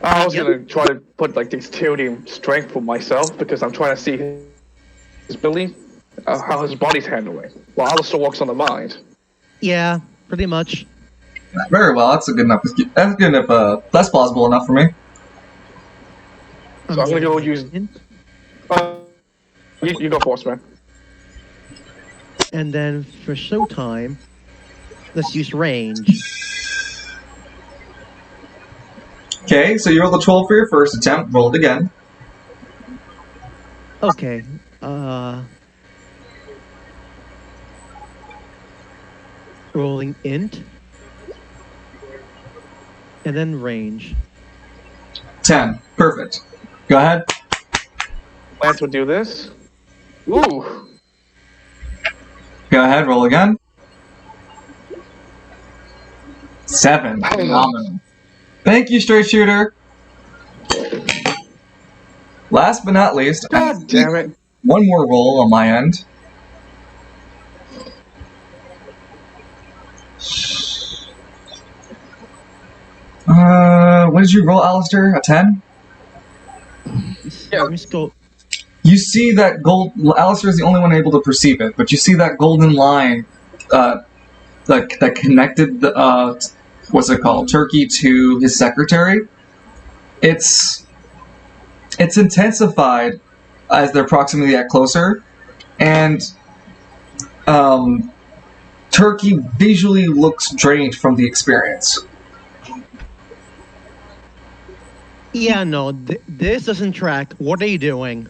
I was gonna try to put like dexterity and strength for myself because I'm trying to see his ability, how his body's handling. While Alistair works on the mind. Yeah, pretty much. Very well. That's good enough. That's good enough. That's plausible enough for me. So I'm gonna go use. You go first, man. And then for Showtime, let's use range. Okay, so you rolled a 12 for your first attempt. Roll it again. Okay. Rolling int. And then range. 10. Perfect. Go ahead. Lance would do this. Ooh. Go ahead, roll again. 7. Phenomenal. Thank you, straight shooter. Last but not least, God damn it. One more roll on my end. What did you roll, Alistair? A 10? Yeah. Let me go. You see that gold. Alistair is the only one able to perceive it, but you see that golden line, that connected the what's it called, Turkey to his secretary. It's intensified as their proximity get closer, and Turkey visually looks drained from the experience. Yeah, no, this doesn't track. What are you doing?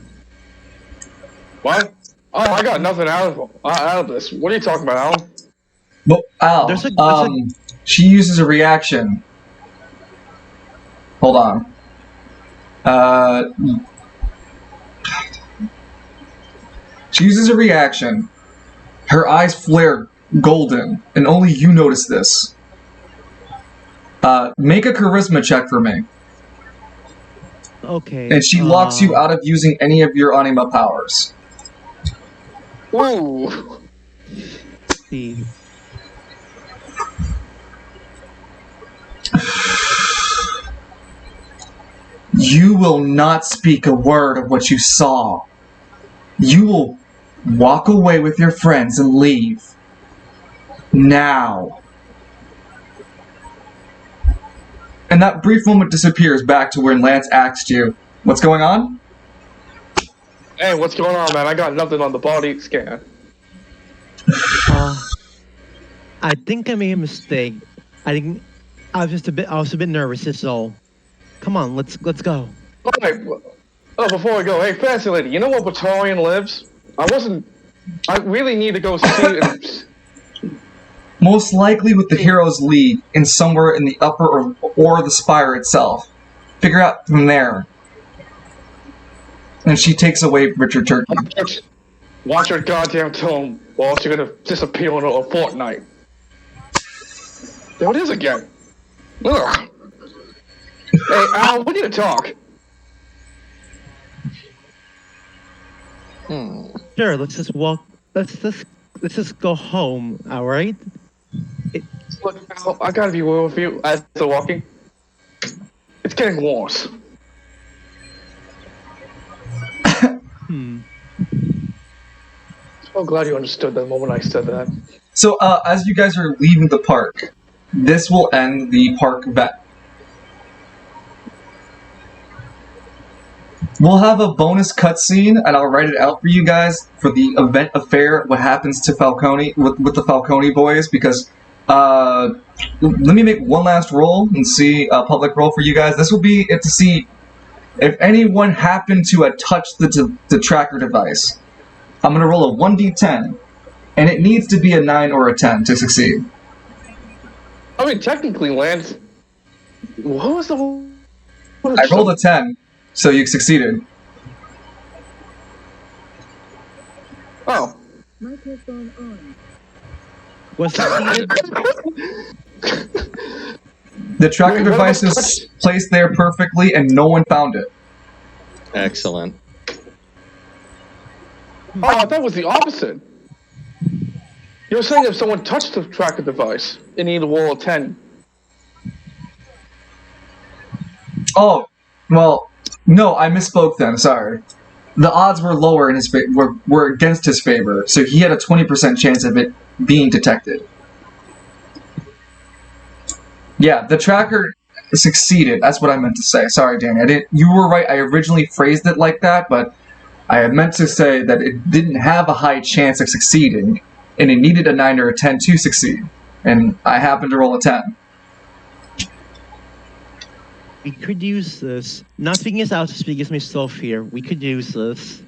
What? Oh, I got nothing out of this. What are you talking about, Alan? Well, Al, she uses a reaction. Hold on. She uses a reaction. Her eyes flare golden, and only you notice this. Make a charisma check for me. Okay. And she locks you out of using any of your anima powers. Ooh. See. You will not speak a word of what you saw. You will walk away with your friends and leave. Now. And that brief moment disappears back to where Lance asked you, what's going on? Hey, what's going on, man? I got nothing on the body scan. I think I made a mistake. I was a bit nervous, that's all. Come on, let's go. Alright, before we go, hey, fancy lady, you know where Battalion lives? I really need to go see it. Most likely with the Heroes League in somewhere in the upper or the spire itself. Figure out from there. And she takes away Richard Turkey. Watch your goddamn tone, or else you're gonna disappear in a fortnight. There it is again. Ugh. Hey, Al, we need to talk. Sure, let's just walk. Let's just go home. All right. Look, Al, I gotta be real with you. As they're walking, it's getting worse. So glad you understood the moment I said that. So, as you guys are leaving the park, this will end the park vet. We'll have a bonus cutscene, and I'll write it out for you guys for the event affair. What happens to Falcone with the Falcone boys? Because let me make one last roll and see a public roll for you guys. This will be to see if anyone happened to touch the tracker device. I'm gonna roll a 1d10, and it needs to be a 9 or a 10 to succeed. I mean, technically, Lance. What was the? I rolled a 10. So you succeeded. Oh. Microphone on. Was succeeded? The tracker device is placed there perfectly, and no one found it. Excellent. Oh, that was the opposite. You're saying if someone touched the tracker device, it needed a roll of 10. Oh, well, no, I misspoke then, sorry. The odds were lower in his were against his favor, so he had a 20% chance of it being detected. Yeah, the tracker succeeded. That's what I meant to say. Sorry, Danny. You were right. I originally phrased it like that, but I meant to say that it didn't have a high chance of succeeding, and it needed a 9 or a 10 to succeed. And I happened to roll a 10. We could use this. Not speaking as out, speaking as myself here. We could use this.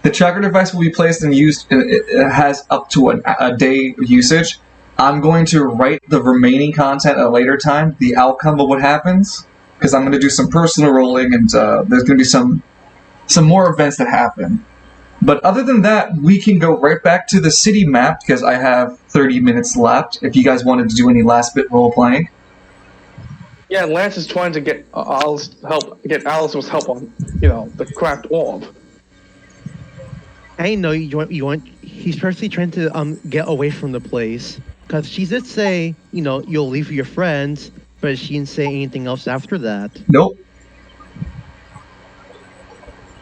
The tracker device will be placed and used. It has up to a day of usage. I'm going to write the remaining content at a later time, the outcome of what happens, because I'm going to do some personal rolling, and there's going to be some more events that happen. But other than that, we can go right back to the city map, because I have 30 minutes left, if you guys wanted to do any last bit role-playing. Yeah, Lance is trying to get Alice's help on, the cracked orb. I know you want. He's personally trying to get away from the place, because she did say you'll leave with your friends, but she didn't say anything else after that. Nope.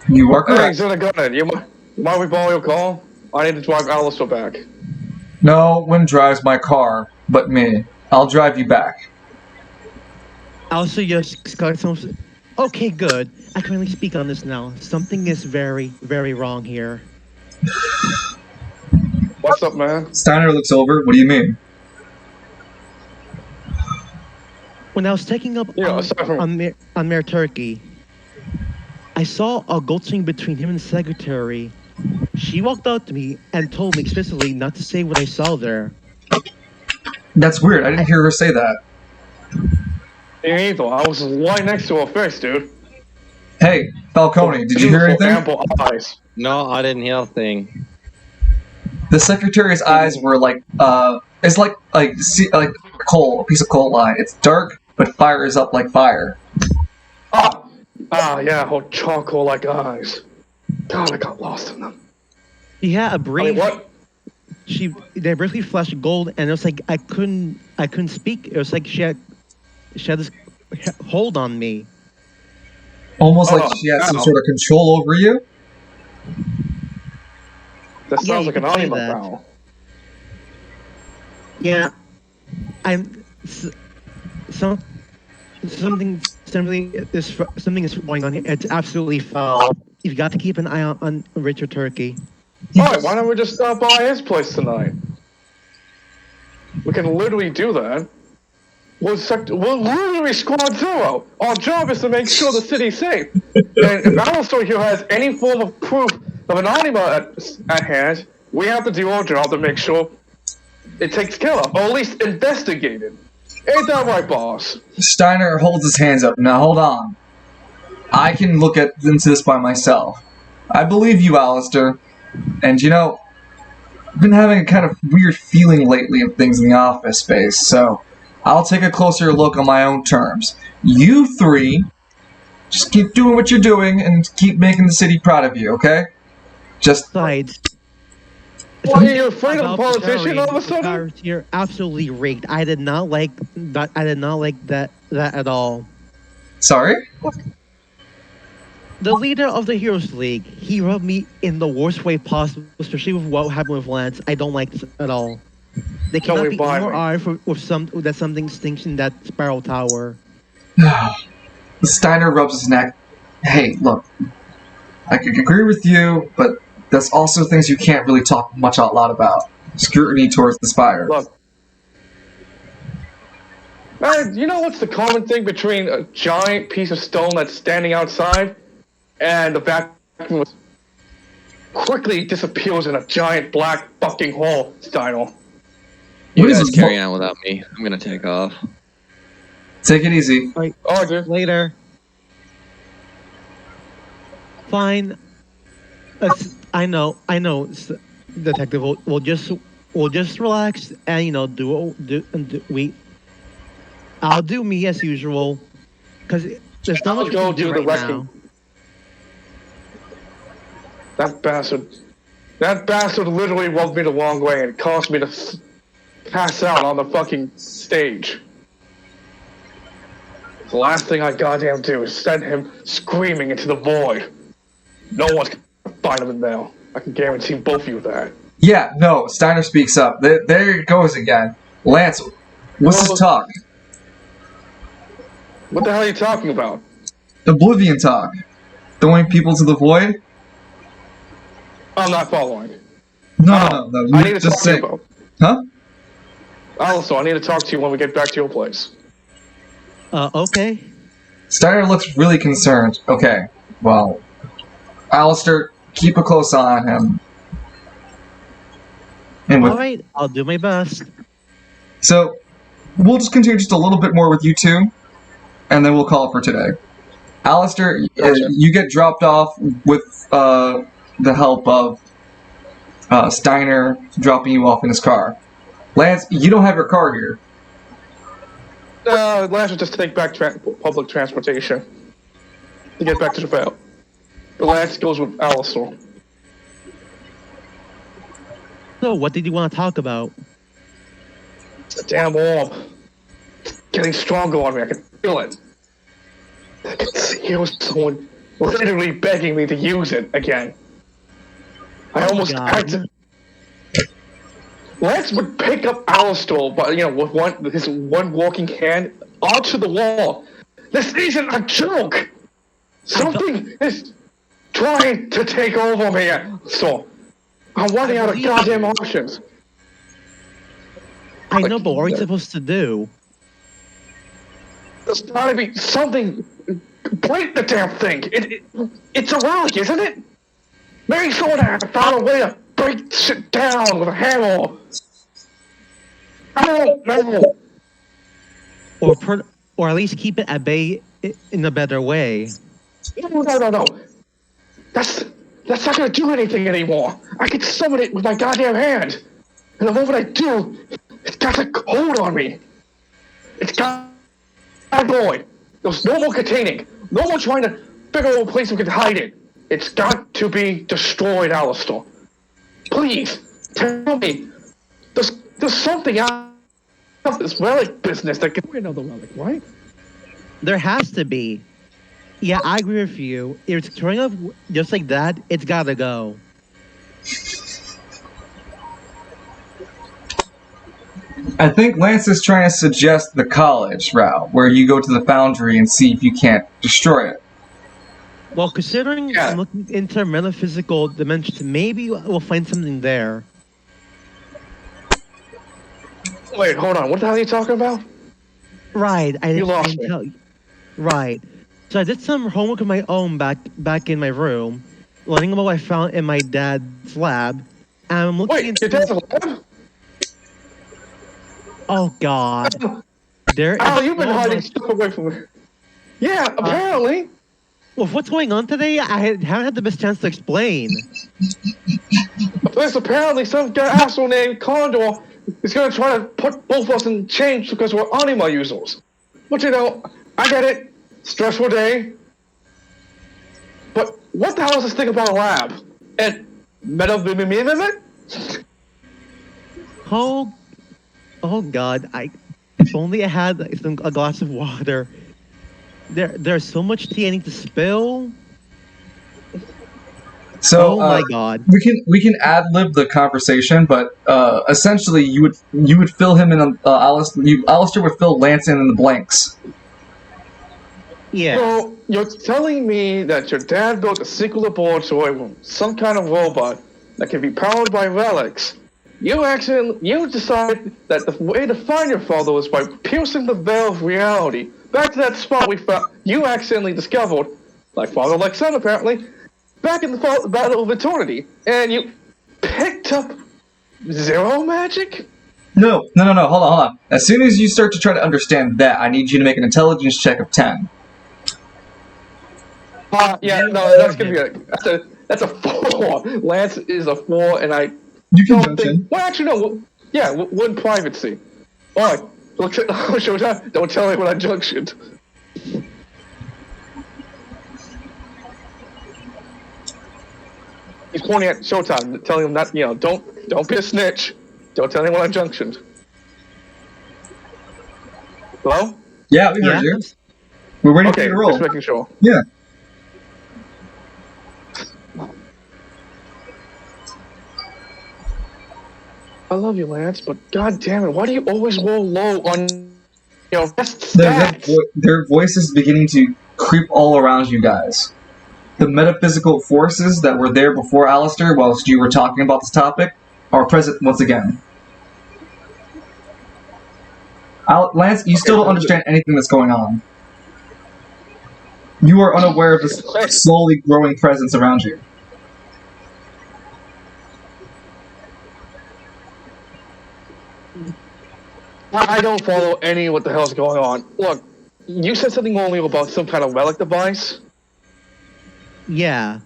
You are correct. Hey, Zenigata, you mind we borrow your car? I need to drive Alistair back. No one drives my car but me. I'll drive you back. Also, just got some. Okay, good. I can really speak on this now. Something is very, very wrong here. What's up, man? Steiner looks over. What do you mean? When I was taking up on Mayor Turkey, I saw a gold string between him and the secretary. She walked out to me and told me explicitly not to say what I saw there. That's weird. I didn't hear her say that. Me either. I was right next to her face, dude. Hey, Falcone, did you hear anything? Ample eyes. No, I didn't hear a thing. The secretary's eyes were like, it's like coal, a piece of coal line. It's dark, but fires up like fire. Yeah, whole charcoal-like eyes. God, I got lost in them. Yeah, a brief. What? They briefly flashed gold, and it was like I couldn't speak. It was like she had this hold on me. Almost like Oh, she has some ow. sort of control over you? That Yeah, sounds you like an could say anima that. battle. Yeah, I'm some something is going on here. It's absolutely foul. You've got to keep an eye on Richard Turkey. Alright, why don't we just stop by his place tonight? We can literally do that. We're literally Squad Zero. Our job is to make sure the city's safe. And if Alistair here has any form of proof of an anima at hand, we have to do our job to make sure it takes care of, or at least investigated. Ain't that right, boss? Steiner holds his hands up. Now, hold on. I can look into this by myself. I believe you, Alistair. And, you know, I've been having a kind of weird feeling lately of things in the office space, so I'll take a closer look on my own terms. You three, just keep doing what you're doing and keep making the city proud of you, okay? Just... Besides, What, are you afraid of a politician all of a sudden? You're absolutely rigged. I did not like that. I did not like that at all. Sorry? The leader of the Heroes League, he rubbed me in the worst way possible, especially with what happened with Lance. I don't like this at all. They cannot be in your eye with something stinks in that spiral tower. Steiner rubs his neck. Hey, look, I could agree with you, but there's also things you can't really talk much out loud about. Scrutiny towards the spire. Look. Man, you know what's the common thing between a giant piece of stone that's standing outside and the vacuum quickly disappears in a giant black fucking hole, Steiner? You guys carrying on without me. I'm gonna take off. Take it easy. Oh, dude. Later. Fine. I know, Detective. We'll just relax and I'll do me as usual, because there's not much we can do right now. That bastard literally rubbed me the wrong way and caused me to pass out on the fucking stage. The last thing I goddamn do is send him screaming into the void. No one's gonna find him in there. I can guarantee both of you that. Yeah, no, Steiner speaks up. There it goes again. Lance, what's this talk? What the hell are you talking about? Oblivion talk. Throwing people to the void? I'm not following. No. I need to talk to you about. Huh? Also, I need to talk to you when we get back to your place. Okay. Steiner looks really concerned. Okay, well, Alistair, keep a close eye on him. Alright, I'll do my best. So, we'll just continue just a little bit more with you two, and then we'll call it for today. Alistair, you get dropped off with the help of Steiner dropping you off in his car. Lance, you don't have your car here. Lance will just take back public transportation to get back to the vale. Lance goes with Alistair. So, what did you want to talk about? The damn orb. It's getting stronger on me. I can feel it. I can hear someone literally begging me to use it again. I almost had to. Lance would pick up Alistair, but with his one walking hand onto the wall. This isn't a joke. Something is trying to take over me. So I'm running out of goddamn options. I know, but what are you supposed to do? There's gotta be something. Break the damn thing. It's a relic, isn't it? Maybe someone had found a way to break shit down with a hammer. I don't know. Or at least keep it at bay in a better way. No. That's not gonna do anything anymore. I can summon it with my goddamn hand. And the moment I do, it's got a hold on me. It's got a void. There's no more containing. No more trying to figure out a place we can hide it. It's got to be destroyed, Alistair. Please, tell me. There's something out of this relic business that can... We know the relic, right? There has to be. Yeah, I agree with you. If it's turning off just like that, it's gotta go. I think Lance is trying to suggest the college route, where you go to the foundry and see if you can't destroy it. Well, considering Yeah. I'm looking into metaphysical dimensions, maybe we'll find something there. Wait, hold on. What the hell are you talking about? Right, You lost didn't me. tell you. Right. So I did some homework of my own back in my room, learning about what I found in my dad's lab, and I'm looking Wait, your dad's into. alive? Oh God, there is Al, you've been so hiding much. stuff away from me. Yeah, apparently. With what's going on today, I haven't had the best chance to explain. There's apparently some guy asshole named Condor is gonna try to put both of us in chains because we're anima users. But you know, I get it. Stressful day. But what the hell is this thing about a lab? And Oh, oh God, if only I had a glass of water. There's so much tea I need to spill. So Oh my God. we can ad lib the conversation, but essentially you would fill him in. Alistair would fill Lance in the blanks. Yeah. So you're telling me that your dad built a secret laboratory with some kind of robot that can be powered by relics. You decided that the way to find your father was by piercing the veil of reality. Back to that spot we found you accidentally discovered, like father like son apparently, back in the Battle of Eternity, and you picked up zero magic? No. Hold on. As soon as you start to try to understand that, I need you to make an intelligence check of 10. Yeah, no, that's gonna be that's a 4. Lance is a 4, and I You can don't jump think. in. Well, actually, no. Yeah, one privacy. All right, look at Showtime. Don't tell anyone I junctioned. He's pointing at Showtime, telling him that don't be a snitch. Don't tell anyone I junctioned. Hello? Yeah, we heard you. We're ready for you Okay, to roll. just making sure. Yeah. I love you, Lance, but god damn it, why do you always roll low on best stats? Their voices beginning to creep all around you guys. The metaphysical forces that were there before Alistair, whilst you were talking about this topic, are present once again. Lance, you still don't understand anything that's going on. You are unaware of this slowly growing presence around you. I don't follow any of what the hell's going on. Look, you said something earlier about some kind of relic device. Yeah.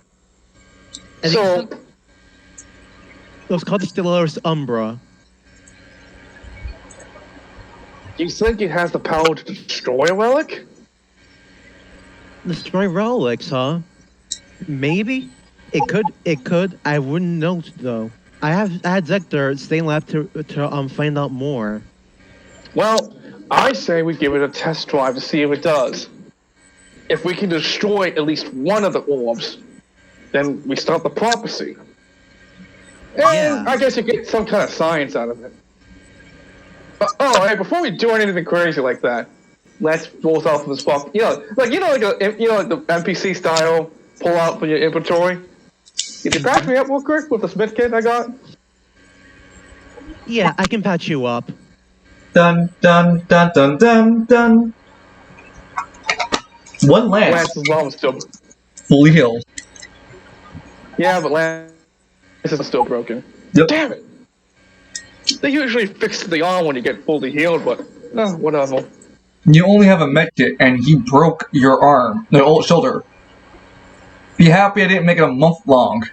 So it was called the Stellaris Umbra. you think it has the power to destroy a relic? Destroy relics, huh? Maybe. It could. I wouldn't know though. I had Zector stay in lab to find out more. Well, I say we give it a test drive to see if it does. If we can destroy at least one of the orbs, then we start the prophecy. And I guess you get some kind of science out of it. Hey, before we do anything crazy like that, let's both off of this box. Like the NPC style pull out from your inventory. Did you patch me up real quick with the Smith kit I got? Yeah, I can patch you up. Dun dun dun dun dun dun. One Lance. Lance's mom is still fully healed. Yeah, but Lance is still broken. Yep. Damn it! They usually fix the arm when you get fully healed, but whatever. You only have a med kit, and he broke your arm, no, shoulder. Be happy I didn't make it a month long.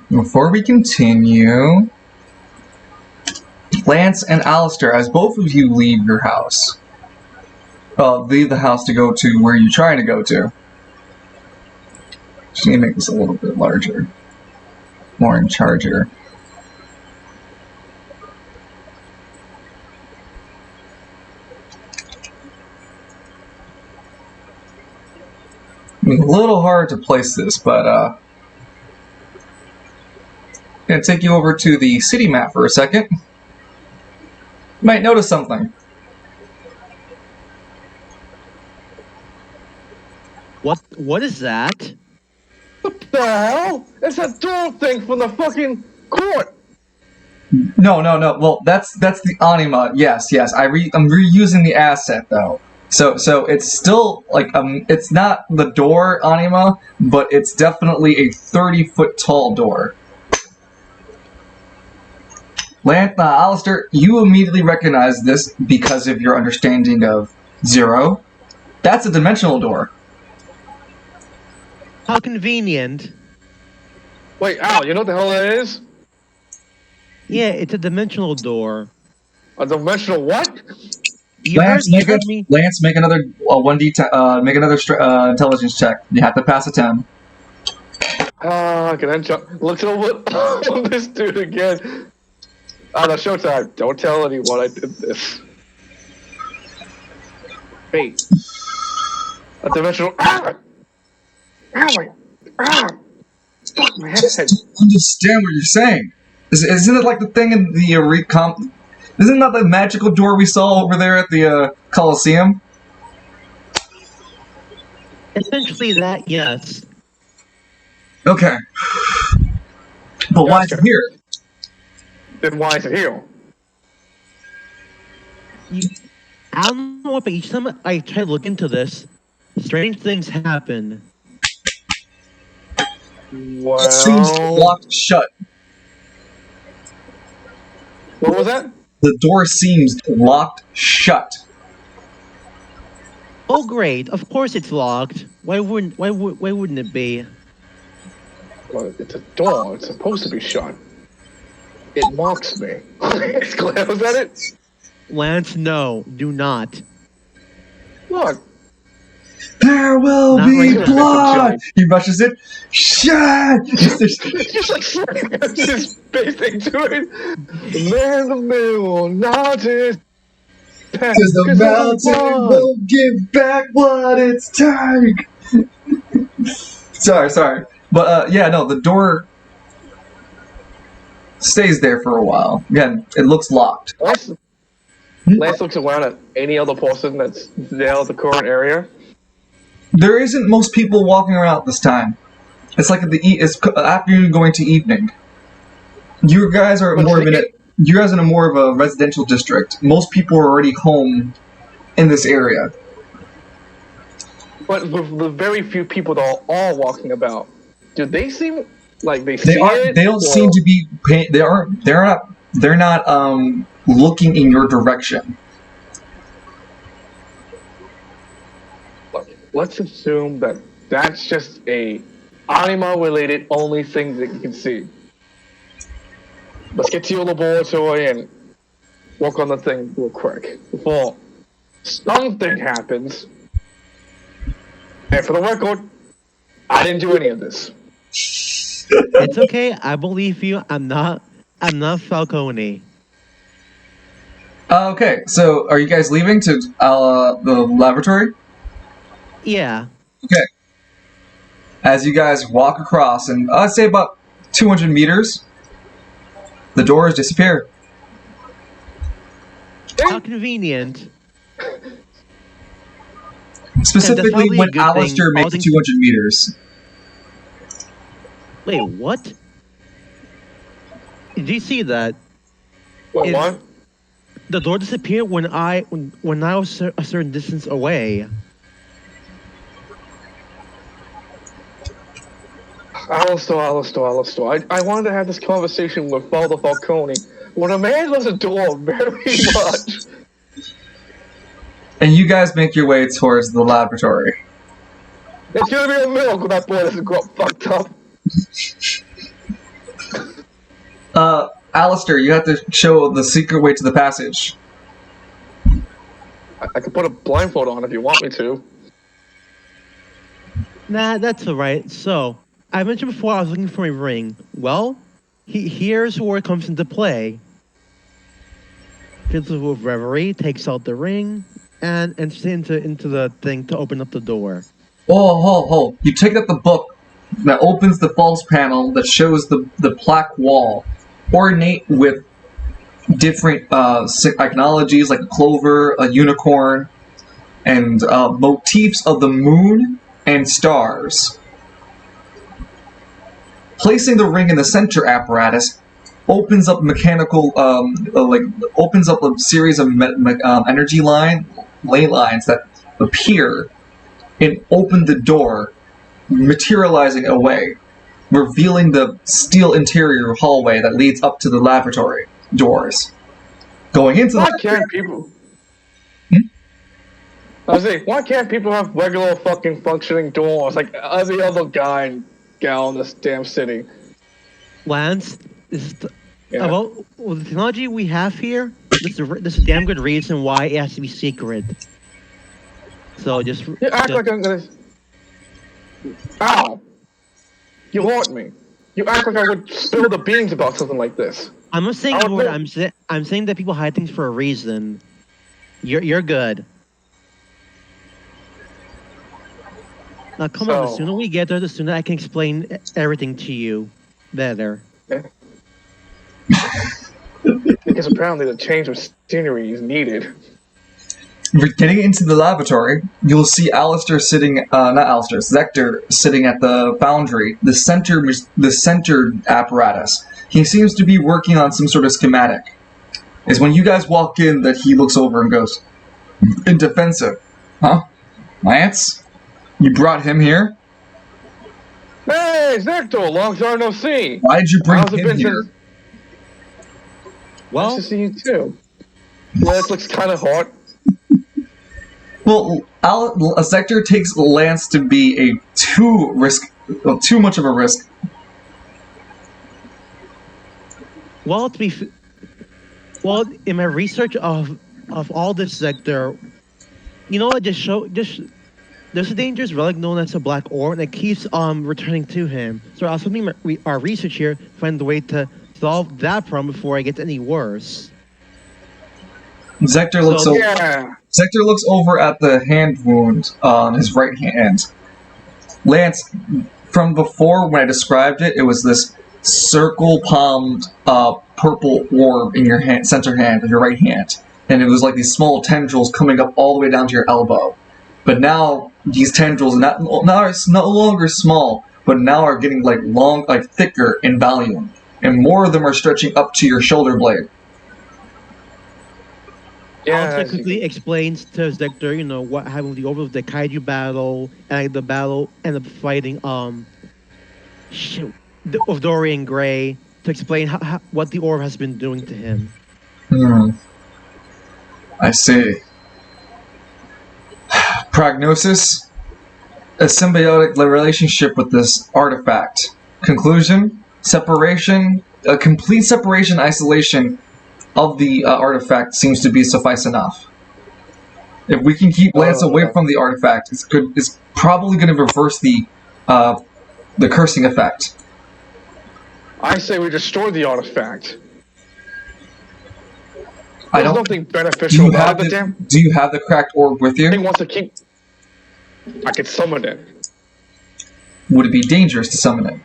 Before we continue, Lance and Alistair, as both of you leave your house, leave the house to go to where you're trying to go to. Just need to make this a little bit larger, more in charger. A little hard to place this, but gonna take you over to the city map for a second. You might notice something. What is that? What the hell? It's that door thing from the fucking court. No. Well, that's the anima. Yes. I'm reusing the asset though. So it's still like it's not the door anima, but it's definitely a 30-foot tall door. Alistair, you immediately recognize this because of your understanding of Zero. That's a dimensional door. How convenient. Wait, Al, you know what the hell that is? Yeah, it's a dimensional door. A dimensional what? You heard me. Lance, make another 1d. Make another intelligence check. You have to pass a 10. Can I look over this dude again? No, showtime. Don't tell anyone I did this. Hey. A dimensional. Fuck my head. I don't understand what you're saying. Isn't it like the thing in the Isn't that the magical door we saw over there at the Coliseum? Essentially that, yes. Okay. But why is it here? Then why is it here? I don't know, but each time I try to look into this, strange things happen. Well, It seems locked shut. What was that? The door seems locked shut. Oh great, of course it's locked. Why wouldn't it be? Well, it's a door. It's supposed to be shut. It mocks me. Was that it? Lance, no, do not. Look. There will Not be right now. blood! He rushes it. Shut! Just like just basing to it. The man of me will not is. Because the mountain won't give back what it's take. sorry. But yeah, no, the door stays there for a while. Again, it looks locked. Lance looks around at any other person that's there at the current area. There isn't most people walking around at this time. It's like it's afternoon going to evening. You guys are more of you guys are in more of a residential district. Most people are already home in this area. But with the very few people that are all walking about, do they seem like they don't seem to be. They're not looking in your direction. Let's assume that that's just a anima-related only thing that you can see. Let's get to your laboratory and work on the thing real quick before something happens. And for the record, I didn't do any of this. It's okay, I believe you. I'm not Falcone. Okay, so are you guys leaving to the laboratory? Yeah. Okay. As you guys walk across, and I'd say about 200 meters, the doors disappear. How convenient. Specifically when Alistair makes 200 meters. Wait, what? Did you see that? Wait, what? The door disappeared when I was a certain distance away. Alistair. I wanted to have this conversation with Father Falcone. When a man loves a door very much. And you guys make your way towards the laboratory. It's gonna be a miracle when that boy doesn't grow up fucked up. Alistair, you have to show the secret way to the passage. I could put a blindfold on if you want me to. Nah, that's alright. So, I mentioned before I was looking for a ring. Well, here's where it comes into play. Fiddles with Reverie, takes out the ring, and enters into the thing to open up the door. Oh. You take up the book that opens the false panel that shows the plaque wall, ornate with different iconologies like a clover, a unicorn, and motifs of the moon and stars. Placing the ring in the center apparatus opens up mechanical, opens up a series of energy ley lines that appear and open the door, materializing away, revealing the steel interior hallway that leads up to the laboratory doors. Going into why can't people? I was saying, why can't people have regular fucking functioning doors like every other guy and gal in this damn city? Lance, about the technology we have here. This is a damn good reason why it has to be secret. So just you act like I'm gonna. Ow! You hurt me. You act like I would spill the beans about something like this. I'm not saying you would. I'm saying that people hide things for a reason. You're good. Now come on. The sooner we get there, the sooner I can explain everything to you better. Yeah. Because apparently the change of scenery is needed. Getting into the laboratory, you'll see Zector sitting at the foundry, the center apparatus. He seems to be working on some sort of schematic. It's when you guys walk in that he looks over and goes, in defensive. Huh? Lance? You brought him here? Hey, Zector, long time no see. Why did you bring him here? Well, nice to see you too. Lance looks kind of hot. Well, a Zector takes Lance to be too much of a risk. Well, in my research of all this Zector, you know what? There's a dangerous relic known as a black orb that keeps returning to him. So I was doing our research here to find a way to solve that problem before it gets any worse. Zector looks over at the hand wound on his right hand. Lance, from before when I described it, it was this circle-palmed purple orb in your center hand of your right hand, and it was like these small tendrils coming up all the way down to your elbow. But now these tendrils are no longer small, but now are getting thicker in volume, and more of them are stretching up to your shoulder blade. Also quickly explains to Zector, what happened with the orb of the kaiju battle and the battle ended up fighting of Dorian Gray to explain what the orb has been doing to him. I see. Prognosis: a symbiotic relationship with this artifact. Conclusion: separation, a complete separation, isolation of the artifact seems to be suffice enough. If we can keep Lance away from the artifact, it's probably going to reverse the cursing effect. I say we destroy the artifact. There's nothing beneficial about the damn. Do you have the cracked orb with you? Thing wants to keep. I could summon it. Would it be dangerous to summon it?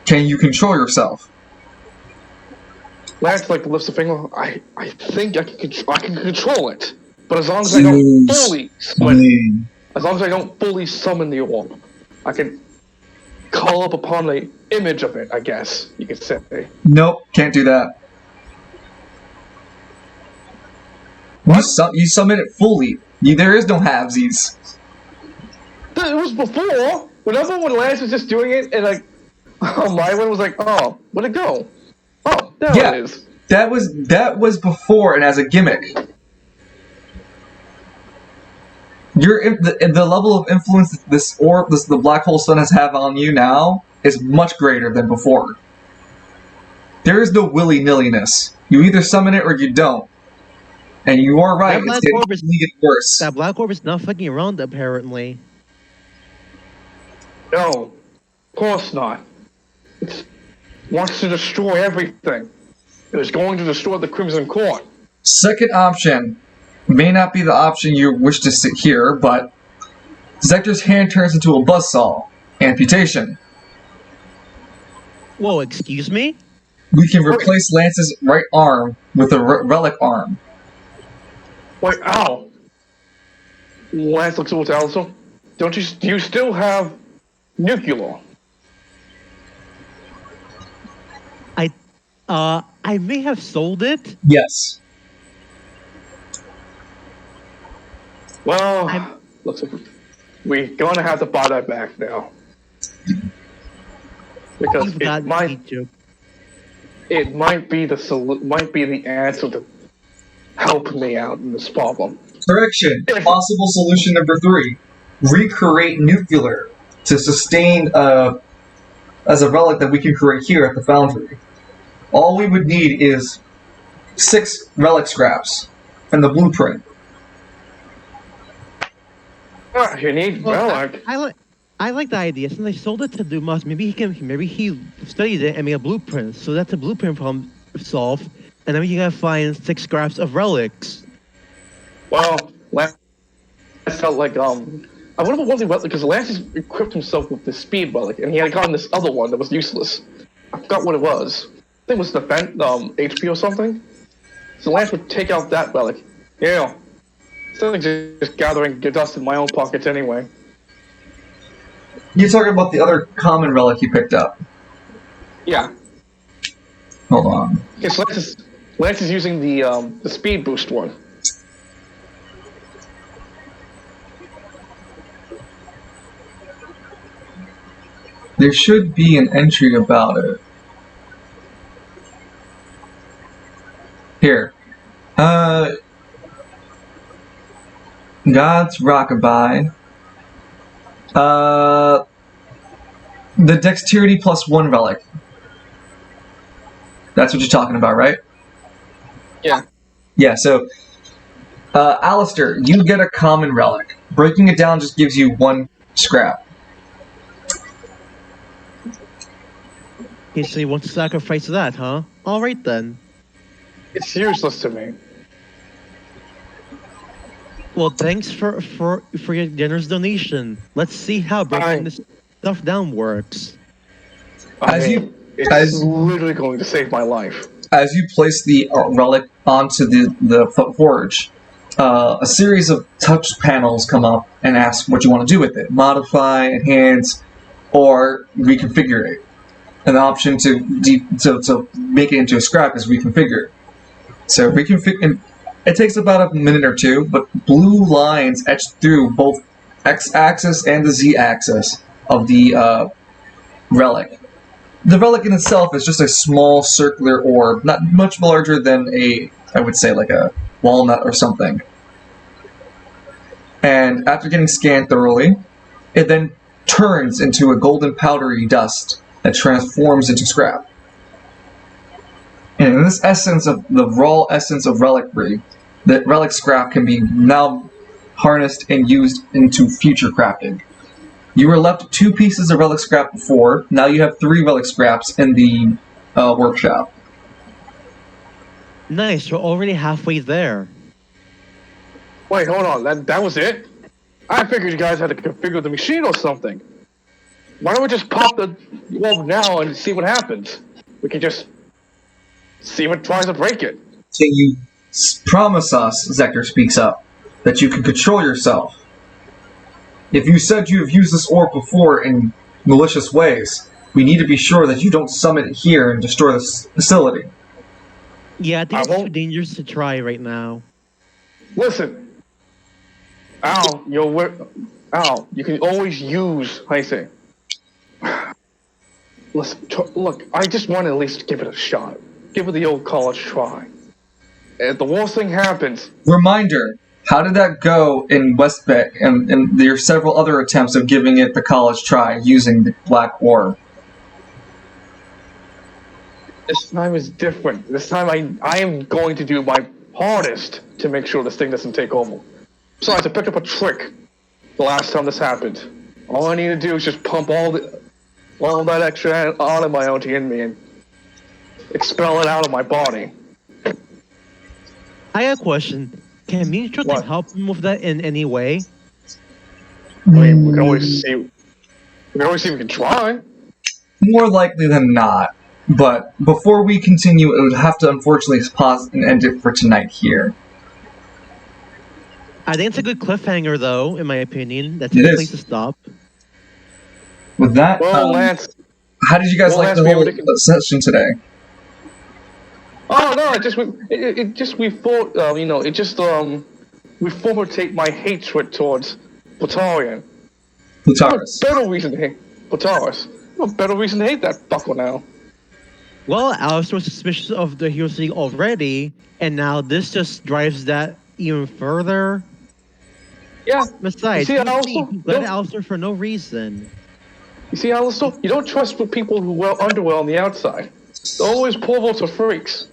Can you control yourself? Lance lifts a finger. I think I can control it, but as long as I don't fully summon the orb, I can call up upon the image of it. I guess you could say. Nope, can't do that. You summon it fully. There is no halvesies. It was before. Whenever when Lance was just doing it, and my one was like, oh, where'd it go? Oh, there it is. That was before and as a gimmick. The level of influence this orb, the black hole sun has had on you now is much greater than before. There is no willy-nilliness. You either summon it or you don't. And you are right, it's going to get worse. That black orb is not fucking around, apparently. No, of course not. It wants to destroy everything. It was going to destroy the Crimson Court. Second option, may not be the option you wish to sit here, but Zector's hand turns into a buzzsaw. Amputation. Whoa, excuse me? We can replace Lance's right arm with a relic arm. Wait, ow! Lance looks over to Alistair. Do you still have nuclear? I may have sold it. Yes. Well, looks like we're gonna have to buy that back now. Because You've got me, Joe. it might be the answer to help me out in this problem. Correction. Possible solution number 3. Recreate nuclear to sustain as a relic that we can create here at the foundry. All we would need is 6 relic scraps and the blueprint. You need relic. I like the idea. Since I sold it to Dumas, maybe he studied it and made a blueprint. So that's a blueprint problem solved, and then you gotta find 6 scraps of relics. Well, Lance felt like I wonder what was the relic, because Lance has equipped himself with this speed relic, and he had gotten this other one that was useless. I forgot what it was. I think it was defense, HP or something. So Lance would take out that relic. Yeah. Instead of just gathering dust in my own pockets anyway. You're talking about the other common relic you picked up. Yeah. Hold on. Okay, so Lance is using the speed boost one. There should be an entry about it. Here. God's Rockabye. The Dexterity +1 relic. That's what you're talking about, right? Yeah. Yeah, so, Alistair, you get a common relic. Breaking it down just gives you 1 scrap. Okay, so you want to sacrifice that, huh? Alright then. It's useless to me. Well, thanks for your generous donation. Let's see how breaking this stuff down works. It's literally going to save my life. As you place the relic onto the forge, a series of touch panels come up and ask what you want to do with it. Modify, enhance, or reconfigure it. An option to make it into a scrap is reconfigure. So reconfigure. It takes about a minute or 2, but blue lines etch through both x-axis and the z-axis of the relic. The relic in itself is just a small circular orb, not much larger than I would say like a walnut or something. And after getting scanned thoroughly, it then turns into a golden powdery dust that transforms into scrap. And in this essence of the raw essence of relicry, the relic scrap can be now harnessed and used into future crafting. You were left 2 pieces of relic scrap before, now you have 3 relic scraps in the workshop. Nice, we're already halfway there. Wait, hold on, that was it? I figured you guys had to configure the machine or something. Why don't we just pop the orb now and see what happens? We can just see what tries to break it. Can you promise us, Zector speaks up, that you can control yourself? If you said you have used this orb before in malicious ways, we need to be sure that you don't summon it here and destroy this facility. Yeah, I think it's too dangerous to try right now. Listen, Al, you can always use, how you say? Listen, look, I just want to at least give it a shot. Give it the old college try. If the worst thing happens... Reminder, how did that go in Westbeck and there are several other attempts of giving it the college try using the black orb? This time is different. This time I am going to do my hardest to make sure this thing doesn't take over. Besides, I picked up a trick the last time this happened. All I need to do is just pump all that extra antibiotic in me and expel it out of my body. I have a question. Can mutual What? help him with that in any way? I mean, we can always see. We can always see if we can try. More likely than not. But before we continue, it would have to unfortunately pause and end it for tonight here. I think it's a good cliffhanger, though, in my opinion. That's a It good is. place to stop. With that, Well, Lance. how did you guys well, like Lance, the we whole were session today? Oh no! We thought we formulate my hatred towards Platarian. Plutaris. Better reason to hate Plutaris. No better reason to hate that fucker now. Well, Alistair was suspicious of the Heroes League already, and now this just drives that even further. Yeah. Besides, You see, he Alistair? led Alistair for no reason. You see, Alistair? You don't trust people who wear underwear on the outside. They're always perverts or freaks.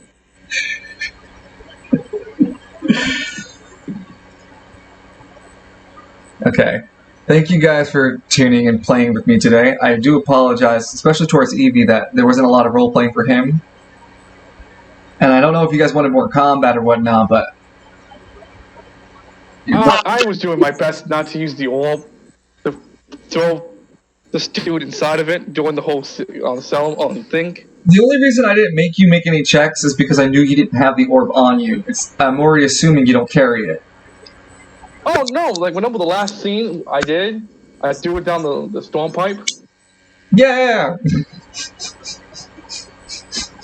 Okay. Thank you guys for tuning and playing with me today. I do apologize, especially towards Evie, that there wasn't a lot of role playing for him. And I don't know if you guys wanted more combat or whatnot, but I was doing my best not to use the orb to throw the dude inside of it during the whole thing. the only reason I didn't make you make any checks is because I knew you didn't have the orb on you. I'm already assuming you don't carry it. Oh no! Like remember the last scene I did? I threw it down the storm pipe. Yeah.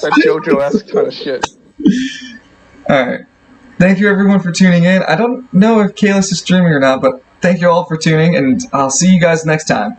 That JoJo-esque kind of shit. All right. Thank you everyone for tuning in. I don't know if Kalis is streaming or not, but thank you all for tuning, and I'll see you guys next time.